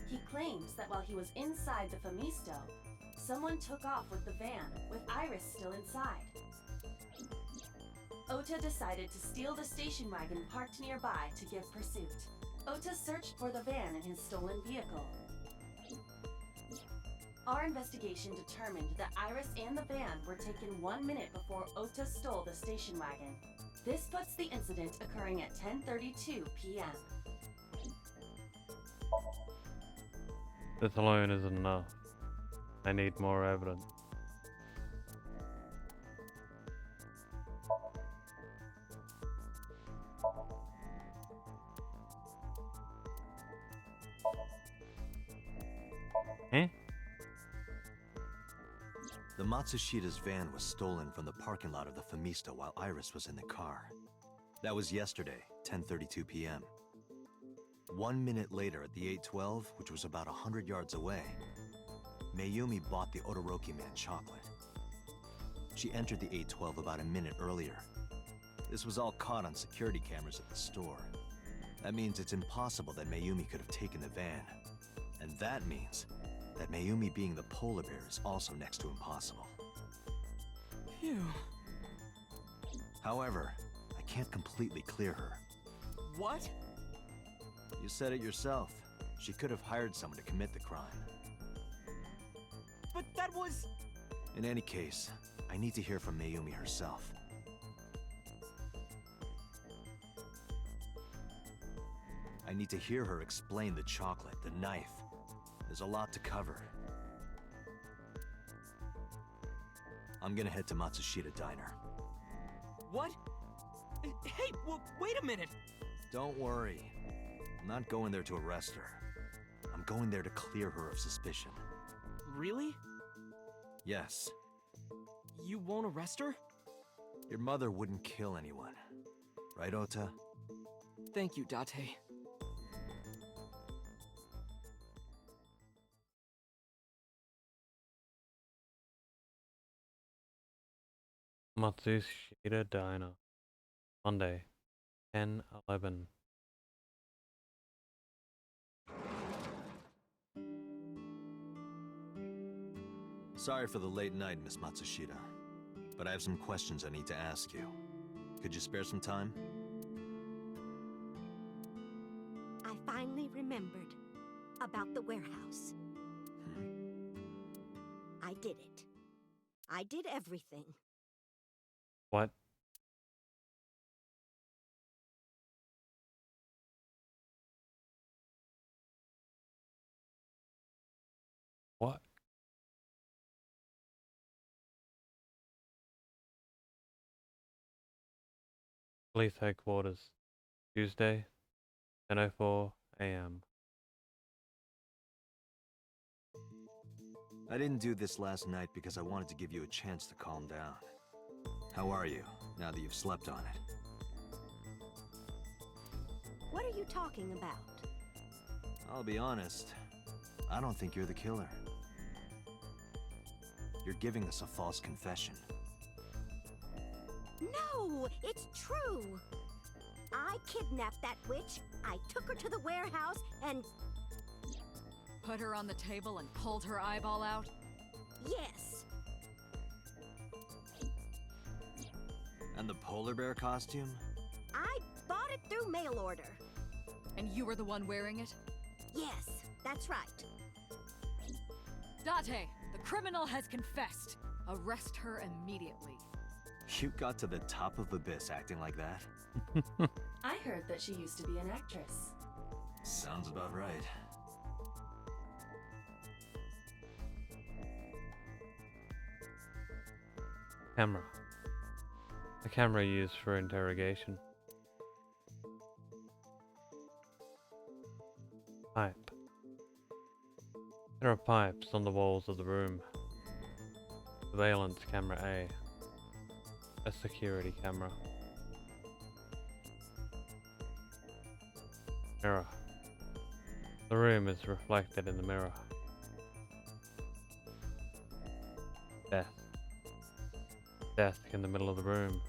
He claims that while he was inside the Famisto, someone took off with the van, with Iris still inside. Ota decided to steal the station wagon parked nearby to give pursuit. Ota searched for the van in his stolen vehicle. Our investigation determined that Iris and the van were taken 1 minute before Ota stole the station wagon. This puts the incident occurring at 10:32 p.m. This alone isn't enough. I need more evidence. Eh? The Matsushita's van was stolen from the parking lot of the Famisto while Iris was in the car. That was yesterday, 10:32 p.m. 1 minute later at the 812, which was about 100 yards away, Mayumi bought the Odoroki Man chocolate. She entered the 812 about a minute earlier. This was all caught on security cameras at the store. That means it's impossible that Mayumi could have taken the van. And that means that Mayumi being the polar bear is also next to impossible. Phew. However, I can't completely clear her. What? You said it yourself. She could have hired someone to commit the crime. But that was... In any case, I need to hear from Mayumi herself. I need to hear her explain the chocolate, the knife. There's a lot to cover. I'm gonna head to Matsushita Diner. What? Hey, wait a minute! Don't worry. I'm not going there to arrest her. going there to clear her of suspicion. Really? Yes. You won't arrest her? Your mother wouldn't kill anyone. Right, Ota? Thank you, Date. Matsushita Diner. Monday, 10/11. Sorry for the late night, Miss Matsushita. But I have some questions I need to ask you. Could you spare some time? I finally remembered about the warehouse. I did it. I did everything. What? What? Police headquarters. Tuesday, 10:04 a.m. I didn't do this last night because I wanted to give you a chance to calm down. How are you, now that you've slept on it? What are you talking about? I'll be honest, I don't think you're the killer. You're giving us a false confession. No, it's true. I kidnapped that witch, I took her to the warehouse, and... Put her on the table and pulled her eyeball out? Yes. And the polar bear costume? I bought it through mail order. And you were the one wearing it? Yes, that's right. Date, the criminal has confessed. Arrest her immediately. You got to the top of Abyss acting like that? I heard that she used to be an actress. Sounds about right. Camera. The camera used for interrogation. Pipe. There are pipes on the walls of the room. Surveillance camera A. A security camera. Mirror. The room is reflected in the mirror. Desk. Desk in the middle of the room.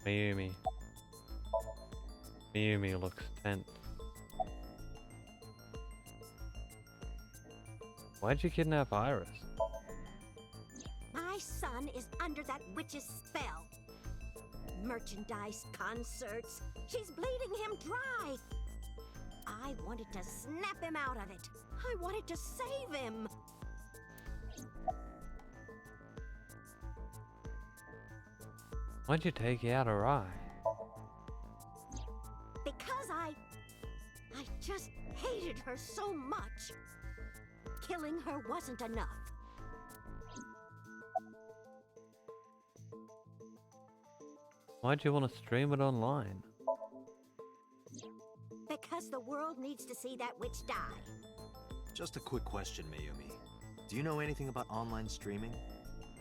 Mayumi. Mayumi looks tense. Why'd you kidnap Iris? My son is under that witch's spell. Merchandise, concerts, she's bleeding him dry. I wanted to snap him out of it. I wanted to save him. Why'd you take out her eye? Because I just hated her so much. Killing her wasn't enough. Why'd you want to stream it online? Because the world needs to see that witch die. Just a quick question, Mayumi. Do you know anything about online streaming?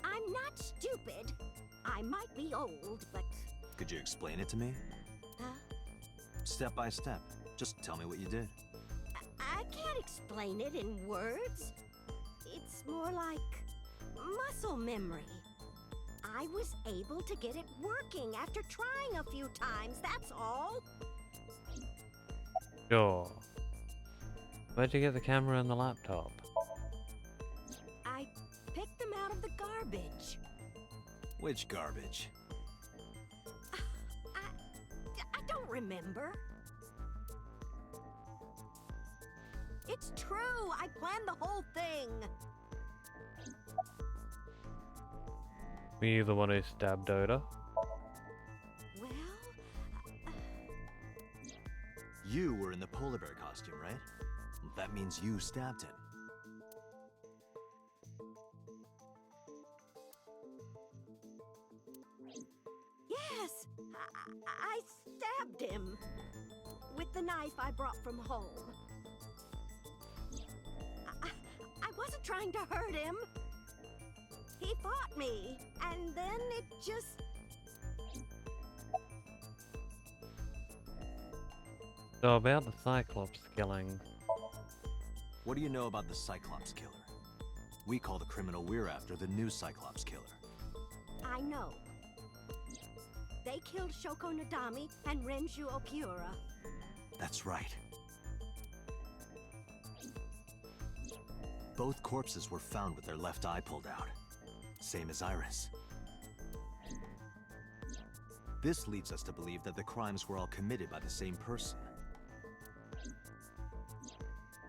I'm not stupid. I might be old, but... Could you explain it to me? Step by step. Just tell me what you did. I can't explain it in words. It's more like muscle memory. I was able to get it working after trying a few times, that's all. Sure. Where'd you get the camera and the laptop? I picked them out of the garbage. Which garbage? I don't remember. It's true, I planned the whole thing. Were you the one who stabbed Oda? Well... You were in the polar bear costume, right? That means you stabbed him. Yes! I stabbed him! With the knife I brought from home. I wasn't trying to hurt him. He fought me, and then it just... So about the Cyclops killing. What do you know about the Cyclops killer? We call the criminal we're after the new Cyclops killer. I know. They killed Shoko Nadami and Renju Okiura. That's right. Both corpses were found with their left eye pulled out. Same as Iris. This leads us to believe that the crimes were all committed by the same person.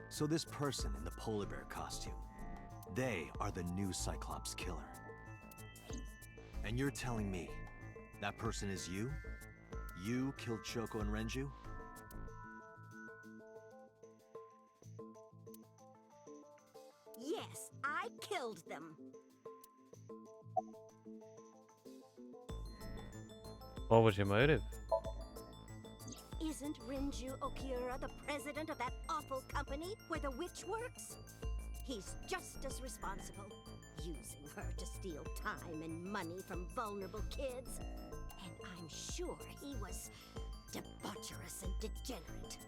So this person in the polar bear costume, they are the new Cyclops killer. And you're telling me that person is you? You killed Shoko and Renju? Yes, I killed them. What was your motive? Isn't Renju Okiura the president of that awful company where the witch works? He's just as responsible, using her to steal time and money from vulnerable kids. And I'm sure he was debaucherous and degenerate.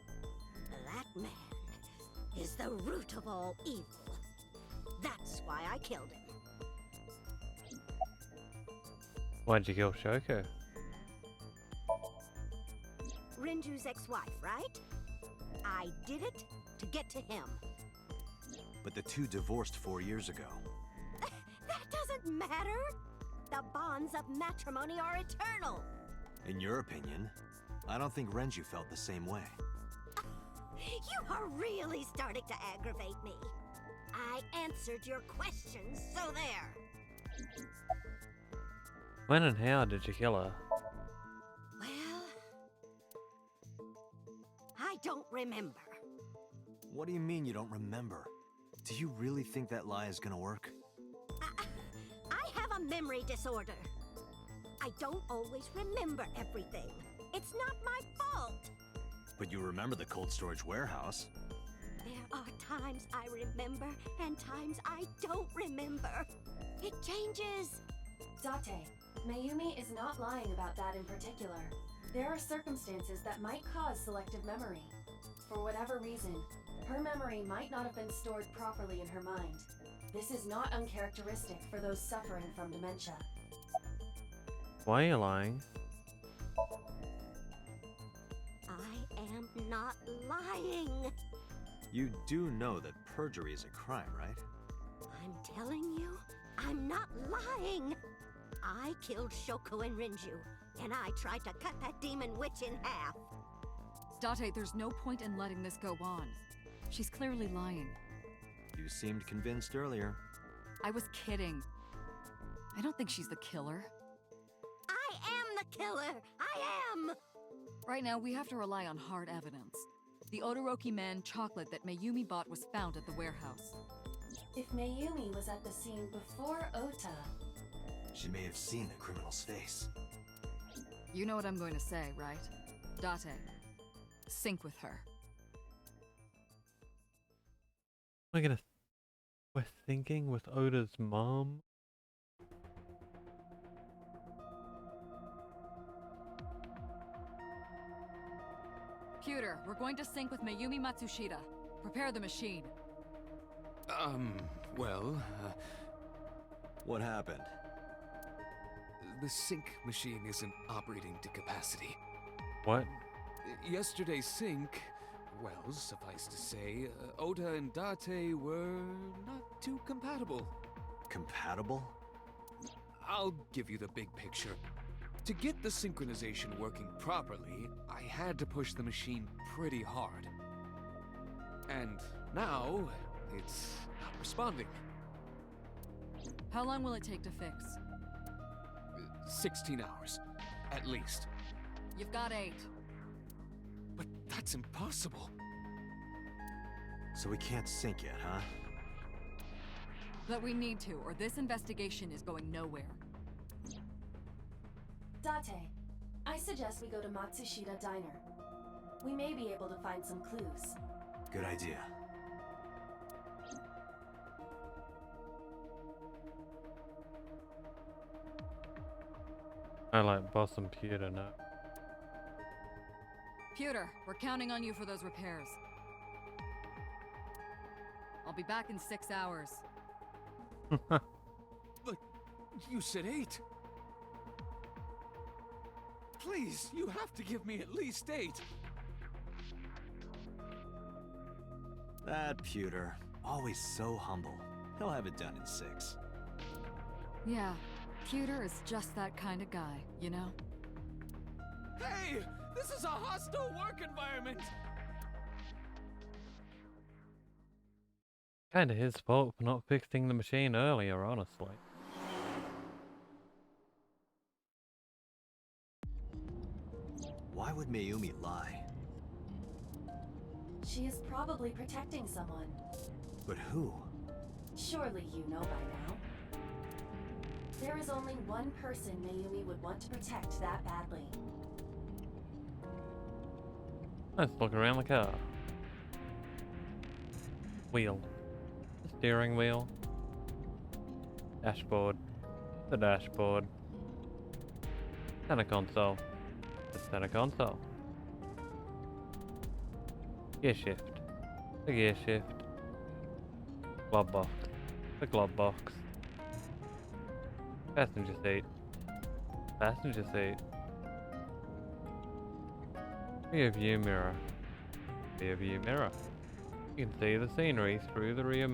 That man is the root of all evil. That's why I killed him. Why'd you kill Shoko? Renju's ex-wife, right? I did it to get to him. But the two divorced 4 years ago. That doesn't matter. The bonds of matrimony are eternal. In your opinion, I don't think Renju felt the same way. You are really starting to aggravate me. I answered your questions, so there. When and how did you kill her? Well, I don't remember. What do you mean you don't remember? Do you really think that lie is gonna work? I have a memory disorder. I don't always remember everything. It's not my fault. But you remember the cold storage warehouse. There are times I remember and times I don't remember. It changes. Date, Mayumi is not lying about that in particular. There are circumstances that might cause selective memory. For whatever reason, her memory might not have been stored properly in her mind. This is not uncharacteristic for those suffering from dementia. Why are you lying? I am not lying. You do know that perjury is a crime, right? I'm telling you, I'm not lying. I killed Shoko and Renju, and I tried to cut that demon witch in half. Date, there's no point in letting this go on. She's clearly lying. You seemed convinced earlier. I was kidding. I don't think she's the killer. I am the killer! I am! Right now, we have to rely on hard evidence. The Odoroki Man chocolate that Mayumi bought was found at the warehouse. If Mayumi was at the scene before Ota... She may have seen the criminal's face. You know what I'm going to say, right? Date, sync with her. We're thinking with Oda's mom? Computer, we're going to sync with Mayumi Matsushita. Prepare the machine. Well, What happened? the sync machine isn't operating to capacity. What? Yesterday's sync, well, suffice to say, Ota and Date were not too compatible. Compatible? I'll give you the big picture. To get the synchronization working properly, I had to push the machine pretty hard. And now, it's not responding. How long will it take to fix? 16 hours, at least. You've got 8. But that's impossible. So we can't sync yet, huh? But we need to, or this investigation is going nowhere. Date, I suggest we go to Matsushita Diner. We may be able to find some clues. Good idea. I like boss and Pewter now. Pewter, we're counting on you for those repairs. I'll be back in 6 hours. But you said 8. Please, you have to give me at least 8. That Pewter, always so humble. He'll have it done in 6. Yeah, Pewter is just that kind of guy, you know? Hey! This is a hostile work environment! Kinda his fault for not fixing the machine earlier, honestly. Why would Mayumi lie? She is probably protecting someone. But who? Surely you know by now. There is only one person Mayumi would want to protect that badly. Let's look around the car. Wheel. The steering wheel. Dashboard. The dashboard. Center console. The center console. Gear shift. The gear shift. Glove box. The glove box. Passenger seat. Passenger seat. Rear view mirror. Rear view mirror. You can see the scenery through the rear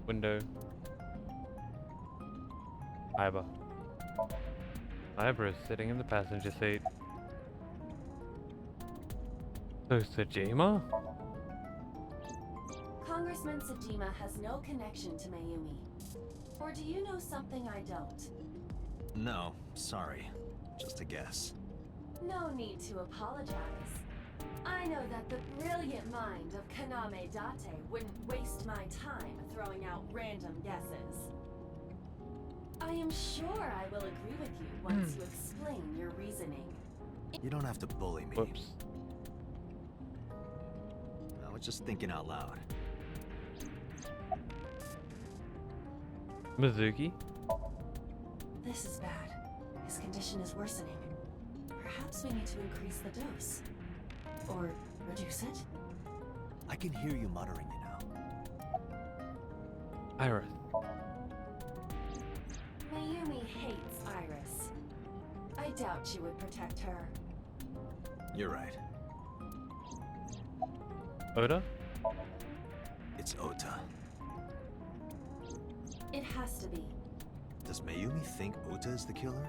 window. Iba. Iba is sitting in the passenger seat. So Sejima? Congressman Sejima has no connection to Mayumi. Or do you know something I don't? No, sorry. Just a guess. No need to apologize. I know that the brilliant mind of Kaname Date wouldn't waste my time throwing out random guesses. I am sure I will agree with you once you explain your reasoning. You don't have to bully me. Whoops. I was just thinking out loud. Mizuki? This is bad. His condition is worsening. Perhaps we need to increase the dose. Or reduce it? I can hear you muttering, you know. Iris. Mayumi hates Iris. I doubt she would protect her. You're right. Oda? It's Ota. It has to be. Does Mayumi think Ota is the killer?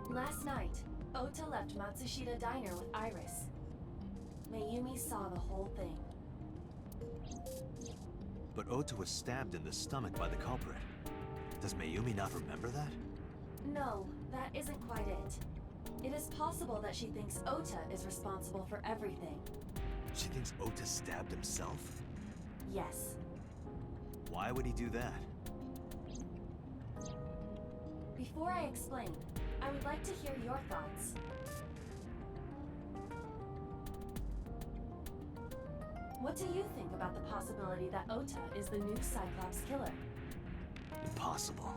Last night, Ota left Matsushita Diner with Iris. Mayumi saw the whole thing. But Ota was stabbed in the stomach by the culprit. Does Mayumi not remember that? No, that isn't quite it. It is possible that she thinks Ota is responsible for everything. She thinks Ota stabbed himself? Yes. Why would he do that? Before I explain, I would like to hear your thoughts. What do you think about the possibility that Ota is the new Cyclops killer? Impossible.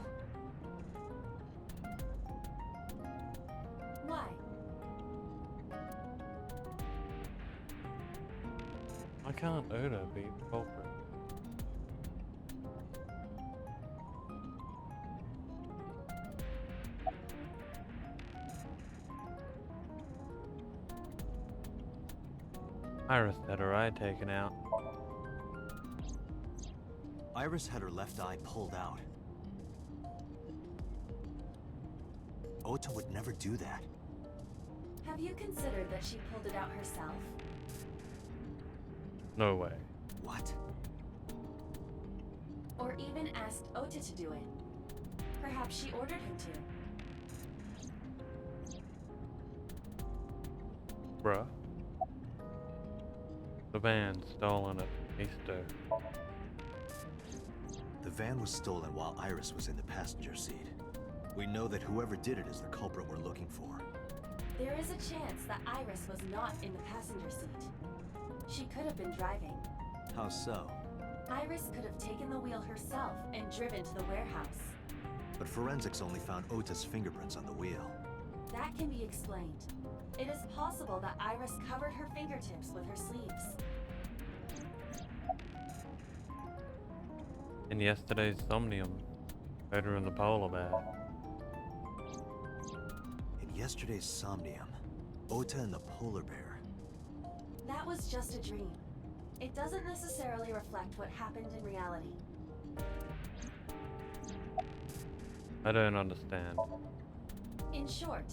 Why? Why can't Oda be the culprit? Iris had her eye taken out. Iris had her left eye pulled out. Ota would never do that. Have you considered that she pulled it out herself? No way. What? Or even asked Ota to do it? Perhaps she ordered him to. Bruh. The van stolen at Easter. The van was stolen while Iris was in the passenger seat. We know that whoever did it is the culprit we're looking for. There is a chance that Iris was not in the passenger seat. She could have been driving. How so? Iris could have taken the wheel herself and driven to the warehouse. But forensics only found Ota's fingerprints on the wheel. That can be explained. It is possible that Iris covered her fingertips with her sleeves. In yesterday's Somnium, Oda and the polar bear. In yesterday's Somnium, Ota and the polar bear. That was just a dream. It doesn't necessarily reflect what happened in reality. I don't understand. In short,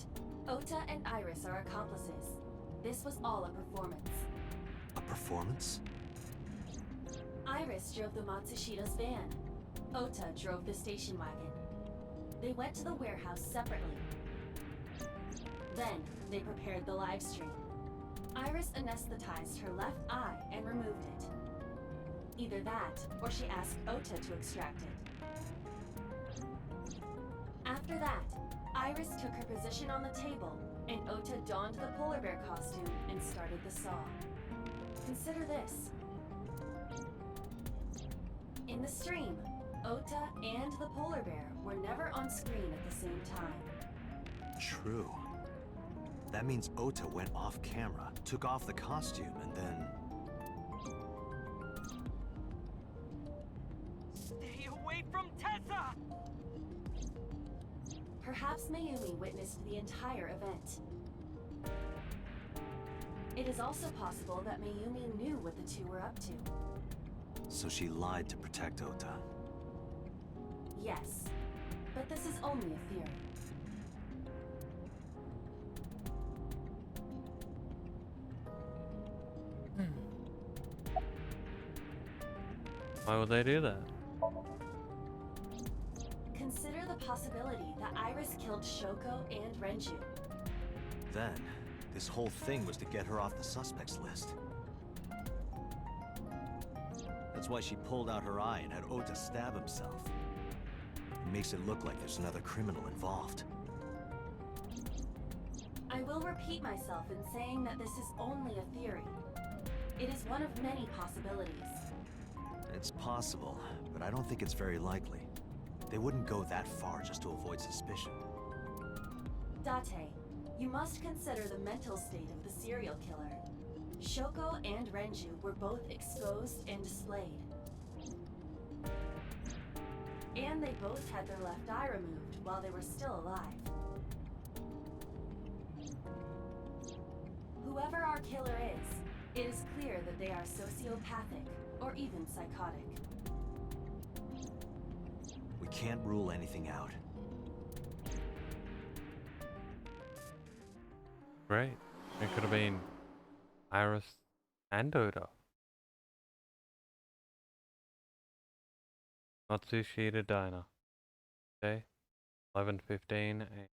Ota and Iris are accomplices. This was all a performance. A performance? Iris drove the Matsushida's van. Ota drove the station wagon. They went to the warehouse separately. Then, they prepared the live stream. Iris anesthetized her left eye and removed it. Either that, or she asked Ota to extract it. After that, Iris took her position on the table, and Ota donned the polar bear costume and started the saw. Consider this. In the stream, Ota and the polar bear were never on screen at the same time. True. That means Ota went off camera, took off the costume, and then... Stay away from Tessa! Perhaps Mayumi witnessed the entire event. It is also possible that Mayumi knew what the two were up to. So she lied to protect Ota. Yes, but this is only a theory. Why would they do that? Consider the possibility that Iris killed Shoko and Renju. Then, this whole thing was to get her off the suspects list. That's why she pulled out her eye and had Ota stab himself. It makes it look like there's another criminal involved. I will repeat myself in saying that this is only a theory. It is one of many possibilities. It's possible, but I don't think it's very likely. They wouldn't go that far just to avoid suspicion. Date, you must consider the mental state of the serial killer. Shoko and Renju were both exposed and displayed. And they both had their left eye removed while they were still alive. Whoever our killer is, it is clear that they are sociopathic or even psychotic. We can't rule anything out. Great. It could have been Iris and Oda. Matsushita Diner. Okay. 11:15 a.m.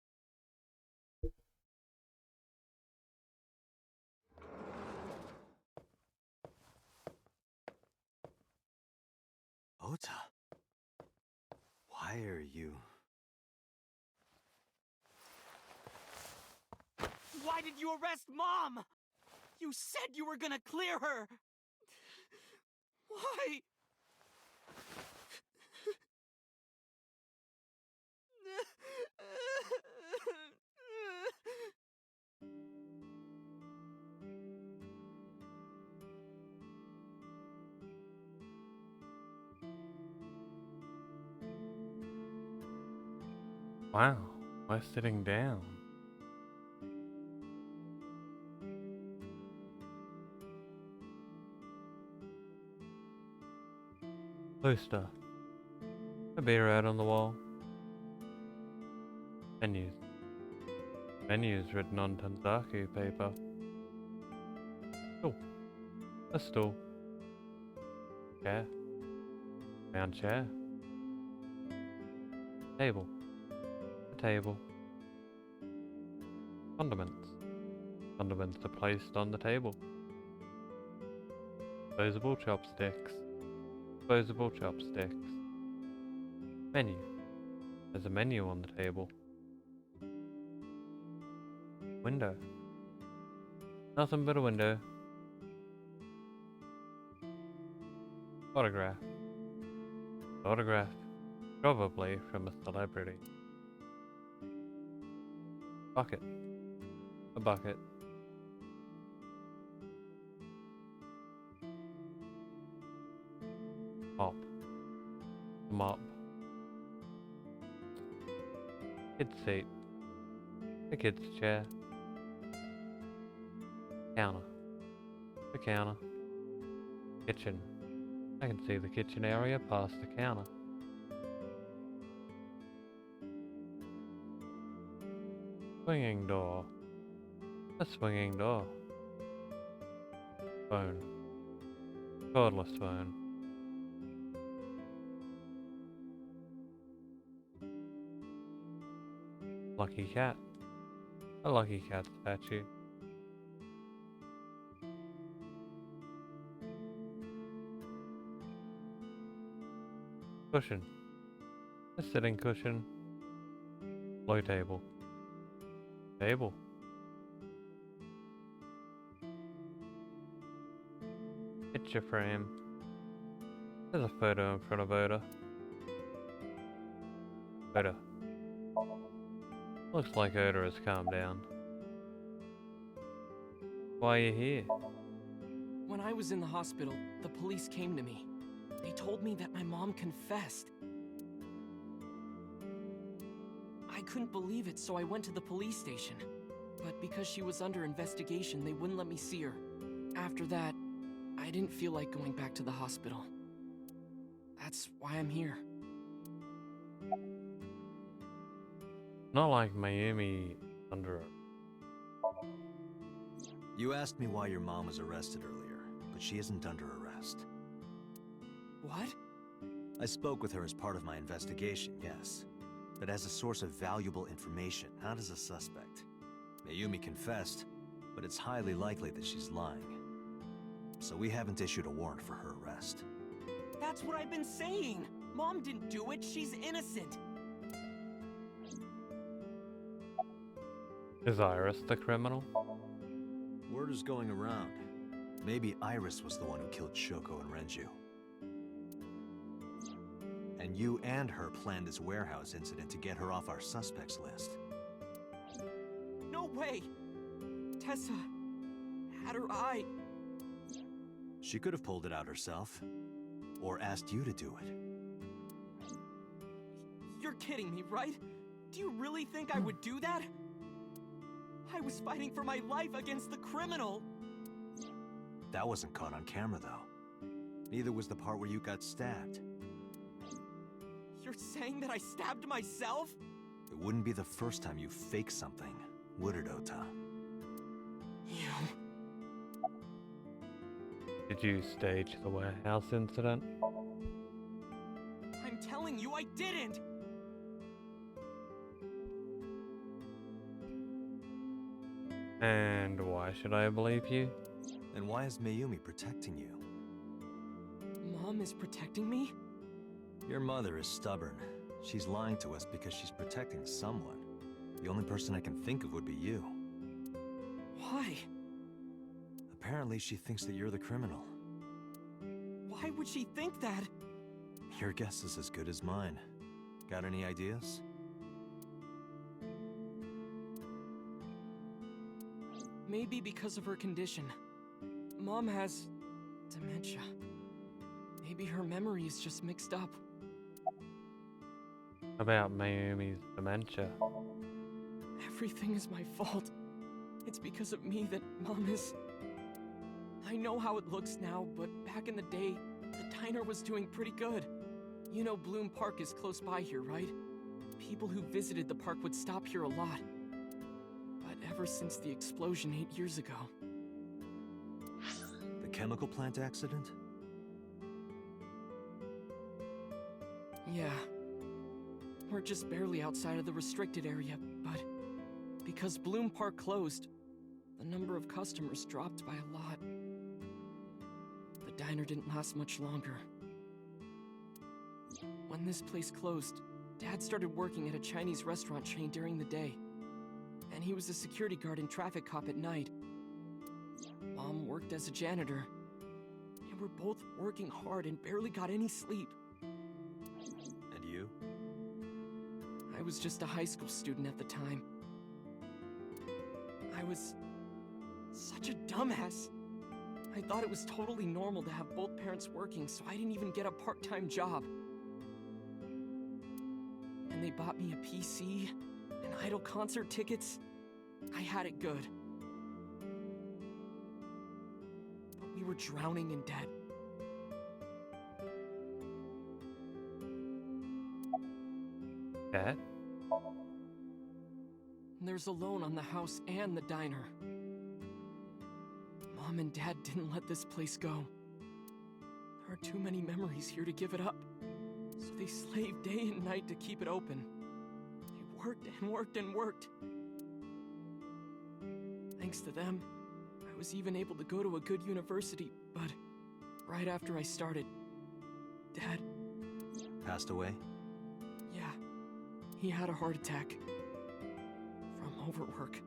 Ota, why are you... Why did you arrest Mom? You said you were gonna clear her! Why? Wow, we're sitting down. Poster. A beer out on the wall. Menus. Menus written on Tanzaku paper. Stool. A stool. Chair. Round chair. Table. A table. Condiments. Condiments are placed on the table. Disposable chopsticks. Disposable chopsticks. Menu. There's a menu on the table. Window. Nothing but a window. Photograph. Photograph. Probably from a celebrity. Bucket. A bucket. Mop. A mop. Kid's seat. A kid's chair. Counter. The counter. Kitchen. I can see the kitchen area past the counter. Swinging door. A swinging door. Phone. Cordless phone. Lucky cat. A lucky cat statue. Cushion. A sitting cushion. Low table. Table. Picture frame. There's a photo in front of Oda. Oda. Looks like Oda has calmed down. Why are you here? When I was in the hospital, the police came to me. They told me that my mom confessed. I couldn't believe it, so I went to the police station. But because she was under investigation, they wouldn't let me see her. After that, I didn't feel like going back to the hospital. That's why I'm here. Not like Mayumi under. You asked me why your mom was arrested earlier, but she isn't under arrest. What? I spoke with her as part of my investigation, yes. But as a source of valuable information, not as a suspect. Mayumi confessed, but it's highly likely that she's lying. So we haven't issued a warrant for her arrest. That's what I've been saying! Mom didn't do it, she's innocent! Is Iris the criminal? Word is going around. Maybe Iris was the one who killed Shoko and Renju. And you and her planned this warehouse incident to get her off our suspects list. No way! Tessa had her eye. She could have pulled it out herself. Or asked you to do it. You're kidding me, right? Do you really think I would do that? I was fighting for my life against the criminal! That wasn't caught on camera, though. Neither was the part where you got stabbed. You're saying that I stabbed myself? It wouldn't be the first time you faked something, would it, Ota? You... Did you stage the warehouse incident? I'm telling you, I didn't! And why should I believe you? And why is Mayumi protecting you? Mom is protecting me? Your mother is stubborn. She's lying to us because she's protecting someone. The only person I can think of would be you. Why? Apparently she thinks that you're the criminal. Why would she think that? Your guess is as good as mine. Got any ideas? Maybe because of her condition. Mom has dementia. Maybe her memory is just mixed up. About Mayumi's dementia. Everything is my fault. It's because of me that Mom is... I know how it looks now, but back in the day, the diner was doing pretty good. You know Bloom Park is close by here, right? People who visited the park would stop here a lot. But ever since the explosion 8 years ago... The chemical plant accident? Yeah. We're just barely outside of the restricted area, but... because Bloom Park closed, the number of customers dropped by a lot. The diner didn't last much longer. When this place closed, Dad started working at a Chinese restaurant chain during the day. And he was a security guard and traffic cop at night. Mom worked as a janitor. And we're both working hard and barely got any sleep. And you? I was just a high school student at the time. I was such a dumbass. I thought it was totally normal to have both parents working, so I didn't even get a part-time job. And they bought me a PC and Idol concert tickets. I had it good. But we were drowning in debt. Dad? And there's a loan on the house and the diner. Mom and Dad didn't let this place go. There are too many memories here to give it up. So they slaved day and night to keep it open. They worked and worked and worked. Thanks to them, I was even able to go to a good university, but right after I started, Dad Passed away? Yeah, he had a heart attack. From overwork.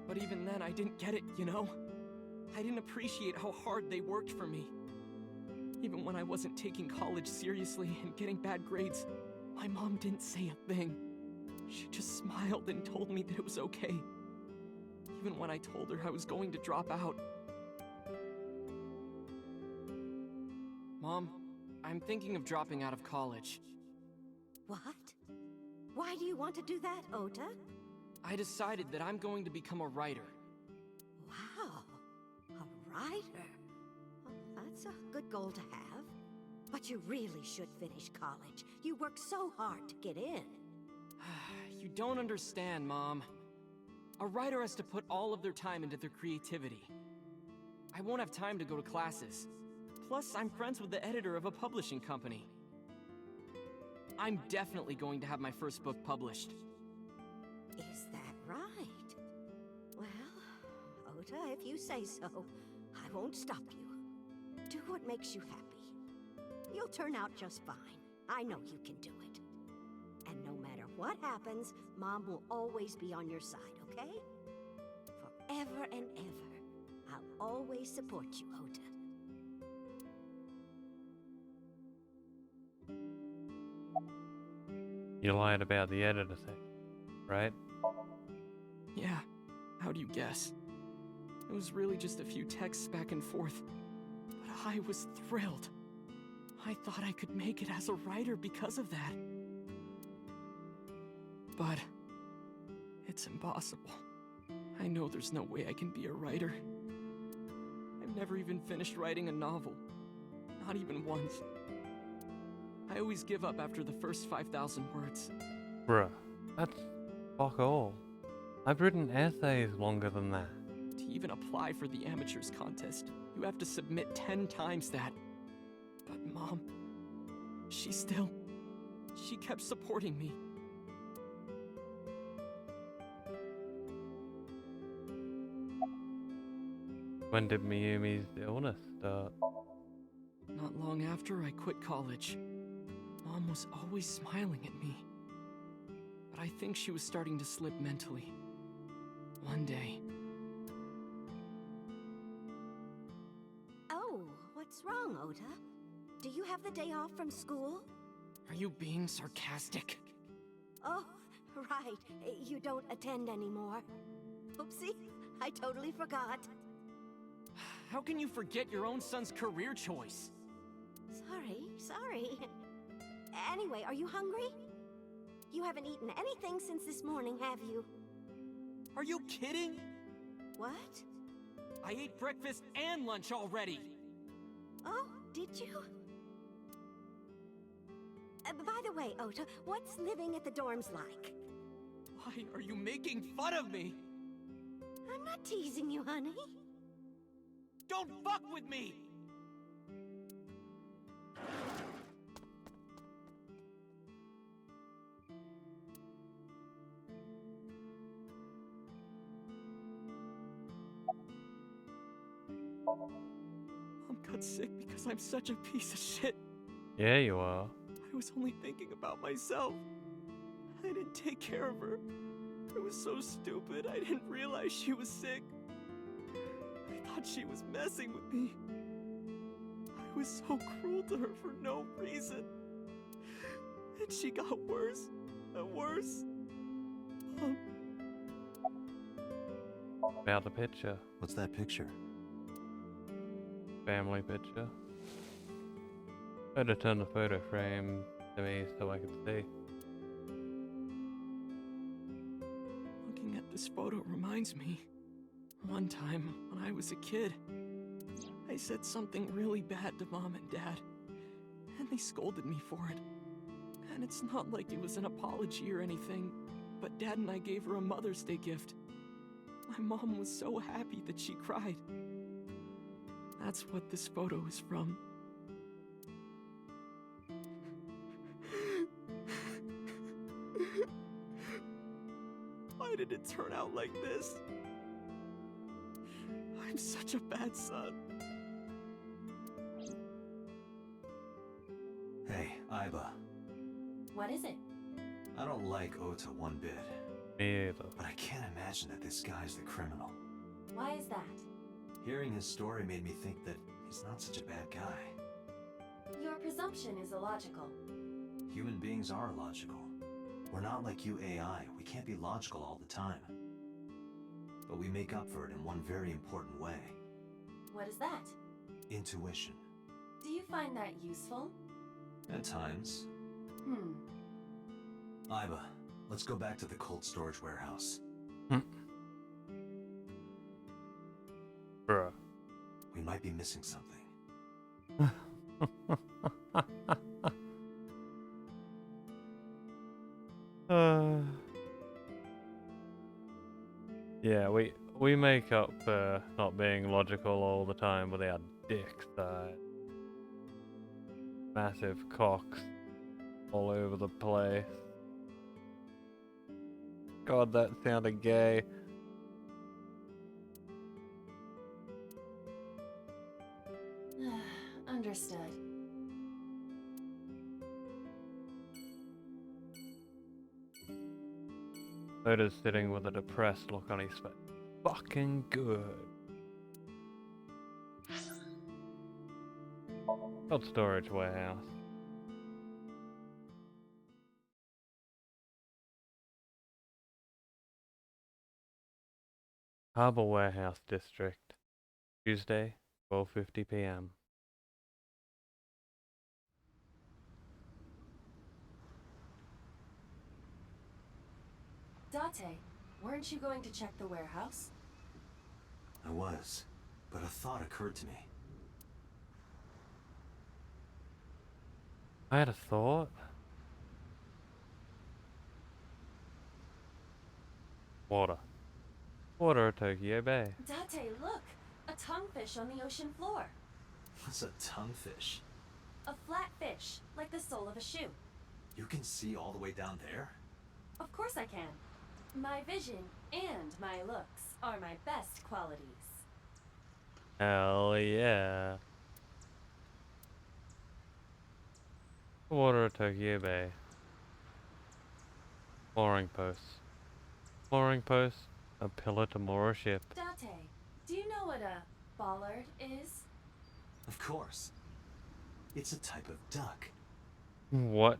But even then, I didn't get it, you know? I didn't appreciate how hard they worked for me. Even when I wasn't taking college seriously and getting bad grades, my mom didn't say a thing. She just smiled and told me that it was okay. Even when I told her I was going to drop out. Mom, I'm thinking of dropping out of college. What? Why do you want to do that, Ota? I decided that I'm going to become a writer. Wow, a writer. Well, that's a good goal to have. But you really should finish college. You worked so hard to get in. You don't understand, Mom. A writer has to put all of their time into their creativity. I won't have time to go to classes. Plus, I'm friends with the editor of a publishing company. I'm definitely going to have my first book published. Is that right? Well, Ota, if you say so, I won't stop you. Do what makes you happy. You'll turn out just fine. I know you can do it. And no matter what happens, Mom will always be on your side, okay? Forever and ever, I'll always support you, Ota. You lied about the editor thing, right? Yeah, how do you guess? It was really just a few texts back and forth. But I was thrilled. I thought I could make it as a writer because of that. But it's impossible. I know there's no way I can be a writer. I've never even finished writing a novel. Not even once. I always give up after the first 5,000 words. Bruh, that's fuck all. I've written essays longer than that. To even apply for the amateurs contest, you have to submit 10 times that. But Mom, she kept supporting me. When did Miyumi's illness start? Not long after I quit college. Mom was always smiling at me. But I think she was starting to slip mentally. One day. Oh, what's wrong, Ota? Do you have the day off from school? Are you being sarcastic? Oh, right. You don't attend anymore. Oopsie, I totally forgot. How can you forget your own son's career choice? Sorry. Anyway, are you hungry? You haven't eaten anything since this morning, have you? Are you kidding? What? I ate breakfast and lunch already. Oh, did you? By the way, Ota, what's living at the dorms like? Why are you making fun of me? I'm not teasing you, honey. Don't fuck with me! Mom got sick because I'm such a piece of shit. Yeah, you are. I was only thinking about myself. I didn't take care of her. I was so stupid, I didn't realize she was sick. I thought she was messing with me. I was so cruel to her for no reason. And she got worse and worse. About the picture. What's that picture? Family picture. I had to turn the photo frame to me so I could see. Looking at this photo reminds me. One time, when I was a kid, I said something really bad to Mom and Dad, and they scolded me for it. And it's not like it was an apology or anything, but Dad and I gave her a Mother's Day gift. My mom was so happy that she cried. That's what this photo is from. Why did it turn out like this? I'm such a bad son. Hey, Iba. What is it? I don't like Ota one bit. Me either. But I can't imagine that this guy's the criminal. Why is that? Hearing his story made me think that he's not such a bad guy. Your presumption is illogical. Human beings are logical. We're not like you AI. We can't be logical all the time. But we make up for it in one very important way. What is that? Intuition. Do you find that useful? At times. Iba, let's go back to the cold storage warehouse. Bruh. We might be missing something. Yeah, we make up for not being logical all the time with our dicks, massive cocks all over the place. God, that sounded gay. Understood. Oda's sitting with a depressed look on his face. Fucking good. Cold storage warehouse. Harbor Warehouse District. Tuesday, 12:50 p.m. Date, weren't you going to check the warehouse? I was, but a thought occurred to me. I had a thought. Water. Water at Tokyo Bay. Date, look! A tonguefish on the ocean floor. What's a tonguefish? A flat fish, like the sole of a shoe. You can see all the way down there? Of course I can. My vision and my looks are my best qualities. Hell yeah. Water at Tokyo Bay. Mooring posts. Mooring posts. A pillar to moor a ship. Date, do you know what a bollard is? Of course. It's a type of duck. What?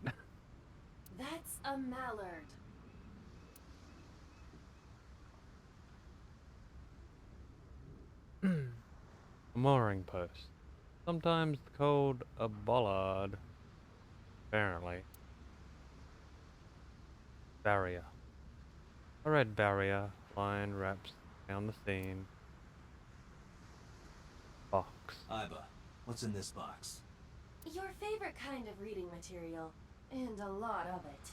That's a mallard. A mooring post. Sometimes called a bollard. Apparently. Barrier. A red barrier line wraps around the scene. Box. Iba, what's in this box? Your favorite kind of reading material, and a lot of it.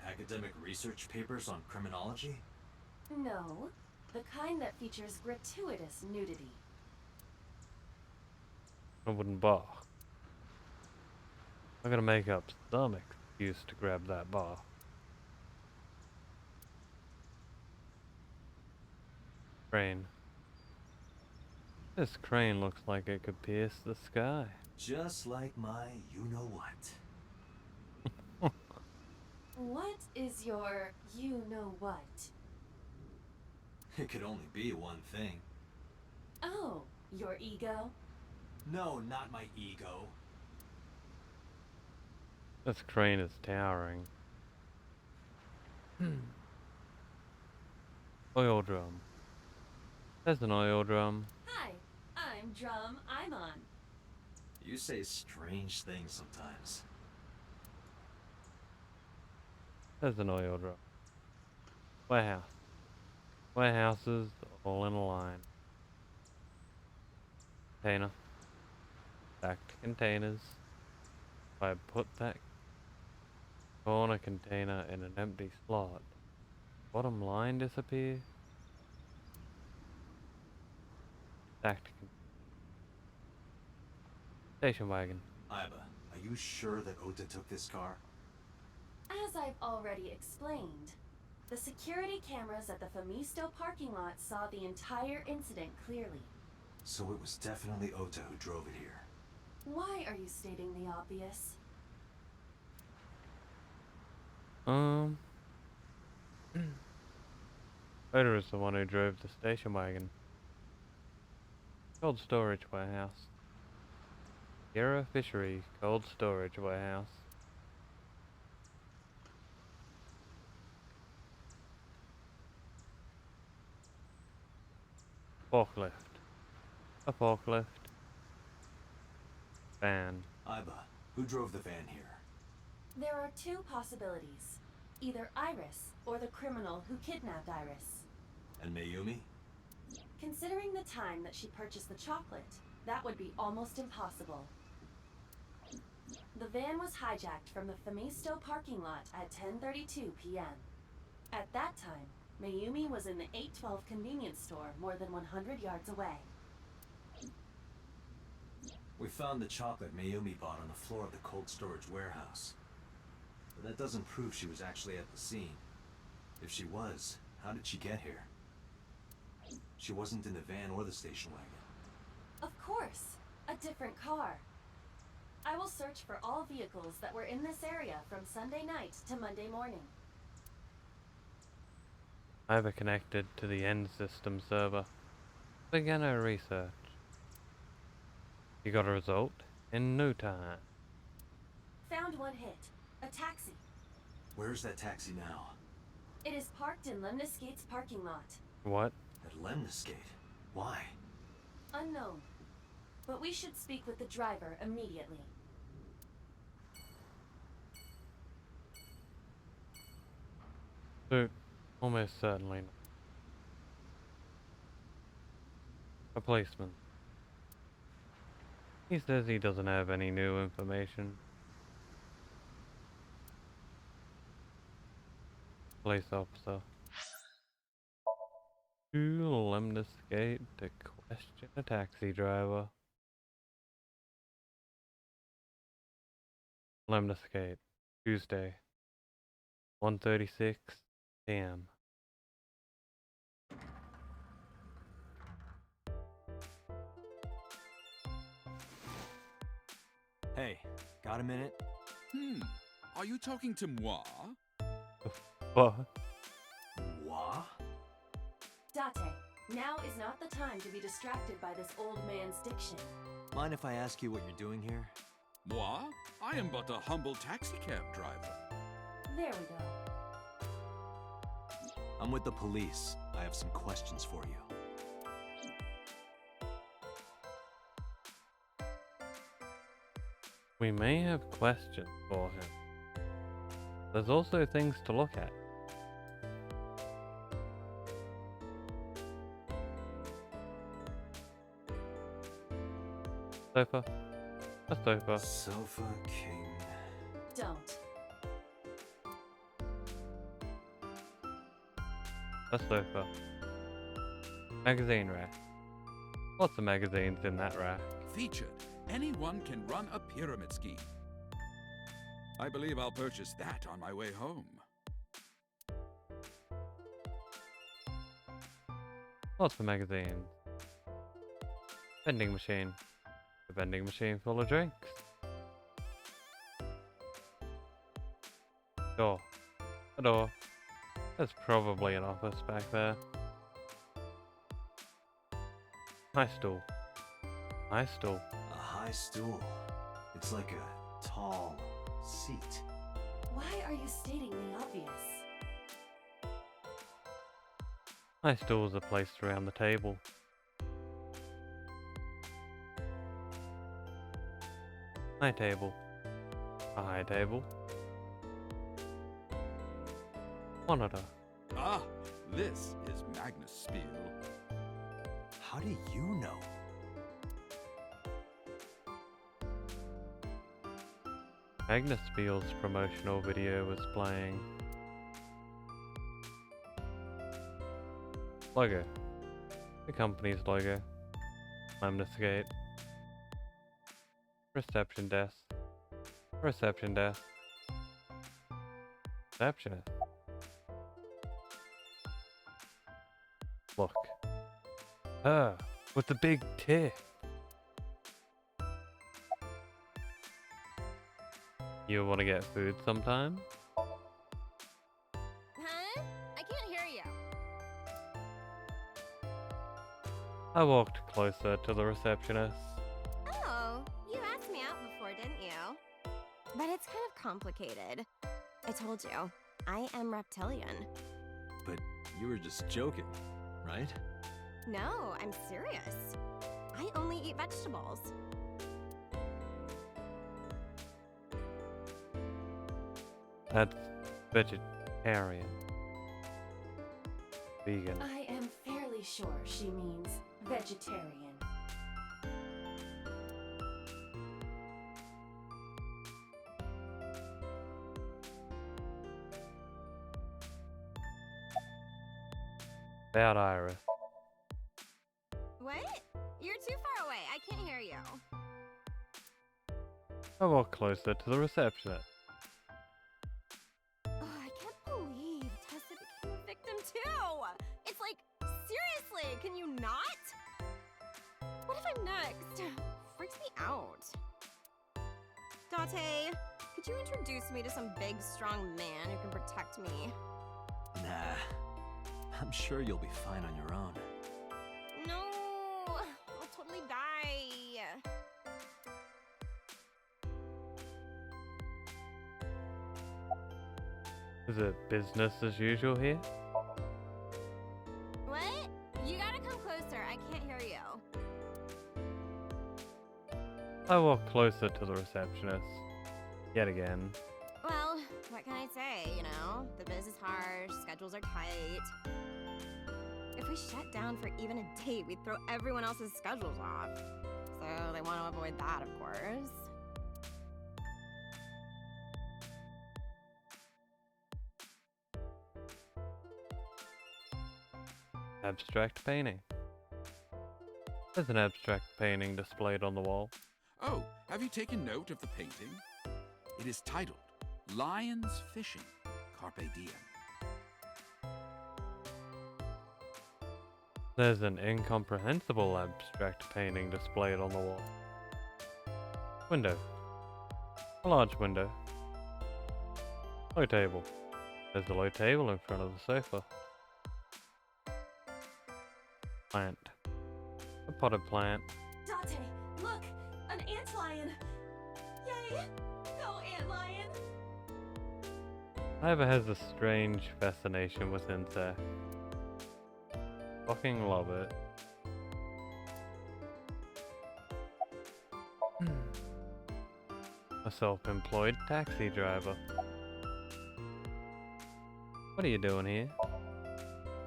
Academic research papers on criminology? No, the kind that features gratuitous nudity. A wooden bar. I'm gonna make up some excuse to grab that bar. Crane. This crane looks like it could pierce the sky. Just like my you-know-what. What is your you-know-what? It could only be one thing. Oh, your ego? No, not my ego. This crane is towering. Oil drum. There's an oil drum. Hi, I'm Drum I'm on. You say strange things sometimes. There's an oil drum. Warehouse. Warehouses all in a line. Container. Stacked containers. If I put that corner container in an empty slot, bottom line disappear. Stacked station wagon. Iba, are you sure that Ota took this car? As I've already explained, the security cameras at the Famisto parking lot saw the entire incident clearly. So it was definitely Ota who drove it here. Why are you stating the obvious? Oda is the one who drove the station wagon. Cold storage warehouse. Sierra Fishery cold storage warehouse. Forklift. A forklift. Van. Iba, who drove the van here? There are two possibilities. Either Iris or the criminal who kidnapped Iris. And Mayumi? Considering the time that she purchased the chocolate, that would be almost impossible. The van was hijacked from the Famisto parking lot at 10:32 p.m. At that time, Mayumi was in the 812 convenience store more than 100 yards away. We found the chocolate Mayumi bought on the floor of the cold storage warehouse. But that doesn't prove she was actually at the scene. If she was, how did she get here? She wasn't in the van or the station wagon. Of course, a different car. I will search for all vehicles that were in this area from Sunday night to Monday morning. I've connected to the end system server. Begin our research. You got a result in no time. Found one hit. A taxi. Where's that taxi now? It is parked in Lemniscate's parking lot. What? At Lemniscate? Why? Unknown. But we should speak with the driver immediately. So, almost certainly not. A policeman. He says he doesn't have any new information. Police officer. To Lemniscate to question a taxi driver. Lemniscate, Tuesday, 1:36 p.m. Hey, got a minute? Are you talking to moi? What? Moi? Date, now is not the time to be distracted by this old man's diction. Mind if I ask you what you're doing here? Moi? I am but a humble taxicab driver. There we go. I'm with the police. I have some questions for you. We may have questions for him. There's also things to look at. Sofa. A sofa. Sofa king. Don't. A sofa. Magazine rack. Lots of magazines in that rack. Featured. Anyone can run a pyramid scheme. I believe I'll purchase that on my way home. Lots of magazines. Vending machine. A vending machine full of drinks. Door. A door. There's probably an office back there. High stool. High stool. A high stool. It's like a tall seat. Why are you stating the obvious? High stools are placed around the table. High table. A high table. Monitor. Ah, this is Magnus Spiel. How do you know? Magnus Spiel's promotional video was playing. Logo. The company's logo. Lemniscate. Reception desk. Reception desk. Receptionist. Look. Her with the big teeth. You want to get food sometime? Huh? I can't hear you. I walked closer to the receptionist. Oh, you asked me out before, didn't you? But it's kind of complicated. I told you, I am reptilian. But you were just joking, right? No, I'm serious. I only eat vegetables. That's vegetarian. Vegan. I am fairly sure she means vegetarian. Bad Iris. What? You're too far away. I can't hear you. I walked closer to the receptionist. Oh, I can't believe Tessa became a victim too. It's like, seriously, can you not? What if I'm next? Freaks me out. Date, could you introduce me to some big, strong man who can protect me? Nah. I'm sure you'll be fine on your own. No, I'll totally die. Is it business as usual here? What? You gotta come closer. I can't hear you. I walked closer to the receptionist. Yet again. Well, what can I say, you know? The biz is harsh, schedules are tight. If we shut down for even a date, we'd throw everyone else's schedules off. So they want to avoid that, of course. Abstract painting. There's an abstract painting displayed on the wall. Oh, have you taken note of the painting? It is titled Lions Fishing, Carpe Diem. There's an incomprehensible abstract painting displayed on the wall. Window. A large window. Low table. There's a low table in front of the sofa. Plant. A potted plant. Date, look! An antlion! Yay! Go, antlion! Ivor has a strange fascination with insects. Fucking love it. A self-employed taxi driver. What are you doing here?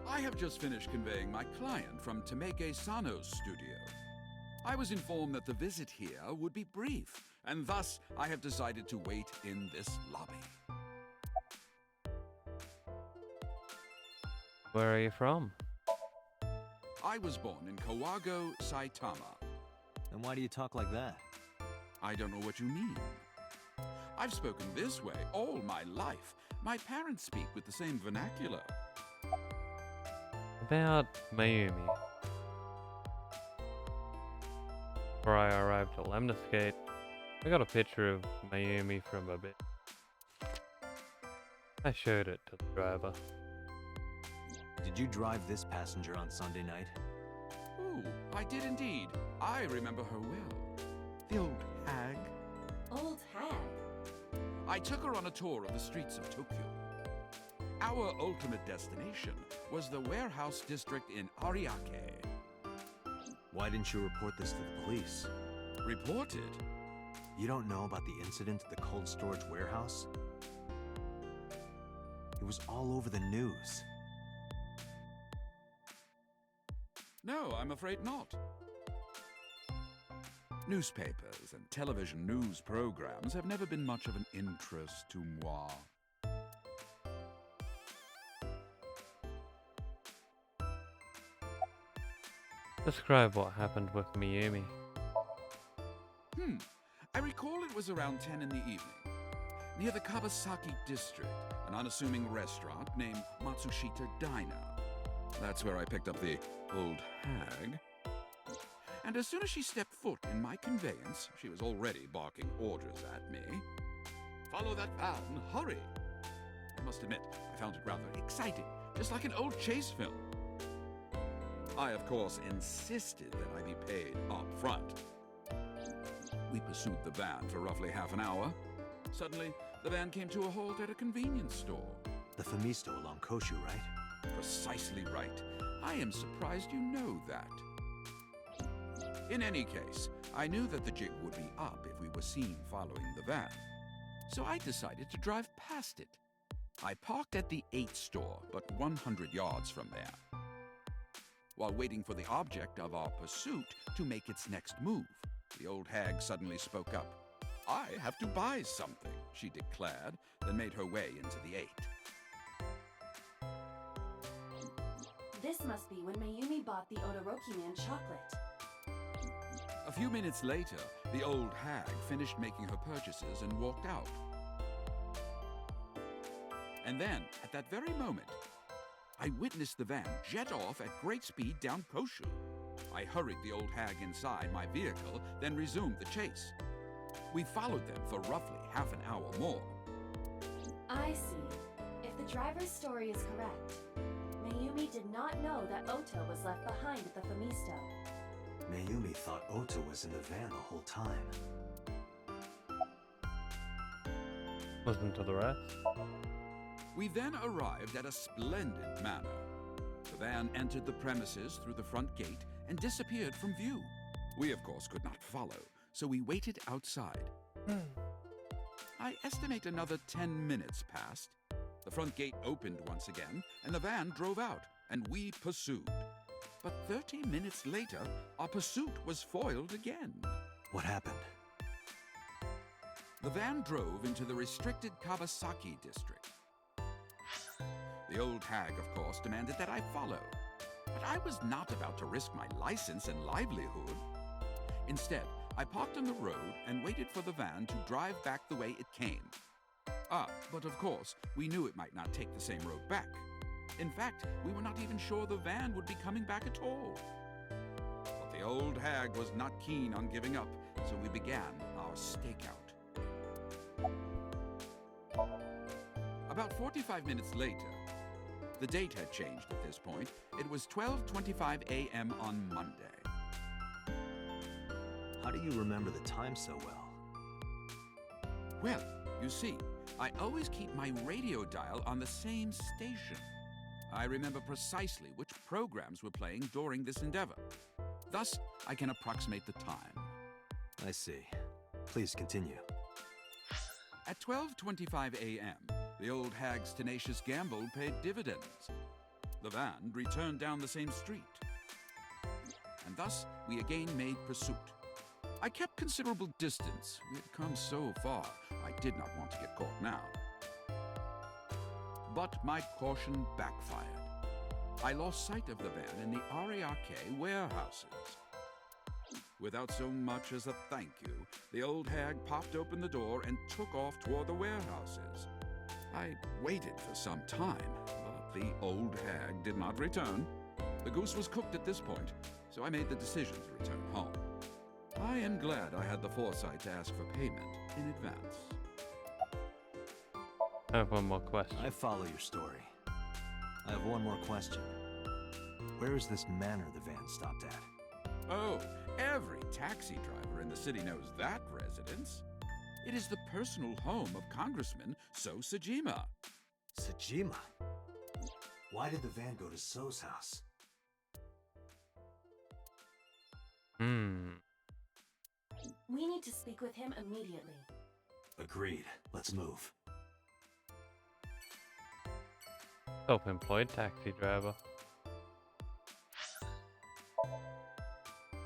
I have just finished conveying my client from Temeke Sano's studio. I was informed that the visit here would be brief, and thus I have decided to wait in this lobby. Where are you from? I was born in Kawago, Saitama. And why do you talk like that? I don't know what you mean. I've spoken this way all my life. My parents speak with the same vernacular. About Mayumi. Before I arrived at Lemniscate, I got a picture of Mayumi from a bit. I showed it to the driver. Did you drive this passenger on Sunday night? Oh, I did indeed. I remember her well. The old hag. Old hag? I took her on a tour of the streets of Tokyo. Our ultimate destination was the warehouse district in Ariake. Why didn't you report this to the police? Reported? You don't know about the incident at the cold storage warehouse? It was all over the news. No, I'm afraid not. Newspapers and television news programs have never been much of an interest to moi. Describe what happened with Miyumi. I recall it was around 10 in the evening. Near the Kawasaki district, an unassuming restaurant named Matsushita Diner. That's where I picked up the old hag. And as soon as she stepped foot in my conveyance, she was already barking orders at me. Follow that van, hurry! I must admit, I found it rather exciting, just like an old chase film. I, of course, insisted that I be paid up front. We pursued the van for roughly half an hour. Suddenly, the van came to a halt at a convenience store. The Famisto along Koshu, right? Precisely right. I am surprised you know that. In any case, I knew that the jig would be up if we were seen following the van. So I decided to drive past it. I parked at the 8 store, but 100 yards from there. While waiting for the object of our pursuit to make its next move, the old hag suddenly spoke up. I have to buy something, she declared, then made her way into the 8. This must be when Mayumi bought the Odoroki Man chocolate. A few minutes later, the old hag finished making her purchases and walked out. And then, at that very moment, I witnessed the van jet off at great speed down Koshu. I hurried the old hag inside my vehicle, then resumed the chase. We followed them for roughly half an hour more. I see. If the driver's story is correct, Mayumi did not know that Oto was left behind at the Famisto. Mayumi thought Oto was in the van the whole time. Listen to the rest. We then arrived at a splendid manor. The van entered the premises through the front gate and disappeared from view. We, of course, could not follow, so we waited outside. I estimate another 10 minutes passed. The front gate opened once again, and the van drove out, and we pursued. But 30 minutes later, our pursuit was foiled again. What happened? The van drove into the restricted Kawasaki district. The old hag, of course, demanded that I follow. But I was not about to risk my license and livelihood. Instead, I parked on the road and waited for the van to drive back the way it came. But of course, we knew it might not take the same road back. In fact, we were not even sure the van would be coming back at all. But the old hag was not keen on giving up, so we began our stakeout. About 45 minutes later, the date had changed at this point. It was 12:25 a.m. on Monday. How do you remember the time so well? Well, you see, I always keep my radio dial on the same station. I remember precisely which programs were playing during this endeavor. Thus, I can approximate the time. I see. Please continue. At 12:25 a.m., the old hag's tenacious gamble paid dividends. The van returned down the same street. And thus, we again made pursuit. I kept considerable distance. We had come so far, I did not want to get caught now. But my caution backfired. I lost sight of the van in the Ariake warehouses. Without so much as a thank you, the old hag popped open the door and took off toward the warehouses. I waited for some time, but the old hag did not return. The goose was cooked at this point, so I made the decision to return home. I am glad I had the foresight to ask for payment in advance. I have one more question. I follow your story. I have one more question. Where is this manor the van stopped at? Oh, every taxi driver in the city knows that residence. It is the personal home of Congressman So Sajima. Sajima? Why did the van go to So's house? We need to speak with him immediately. Agreed. Let's move. Self-employed taxi driver.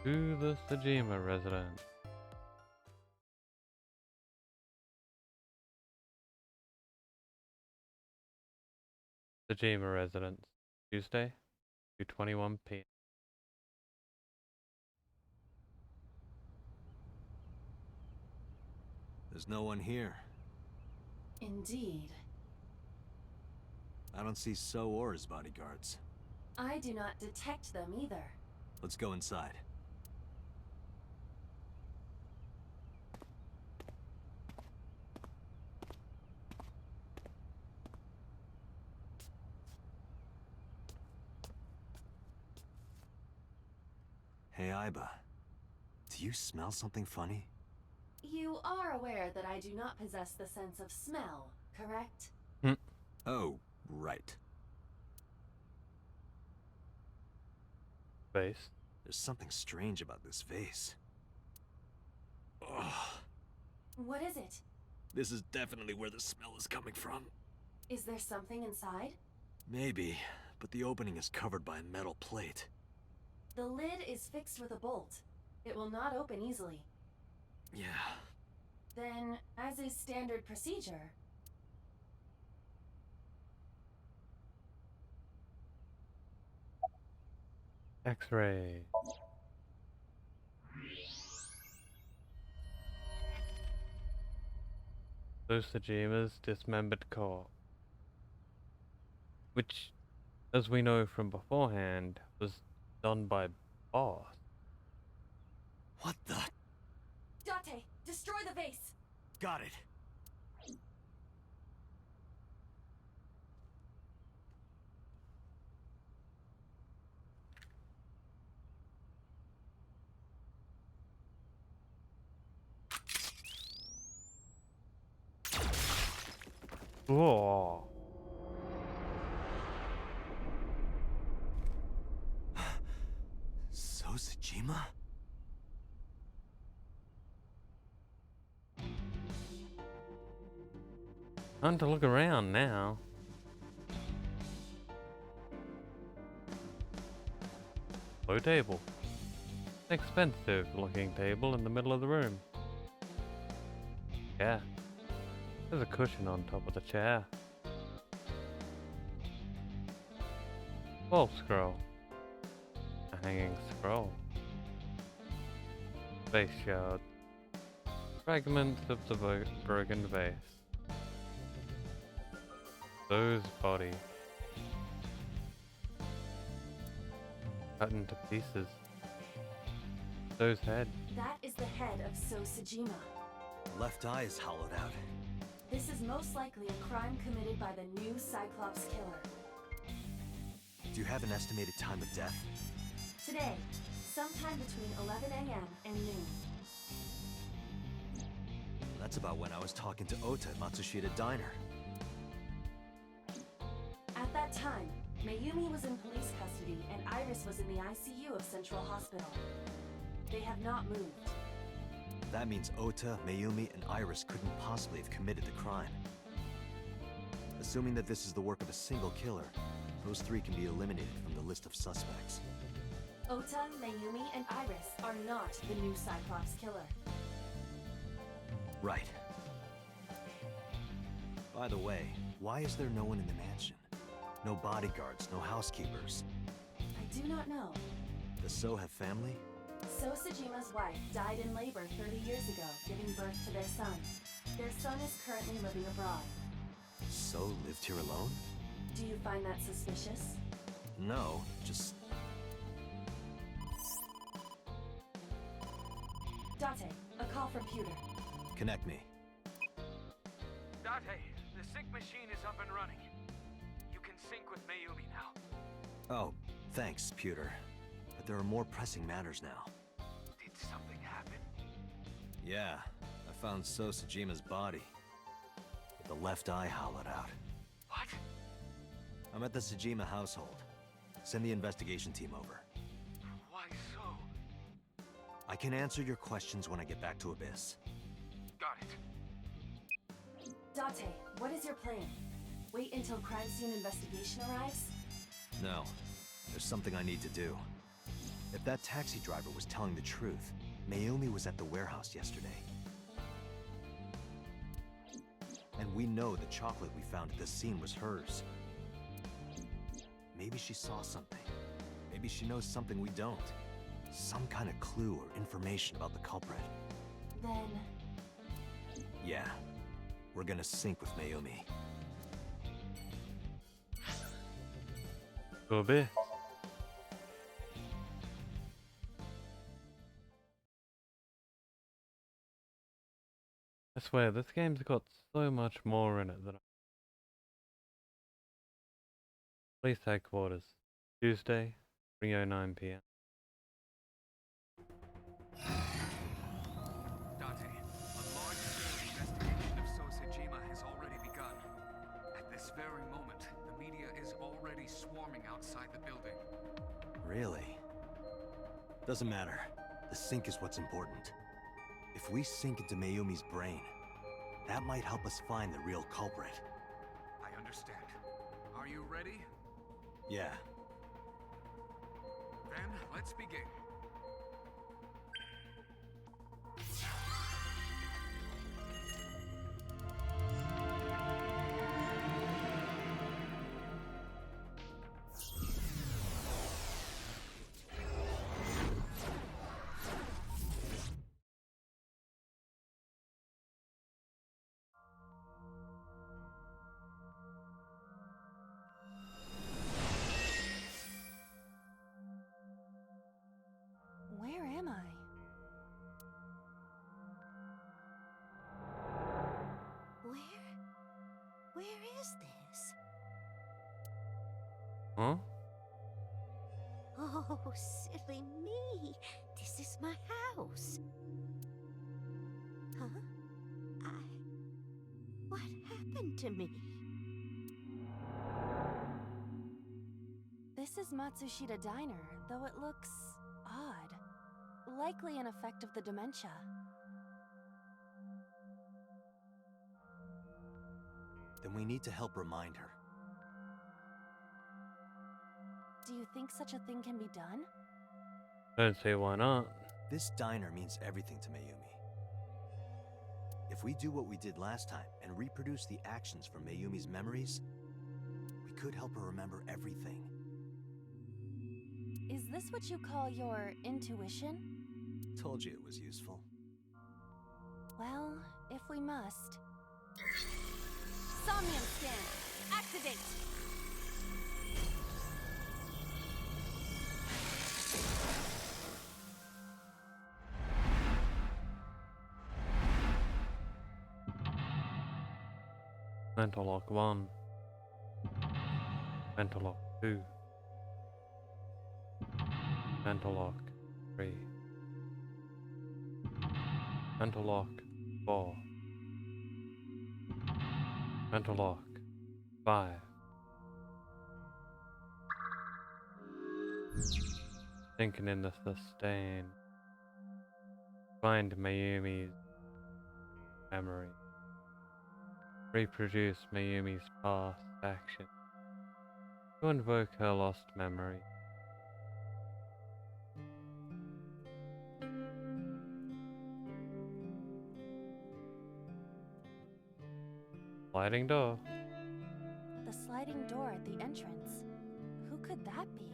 To the Sajima residence. Sajima residence. Tuesday, 2:21 p.m. There's no one here. Indeed. I don't see So or his bodyguards. I do not detect them either. Let's go inside. Hey, Aiba. Do you smell something funny? You are aware that I do not possess the sense of smell, correct? Oh, right. Vase. There's something strange about this vase. Ugh. What is it? This is definitely where the smell is coming from. Is there something inside? Maybe, but the opening is covered by a metal plate. The lid is fixed with a bolt. It will not open easily. Yeah. Then, as is standard procedure... X-ray. Sajima's dismembered corpse. Which, as we know from beforehand, was done by Boss. What the? Date, destroy the vase! Got it. Whoa. So Sajima? Time to look around now. Low table. Expensive looking table in the middle of the room. Yeah. There's a cushion on top of the chair. Wall scroll. A hanging scroll. Vase shard. Fragments of the broken vase. Those body. Cut into pieces. Those head. That is the head of So Sajima. Left eye is hollowed out. This is most likely a crime committed by the new Cyclops killer. Do you have an estimated time of death? Today, sometime between 11 a.m. and noon. That's about when I was talking to Ota at Matsushita Diner. At that time, Mayumi was in police custody and Iris was in the ICU of Central Hospital. They have not moved. That means Ota, Mayumi, and Iris couldn't possibly have committed the crime. Assuming that this is the work of a single killer, those three can be eliminated from the list of suspects. Ota, Mayumi, and Iris are not the new Cyclops killer. Right. By the way, why is there no one in the mansion? No bodyguards, no housekeepers. I do not know. Does So have family? So Sajima's wife died in labor 30 years ago, giving birth to their son. Their son is currently living abroad. So lived here alone? Do you find that suspicious? No, just... Date, a call from Pewter. Connect me. Date, the sync machine is up and running. You can sync with Mayumi now. Oh, thanks, Pewter. But there are more pressing matters now. Did something happen? Yeah, I found So Sajima's body. With the left eye hollowed out. What? I'm at the Sajima household. Send the investigation team over. Why so? I I can answer your questions when I get back to Abyss. Got it. Date, what is your plan? Wait until crime scene investigation arrives? No. There's something I need to do. If that taxi driver was telling the truth, Mayumi was at the warehouse yesterday. And we know the chocolate we found at the scene was hers. Maybe she saw something. Maybe she knows something we don't. Some kind of clue or information about the culprit. Then... Yeah. We're gonna sync with Mayumi. To Abyss. I swear, this game's got so much more in it than Police Headquarters, Tuesday, 3:09 p.m. Date, a large-scale investigation of Sosejima has already begun. At this very moment, the media is already swarming outside the building. Really? Doesn't matter. The sync is what's important. If we sink into Mayumi's brain, that might help us find the real culprit. I understand. Are you ready? Yeah. Then, let's begin. Where am I? Where is this? Huh? Oh, silly me. This is my house. Huh? What happened to me? This is Matsushita Diner, though it looks odd. Likely an effect of the dementia. Then we need to help remind her. Do you think such a thing can be done? Don't see why not. This diner means everything to Mayumi. If we do what we did last time and reproduce the actions from Mayumi's memories, we could help her remember everything. Is this what you call your intuition? Told you it was useful. Well, if we must. Somnium scan! Activate! Mental lock 1. Mental lock 2. Mental lock 3. Mental lock 4. Mental lock 5. Thinking in the sustain. Find Mayumi's memory. Reproduce Mayumi's past action. To invoke her lost memory. Sliding door. The sliding door at the entrance. Who could that be?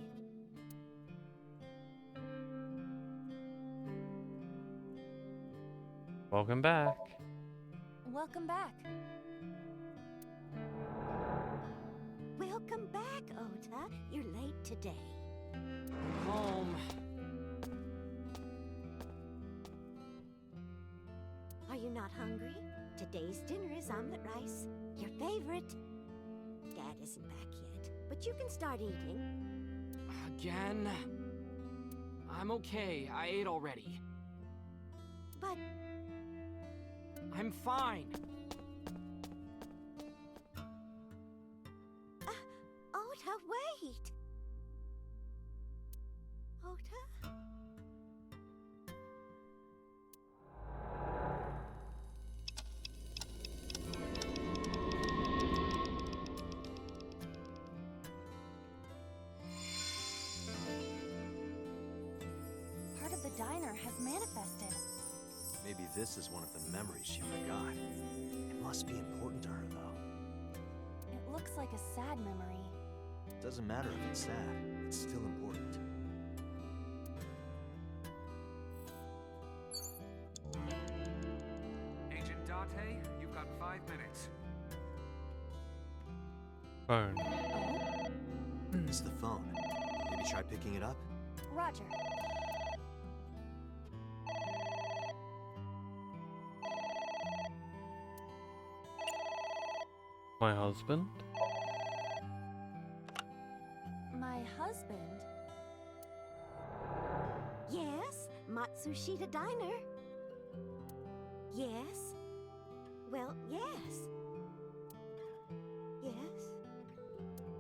Welcome back. Welcome back. Welcome back, Ota. You're late today. Home. Are you not hungry? Today's dinner is omelet rice. Your favorite. Dad isn't back yet, but you can start eating. Again? I'm okay. I ate already. But... I'm fine. Ota, wait! Ota? Maybe this is one of the memories she forgot. It must be important to her, though. It looks like a sad memory. Doesn't matter if it's sad, it's still important. Agent Date, you've got 5 minutes. Phone. It's the phone. Maybe try picking it up? Roger. My husband? My husband? Yes, Matsushita Diner. Yes. Well, yes. Yes.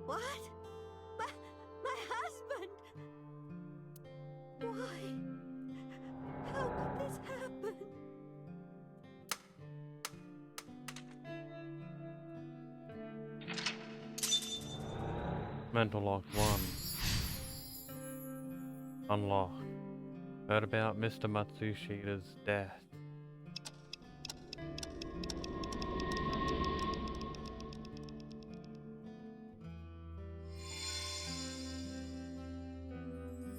What? My husband! Why? How could this happen? Mental lock 1. Unlock. Heard about Mr. Matsushita's death.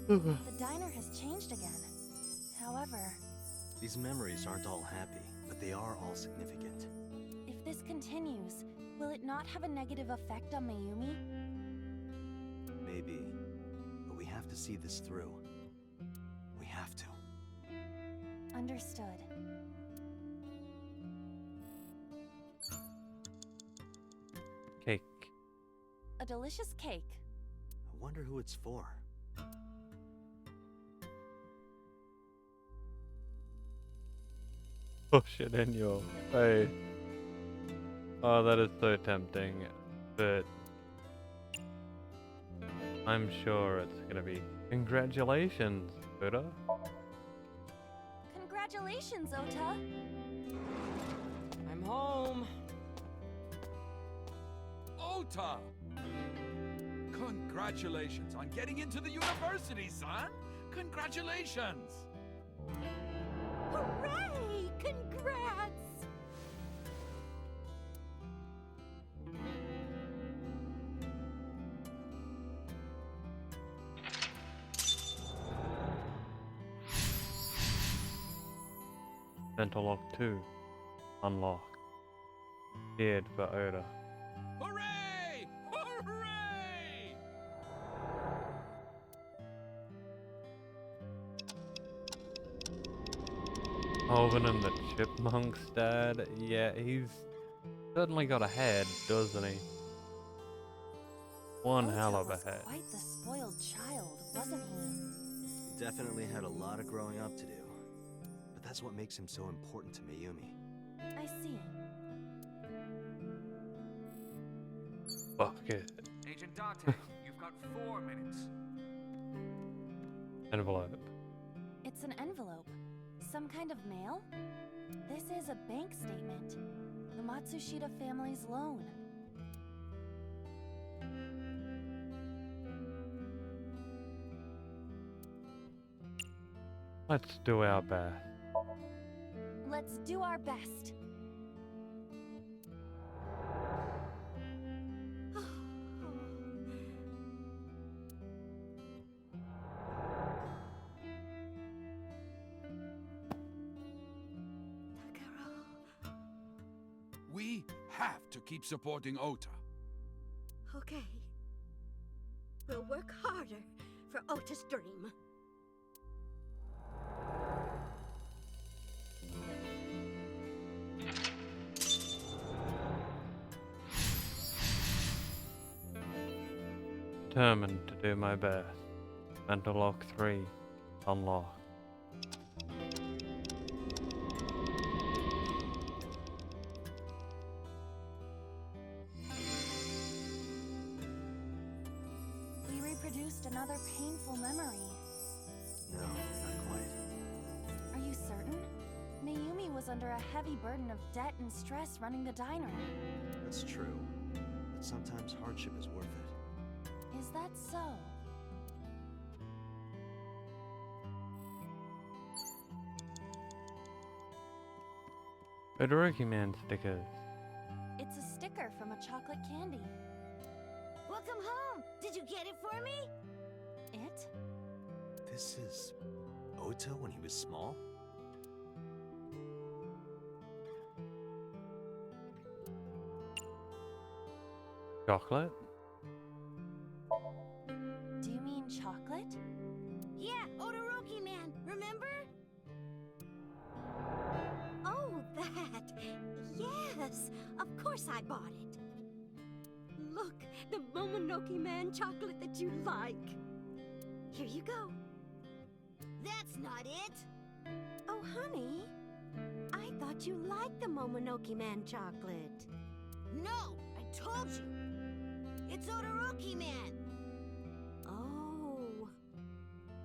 The diner has changed again. However, These memories aren't all happy, but they are all significant. if this continues, will it not have a negative effect on Mayumi? Maybe. But we have to see this through. We have to. Understood. Cake. A delicious cake. I wonder who it's for. Push it in your face. Oh, that is so tempting, but I'm sure it's gonna be congratulations, Buddha. Congratulations, Ota. I'm home. Ota! Congratulations on getting into the university, son! Congratulations! Hooray! Congrats! Mental lock 2. Unlock. Geared for Oda. Hooray! Hooray! Alvin and the Chipmunks dad. Yeah, he's certainly got a head, doesn't he? One hell of a was head. quite the spoiled child, wasn't he? He definitely had a lot of growing up to do. But that's what makes him so important to Mayumi. I see. Fuck it. Agent Date, you've got 4 minutes. Envelope. It's an envelope. Some kind of mail? This is a bank statement. The Matsushita family's loan. Let's do our best. Let's do our best. We have to keep supporting Ota. Okay. We'll work harder for Ota's dream. Determined to do my best. Mental lock 3. Unlock. We reproduced another painful memory. No, not quite. Are you certain? Mayumi was under a heavy burden of debt and stress running the diner. That's true. But sometimes hardship is worth it. Is that so? Todoroki Man stickers. It's a sticker from a chocolate candy. Welcome home! Did you get it for me? It? This is Ota when he was small? Chocolate? Do you mean chocolate? Yeah, Odoroki Man, remember? Oh, that. Yes, of course I bought it. Look, the Momonoke Man chocolate that you like. Here you go. That's not it. Oh, honey, I thought you liked the Momonoke Man chocolate. No, I told you. It's Odoroki Man. Oh.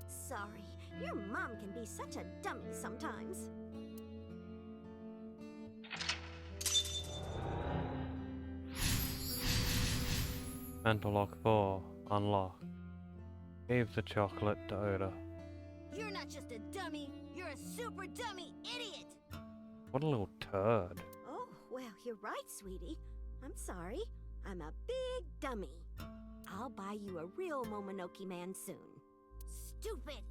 Sorry, your mom can be such a dummy sometimes. Mental lock 4. Unlocked. Gave the chocolate to Oda. You're not just a dummy, you're a super dummy idiot! What a little turd. Oh, well, you're right, sweetie. I'm sorry. I'm a big dummy. I'll buy you a real Momonoke Man soon. Stupid!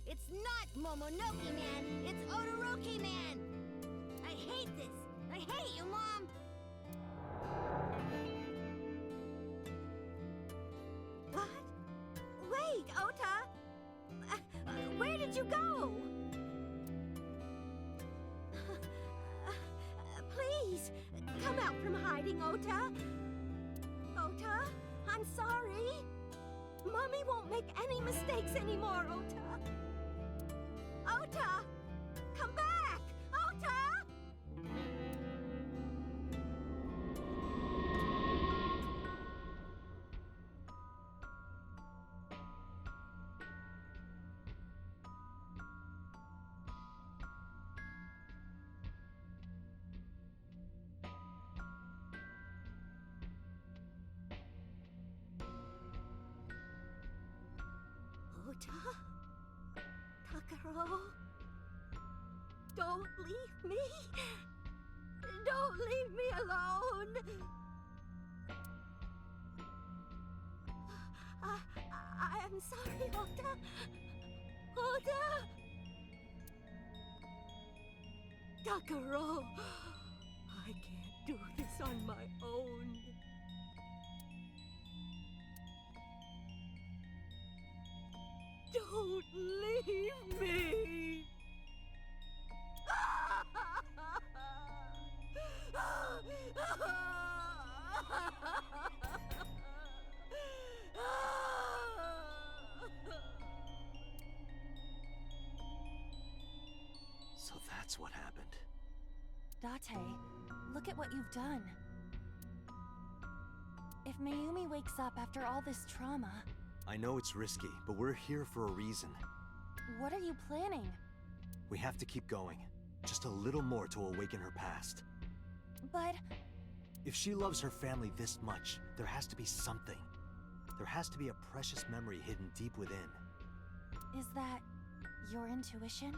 It's not Momonoke Man, it's Odoroki Man! I hate this! I hate you, Mom! What? Wait, Ota! Where did you go? Please, come out from hiding, Ota. Ota, I'm sorry. Mommy won't make any mistakes anymore, Ota. Ota! Come back! Ota! Ota? Takaro? Don't leave me! Don't leave me alone! I'm sorry, Ota. Ota! Takaro! I can't do this on my own. Don't leave me! So that's what happened. Date, look at what you've done. If Mayumi wakes up after all this trauma... I know it's risky, but we're here for a reason. What are you planning? We have to keep going. Just a little more to awaken her past. But... If she loves her family this much, there has to be something. There has to be a precious memory hidden deep within. Is that your intuition?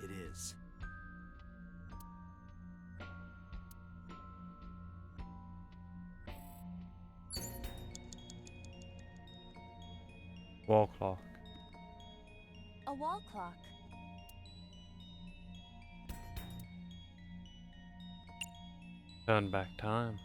It is. Wall clock. A wall clock. Turn back time.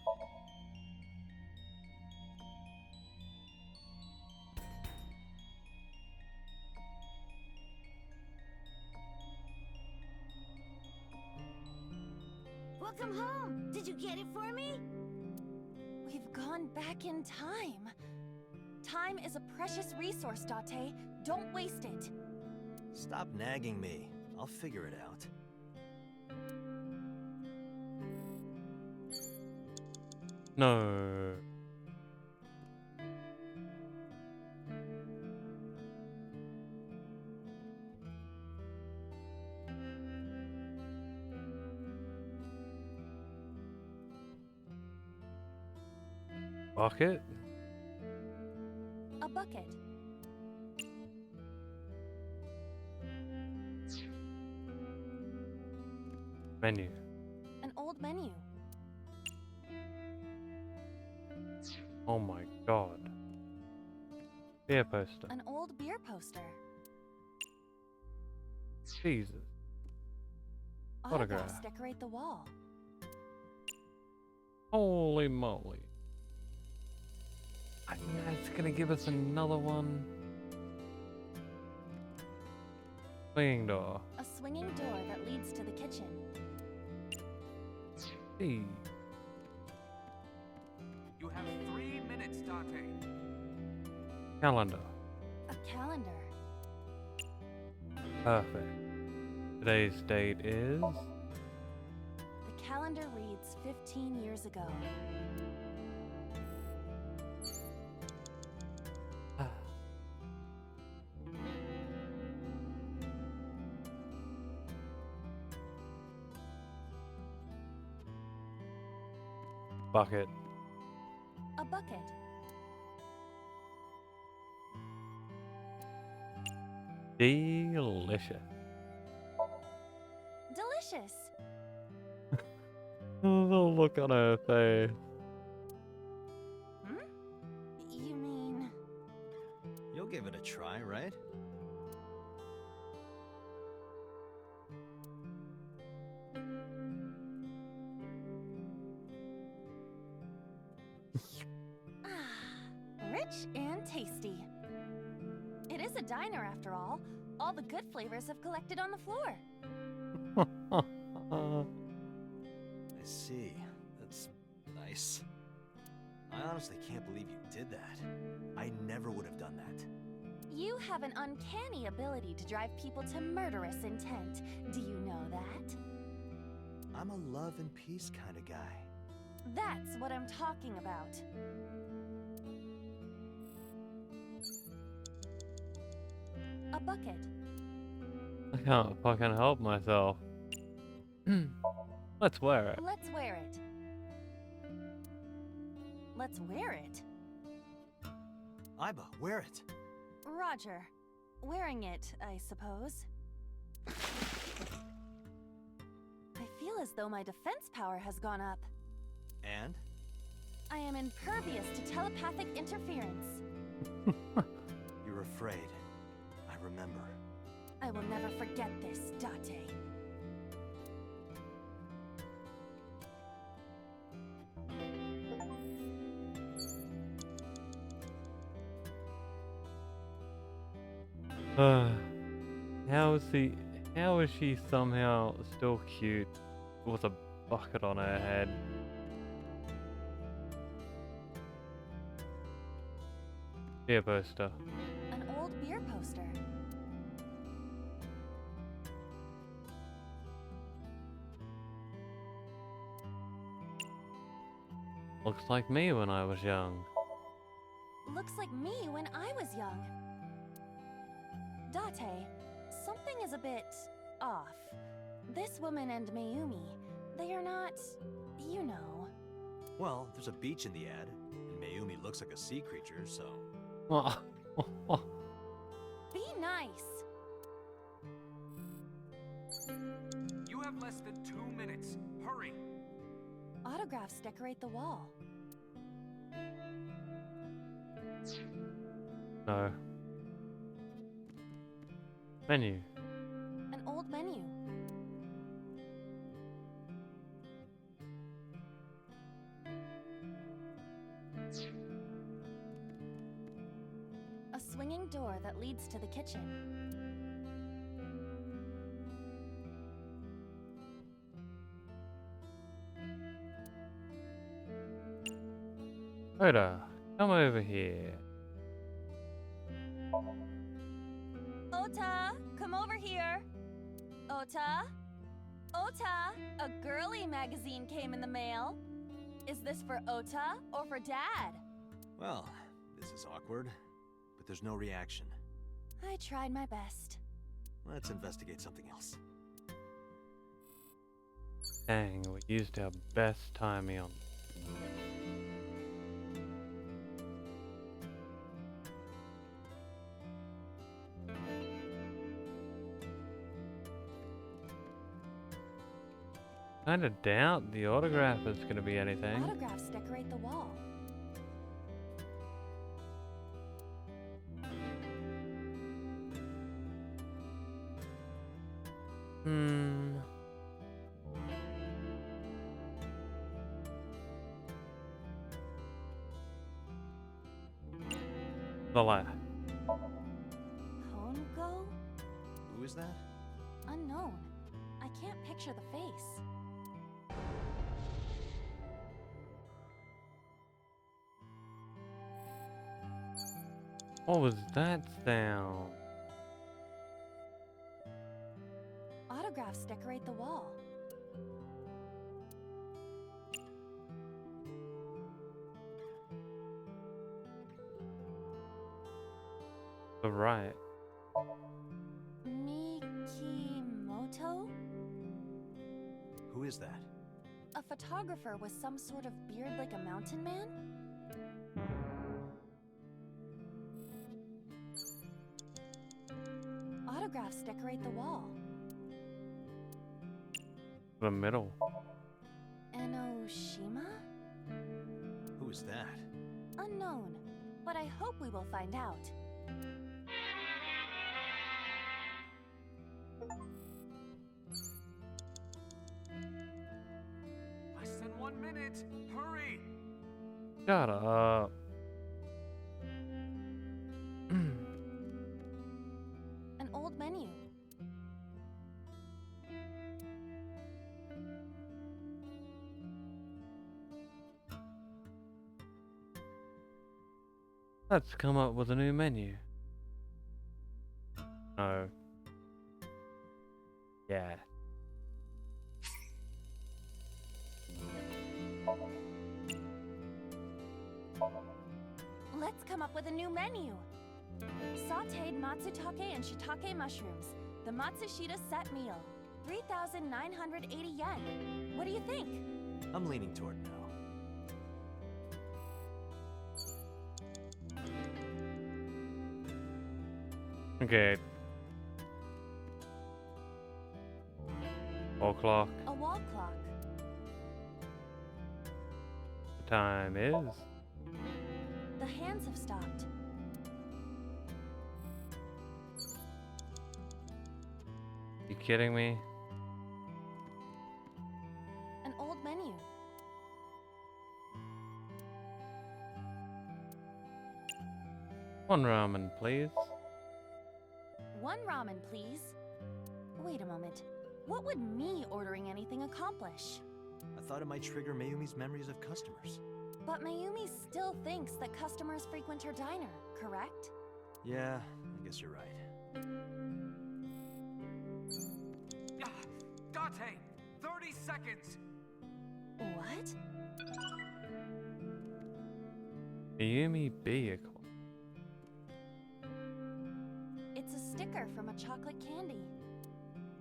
Welcome home! Did you get it for me? We've gone back in time. Time is a precious resource, Date. Don't waste it. Stop nagging me. I'll figure it out. No. Bucket? A bucket. Menu. An old menu. Oh my god. Beer poster. An old beer poster. Jesus. Autographs Autograph. decorate the wall. Holy moly. I think that's gonna give us another one. Swinging door. A swinging door that leads to the kitchen. Gee. You have 3 minutes, Dante. Calendar. A calendar. Perfect. Today's date is... The calendar reads 15 years ago. Bucket. A bucket. Delicious. Delicious. The look on her face. Hmm? You mean... You'll give it a try, right? Rich and tasty. It is a diner after all. All the good flavors have collected on the floor. I see. That's nice. I honestly can't believe you did that. I never would have done that. You have an uncanny ability to drive people to murderous intent. Do you know that? I'm a love and peace kind of guy. That's what I'm talking about. A bucket. I can't fucking help myself. Let's wear it. Let's wear it. Let's wear it. Iba, wear it. Roger. Wearing it, I suppose. I feel as though my defense power has gone up. And? I am impervious to telepathic interference. You're afraid. I remember. I will never forget this, Date. How is she somehow still cute with a bucket on her head? Beer poster. An old beer poster. Looks like me when I was young. Looks like me when I was young. Date, something is a bit off. This woman and Mayumi, they are not, you know. Well, there's a beach in the ad, and Mayumi looks like a sea creature, so... Be nice. You have less than 2 minutes. Hurry. Autographs decorate the wall. No. Menu. An old menu. A swinging door that leads to the kitchen. Oda, come over here. Ota, come over here. Ota? Ota, a girly magazine came in the mail. Is this for Ota or for Dad? Well, this is awkward, but there's no reaction. I tried my best. Let's investigate something else. Dang, we used our best timing on. Kinda doubt the autograph is gonna be anything. Autographs decorate the wall. Hmm. The last. Hongo? Who is that? Unknown. I can't picture the face. What was that sound? Autographs decorate the wall. The right. Mikimoto? Who is that? A photographer with some sort of beard like a mountain man? Autographs decorate the wall. The middle. Enoshima? Who is that? Unknown, but I hope we will find out. Less than 1 minute. Hurry! Shut up. An old menu. Let's come up with a new menu. No. Yeah. Let's come up with a new menu. Sauteed matsutake and shiitake mushrooms. The Matsushita set meal. 3,980 yen. What do you think? I'm leaning toward no. Okay. Wall clock. A wall clock. The time is. The hands have stopped. You kidding me? An old menu. One ramen, please. One ramen, please. Wait a moment. What would me ordering anything accomplish? I thought it might trigger Mayumi's memories of customers. But Mayumi still thinks that customers frequent her diner, correct? Yeah, I guess you're right. Date! 30 seconds! What? Mayumi vehicle. It's a sticker from a chocolate candy.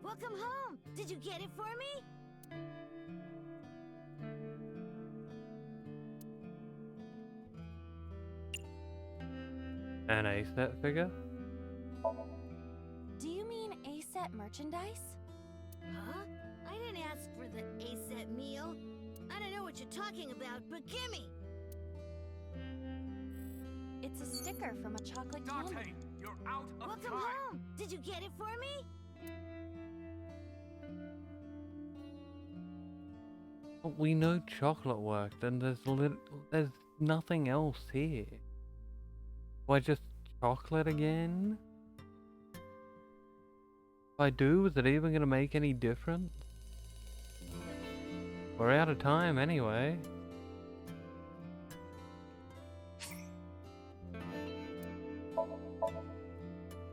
Welcome home. Did you get it for me? An A-set figure? Do you mean A-set merchandise? Huh? I didn't ask for the A-set meal. I don't know what you're talking about, but gimme! It's a sticker from a chocolate candy. You're out of Welcome time! home. Did you get it for me? Well, we know chocolate worked, and there's nothing else here. Why just chocolate again? If I do, is it even gonna make any difference? We're out of time anyway.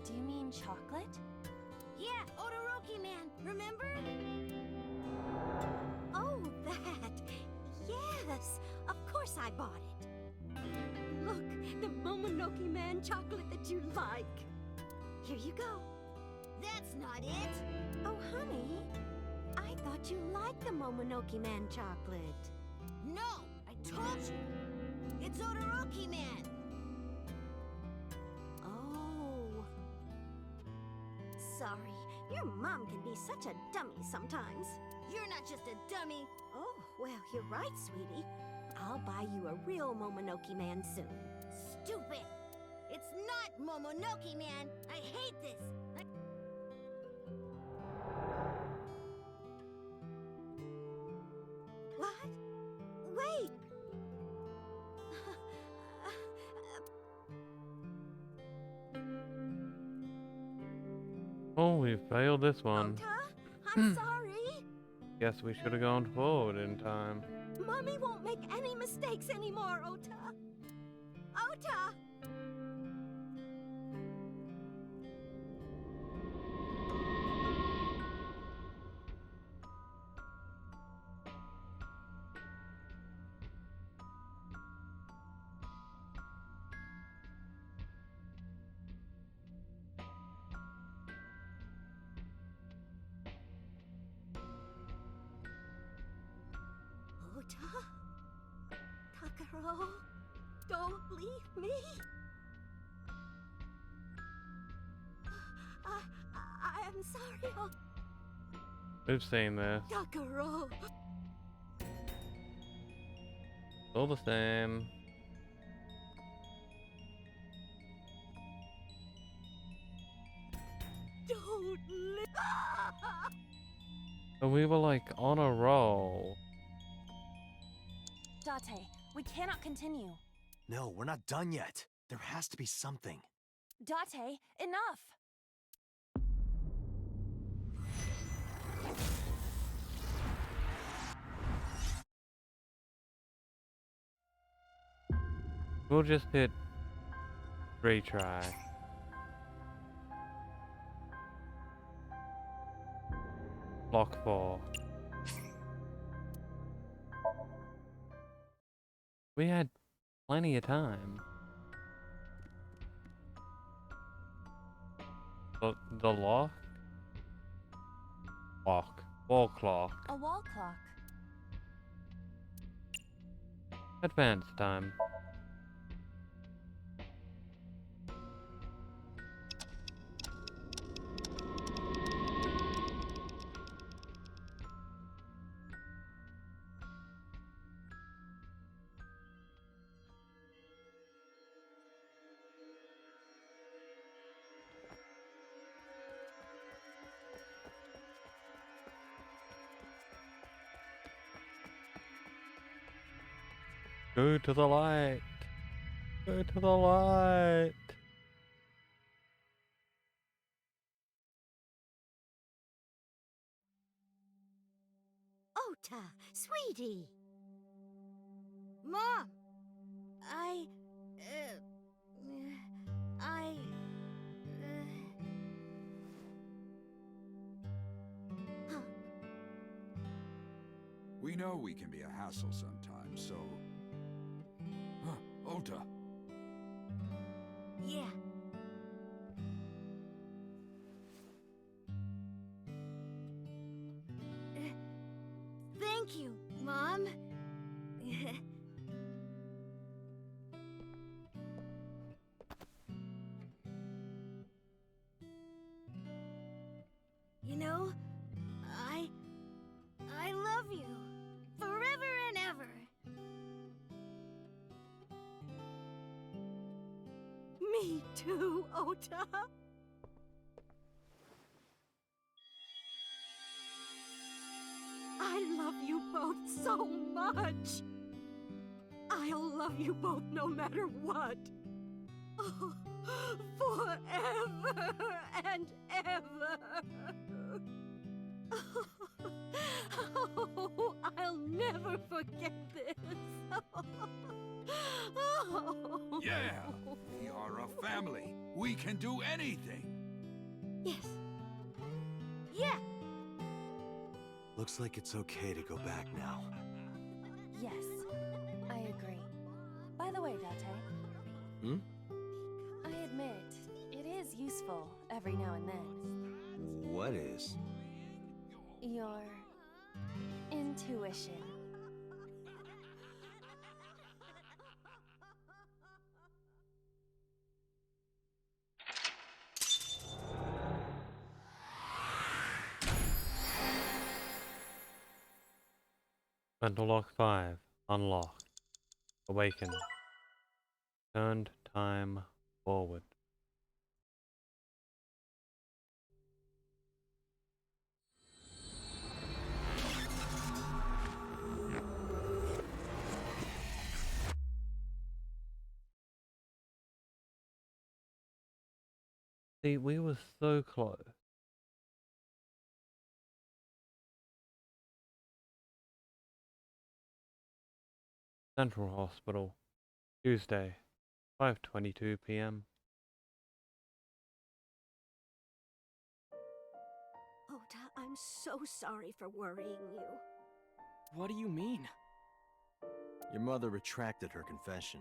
Do you mean chocolate? Yeah, Todoroki man, remember? Oh, that. Yes, of course I bought it. Look, the Momonoke Man chocolate that you like. Here you go. That's not it. Oh, honey, I thought you liked the Momonoke Man chocolate. No, I told you. It's Todoroki Man. Oh. Sorry, your mom can be such a dummy sometimes. You're not just a dummy. Oh, well, you're right, sweetie. I'll buy you a real Momonoke Man soon. Stupid! It's not Momonoke Man! I hate this! What? Wait! Oh, we failed this one. I'm sorry! Guess we should have gone forward in time. Mommy won't make any mistakes anymore, Ota! Ota! Ota? Takaro? Don't leave me! I am sorry, We've seen this. Takaro! All the same. Don't leave! And we were like on a roll. Date, we cannot continue. No, we're not done yet. There has to be something. Date, enough! We'll just hit retry. Block 4. We had plenty of time. The lock? Lock. Wall clock. A wall clock. Advance time. Go to the light. Go to the light. Ota, sweetie! Mom! We know we can be a hassle sometimes, so... Ota. Yeah. Thank you, Mom. You know, I love you forever and ever. Me too, Ota. I love you both so much. I'll love you both no matter what. Oh, forever and ever. Oh, I'll never forget this. Oh. Yeah! We are a family. We can do anything. Yes. Yeah. Looks like it's okay to go back now. Yes, I agree. By the way, Date. Hmm? I admit, it is useful every now and then. What is? Your intuition. Mental lock 5. Unlocked. Awaken. Turned time forward. See, we were so close. Central Hospital. Tuesday. 5:22 p.m. Ota, I'm so sorry for worrying you. What do you mean? Your mother retracted her confession.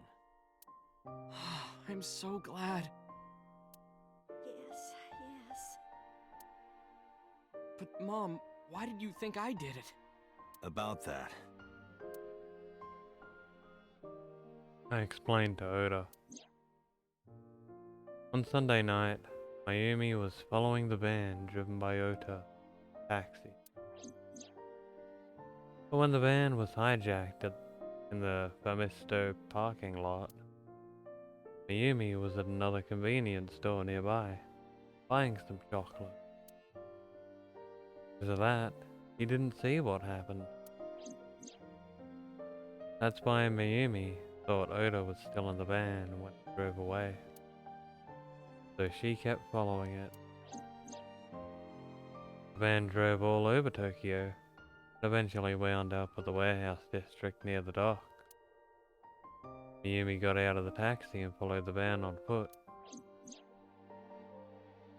I'm so glad. Yes, yes. But Mom, why did you think I did it? About that. I explained to Oda. On Sunday night, Mayumi was following the van driven by Ota, taxi. But when the van was hijacked in the Famisto parking lot, Mayumi was at another convenience store nearby, buying some chocolate. Because of that, he didn't see what happened. That's why Mayumi thought Oda was still in the van when it drove away. So she kept following it. The van drove all over Tokyo, and eventually wound up at the warehouse district near the dock. Mayumi got out of the taxi and followed the van on foot.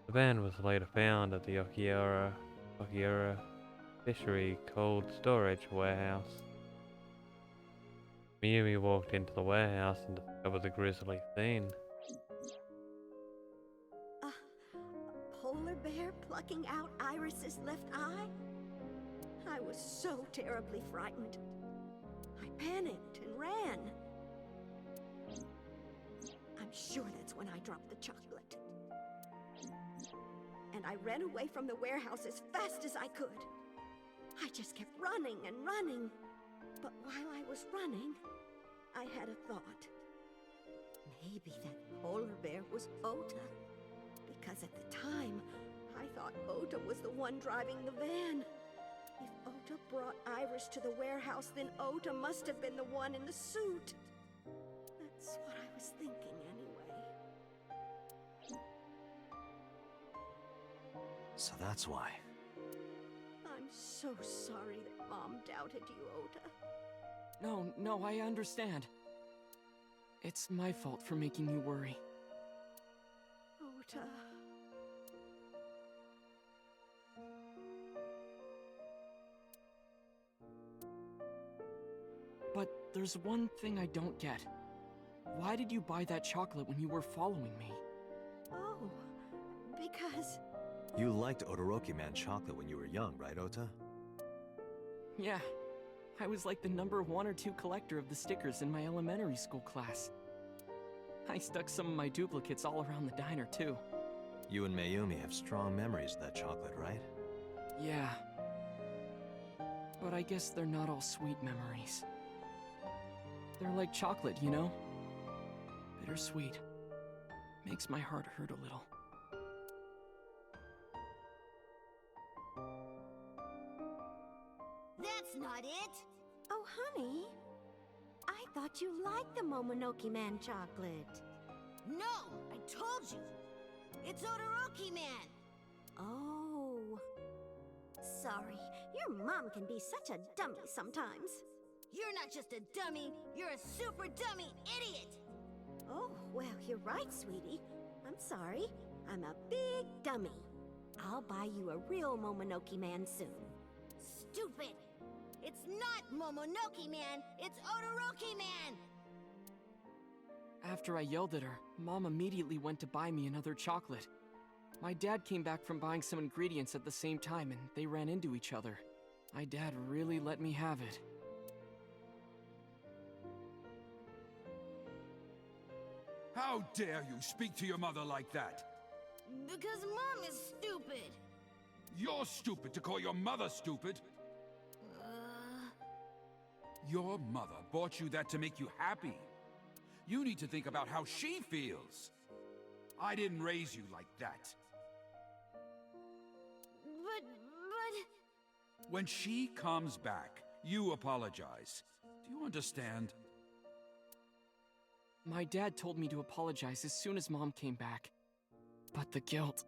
The van was later found at the Okiura Fishery Cold Storage Warehouse. Mayumi walked into the warehouse and discovered the grisly scene. A polar bear plucking out Iris's left eye? I was so terribly frightened. I panicked and ran. I'm sure that's when I dropped the chocolate. And I ran away from the warehouse as fast as I could. I just kept running and running. But while I was running, I had a thought. Maybe that polar bear was Ota. Because at the time, I thought Ota was the one driving the van. If Ota brought Iris to the warehouse, then Ota must have been the one in the suit. That's what I was thinking anyway. So that's why. I'm so sorry that Mom doubted you, Ota. No, I understand. It's my fault for making you worry. Ota. But there's one thing I don't get. Why did you buy that chocolate when you were following me? Oh, because... You liked Odoroki Man chocolate when you were young, right, Ota? Yeah. I was like the number 1 or 2 collector of the stickers in my elementary school class. I stuck some of my duplicates all around the diner, too. You and Mayumi have strong memories of that chocolate, right? Yeah. But I guess they're not all sweet memories. They're like chocolate, you know? Bittersweet. Makes my heart hurt a little. That's not it! Oh, honey. I thought you liked the Momonoke Man chocolate. No! I told you! It's Odoroki Man! Oh. Sorry. Your mom can be such a dummy sometimes. You're not just a dummy, you're a super dummy idiot! Oh, well, you're right, sweetie. I'm sorry. I'm a big dummy. I'll buy you a real Momonoke Man soon. Stupid! It's not Momonoke Man, it's Odoroki Man! After I yelled at her, Mom immediately went to buy me another chocolate. My dad came back from buying some ingredients at the same time and they ran into each other. My dad really let me have it. How dare you speak to your mother like that? Because Mom is stupid! You're stupid to call your mother stupid. Your mother bought you that to make you happy. You need to think about how she feels. I didn't raise you like that. But... When she comes back, you apologize. Do you understand? My dad told me to apologize as soon as Mom came back. But the guilt...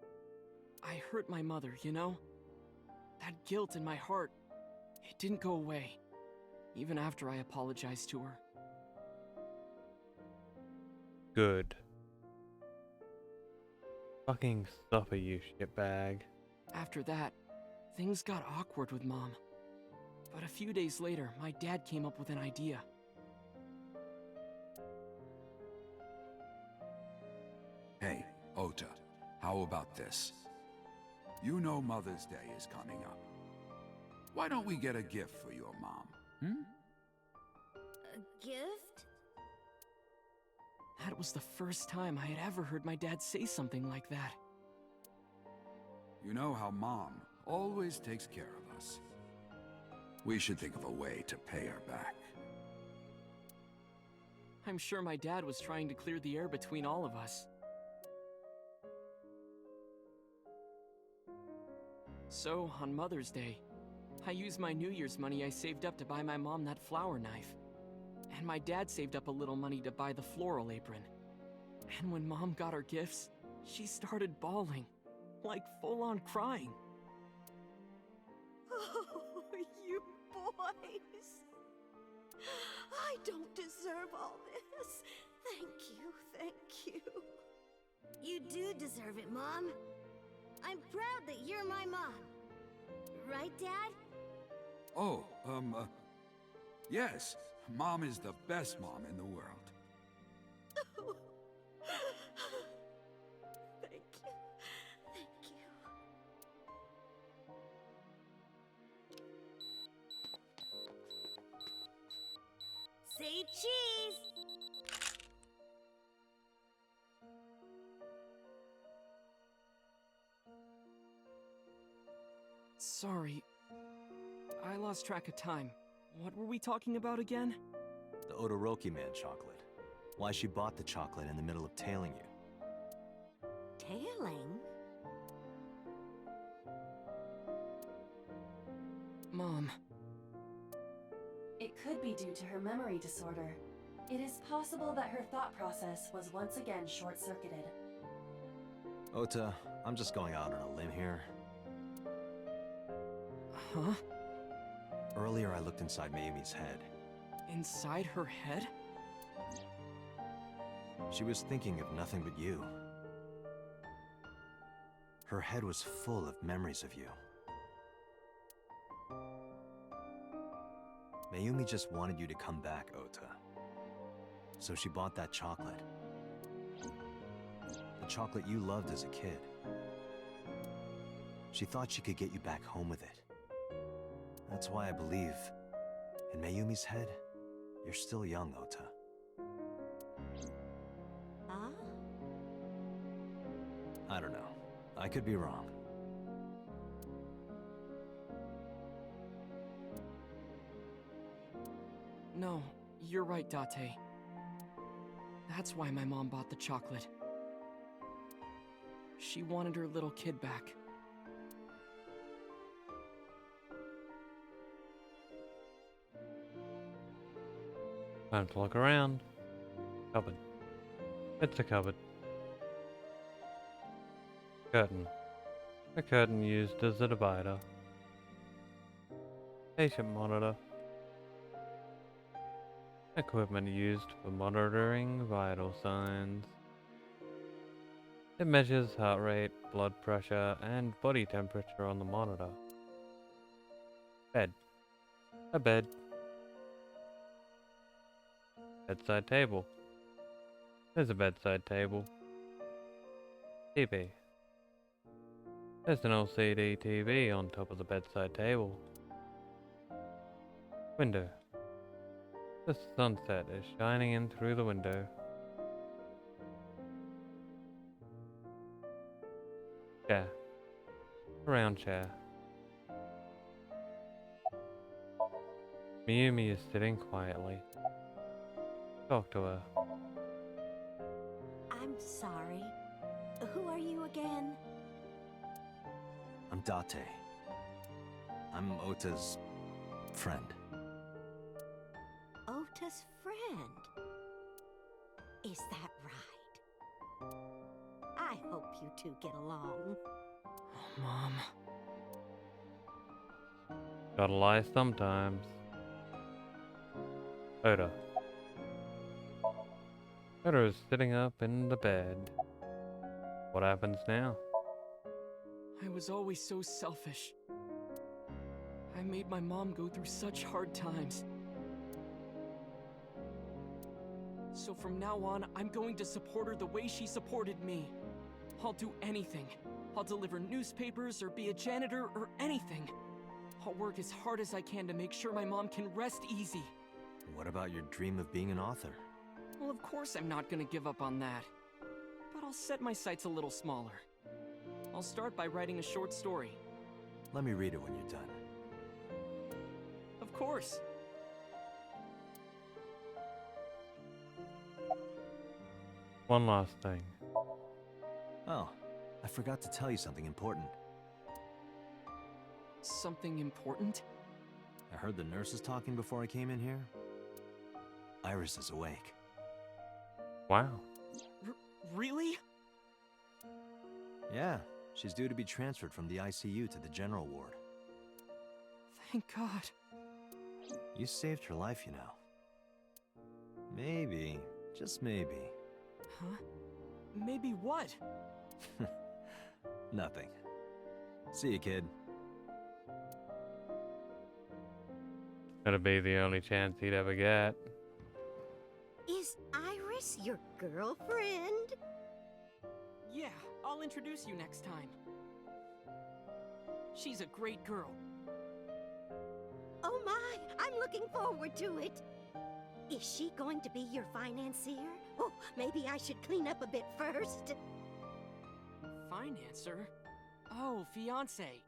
I hurt my mother, you know? That guilt in my heart, it didn't go away, even after I apologized to her. Good. Fucking suffer, you shitbag. After that, things got awkward with Mom. But a few days later, my dad came up with an idea. Hey, Ota, how about this? You know Mother's Day is coming up. Why don't we get a gift for your mom, A gift? That was the first time I had ever heard my dad say something like that. You know how Mom always takes care of us. We should think of a way to pay her back. I'm sure my dad was trying to clear the air between all of us. So, on Mother's Day, I used my New Year's money I saved up to buy my mom that flower knife. And my dad saved up a little money to buy the floral apron. And when Mom got her gifts, she started bawling, like full-on crying. Oh, you boys. I don't deserve all this. Thank you. You do deserve it, Mom. I'm proud that you're my mom. Right, Dad? Oh, yes. Mom is the best mom in the world. Thank you. Say cheese! Sorry. I lost track of time. What were we talking about again? The Odoroki Man chocolate. Why she bought the chocolate in the middle of tailing you. Tailing? Mom. It could be due to her memory disorder. It is possible that her thought process was once again short-circuited. Ota, I'm just going out on a limb here. Huh? Earlier I looked inside Mayumi's head. Inside her head? She was thinking of nothing but you. Her head was full of memories of you. Mayumi just wanted you to come back, Ota. So she bought that chocolate. The chocolate you loved as a kid. She thought she could get you back home with it. That's why I believe, in Mayumi's head, you're still young, Ota. Huh? I don't know. I could be wrong. No, you're right, Date. That's why my mom bought the chocolate. She wanted her little kid back. Time to look around. Cupboard. It's a cupboard. Curtain. A curtain used as a divider. Patient monitor. Equipment used for monitoring vital signs. It measures heart rate, blood pressure, and body temperature on the monitor. Bed. A bed. Bedside table. There's a bedside table. TV. There's an LCD TV on top of the bedside table. Window. The sunset is shining in through the window. Chair. A round chair. Miyumi is sitting quietly. Talk to her. I'm sorry. Who are you again? I'm Date. I'm Ota's friend. Ota's friend? Is that right? I hope you two get along. Mom. Gotta lie sometimes. Oda. Oda is sitting up in the bed. What happens now? I was always so selfish. I made my mom go through such hard times. So from now on, I'm going to support her the way she supported me. I'll do anything. I'll deliver newspapers or be a janitor or anything. I'll work as hard as I can to make sure my mom can rest easy. What about your dream of being an author? Well, of course I'm not gonna give up on that. But I'll set my sights a little smaller. I'll start by writing a short story. Let me read it when you're done. Of course. One last thing. Oh, I forgot to tell you something important. Something important? I heard the nurses talking before I came in here. Iris is awake. Wow. Really? Yeah, she's due to be transferred from the ICU to the general ward. Thank God. You saved her life, you know. Maybe, just maybe. Huh? Maybe what? Nothing. See you, kid. That'd be the only chance he'd ever get. Is Iris your girlfriend? Yeah, I'll introduce you next time. She's a great girl. Oh my, I'm looking forward to it. Is she going to be your financier? Oh, maybe I should clean up a bit first. Financer? Oh, fiance.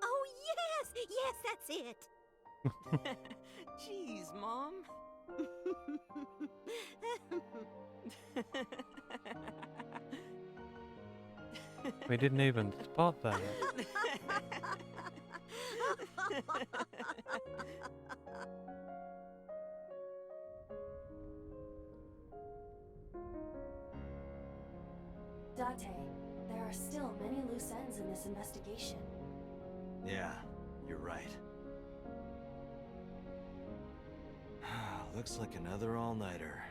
Oh yes, yes, that's it. Jeez, Mom. We didn't even spot that. Date, there are still many loose ends in this investigation. Yeah, you're right. Looks like another all-nighter.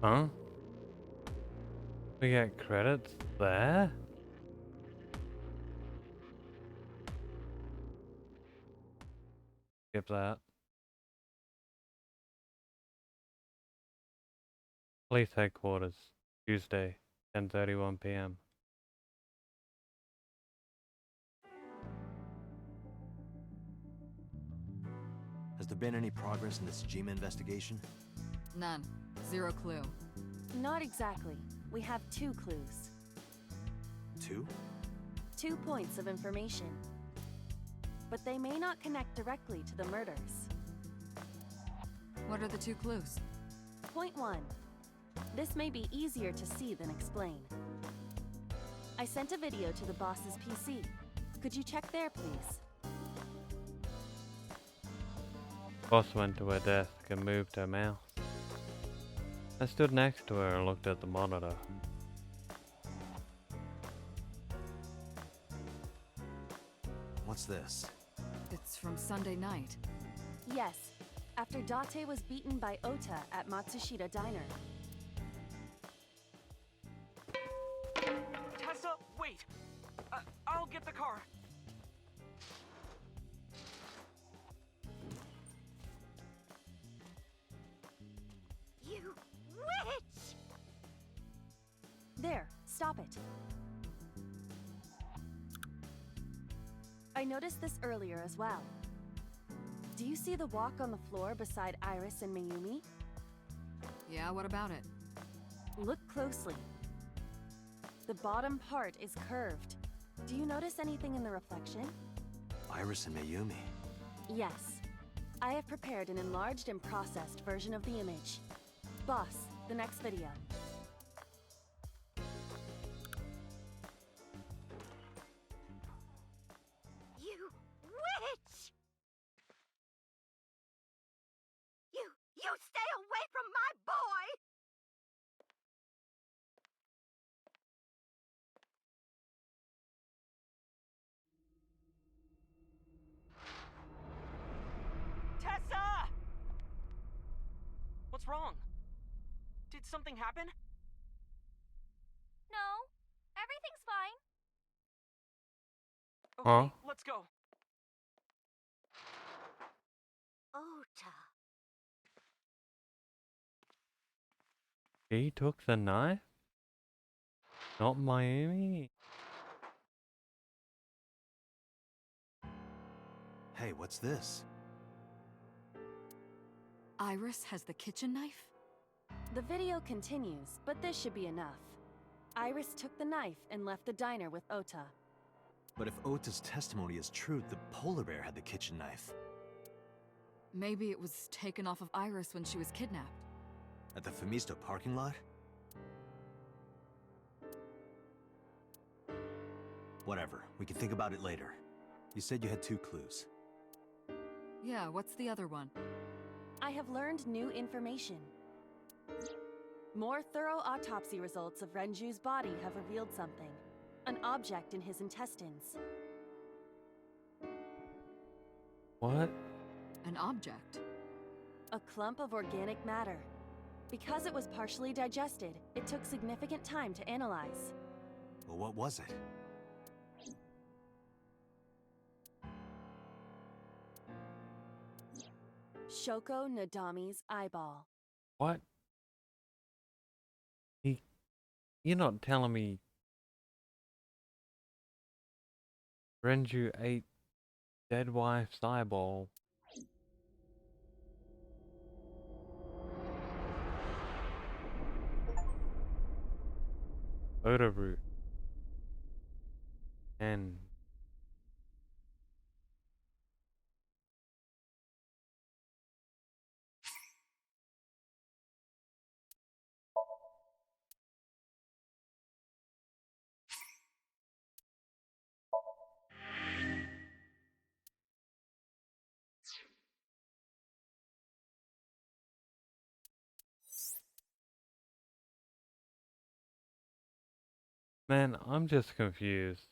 Huh? We get credits there? Skip that. Police headquarters, Tuesday, 10:31 p.m. Has there been any progress in this Jima investigation? None. Zero clue. Not exactly. We have 2 clues. 2? 2 points of information. But they may not connect directly to the murders. What are the 2 clues? Point 1. This may be easier to see than explain. I sent a video to the boss's PC. Could you check there, please? Boss went to her desk and moved her mouse. I stood next to her and looked at the monitor. What's this? It's from Sunday night. Yes, after Date was beaten by Ota at Matsushita Diner. Tessa, wait! I'll get the car. You witch! There, stop it. I noticed this earlier as well. Do you see the walk on the floor beside Iris and Mayumi? Yeah, what about it? Look closely. The bottom part is curved. Do you notice anything in the reflection? Iris and Mayumi. Yes. I have prepared an enlarged and processed version of the image. Boss, the next video. You witch! You stay away from my boy! Tessa! What's wrong? Did something happen? No, everything's fine. Okay, let's go. Ota. He took the knife? Not Mayumi? Hey, what's this? Iris has the kitchen knife? The video continues, but this should be enough. Iris took the knife and left the diner with Ota. But if Ota's testimony is true, the polar bear had the kitchen knife. Maybe it was taken off of Iris when she was kidnapped. At the Femisto parking lot? Whatever, we can think about it later. You said you had 2 clues. Yeah, what's the other one? I have learned new information. More thorough autopsy results of Renju's body have revealed something. An object in his intestines. What? An object? A clump of organic matter. Because it was partially digested, it took significant time to analyze. Well, what was it? Shoko Nadami's eyeball. What? You're not telling me Renju ate dead wife's eyeball? Odor root. And man, I'm just confused.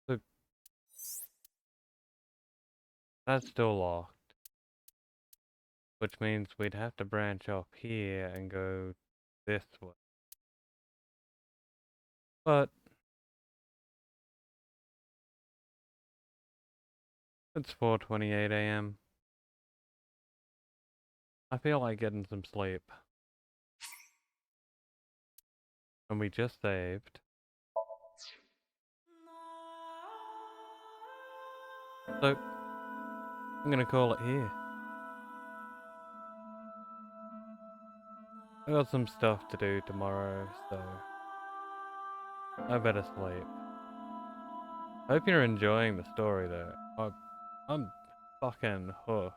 So that's still locked. Which means we'd have to branch off here and go this way. But it's 4:28 a.m. I feel like getting some sleep. And we just saved. So, I'm gonna call it here. I got some stuff to do tomorrow, so I better sleep. Hope you're enjoying the story though. I'm fucking hooked.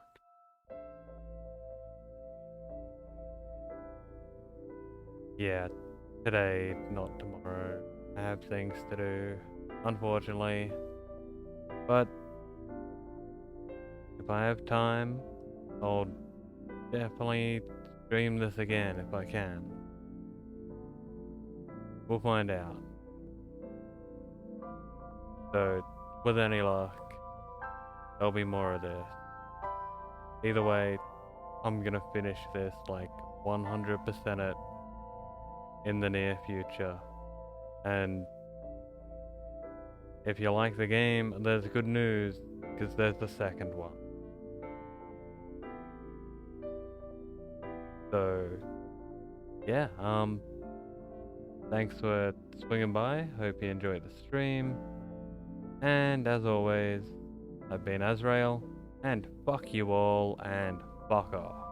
Yeah, today, not tomorrow. I have things to do, unfortunately. But if I have time, I'll definitely stream this again if I can. We'll find out. So, with any luck, there'll be more of this. Either way, I'm gonna finish this like 100% it in the near future. And if you like the game, there's good news, because there's the second one. So, yeah, Thanks for swinging by. Hope you enjoyed the stream. And as always, I've been Azrael, and fuck you all, and fuck off.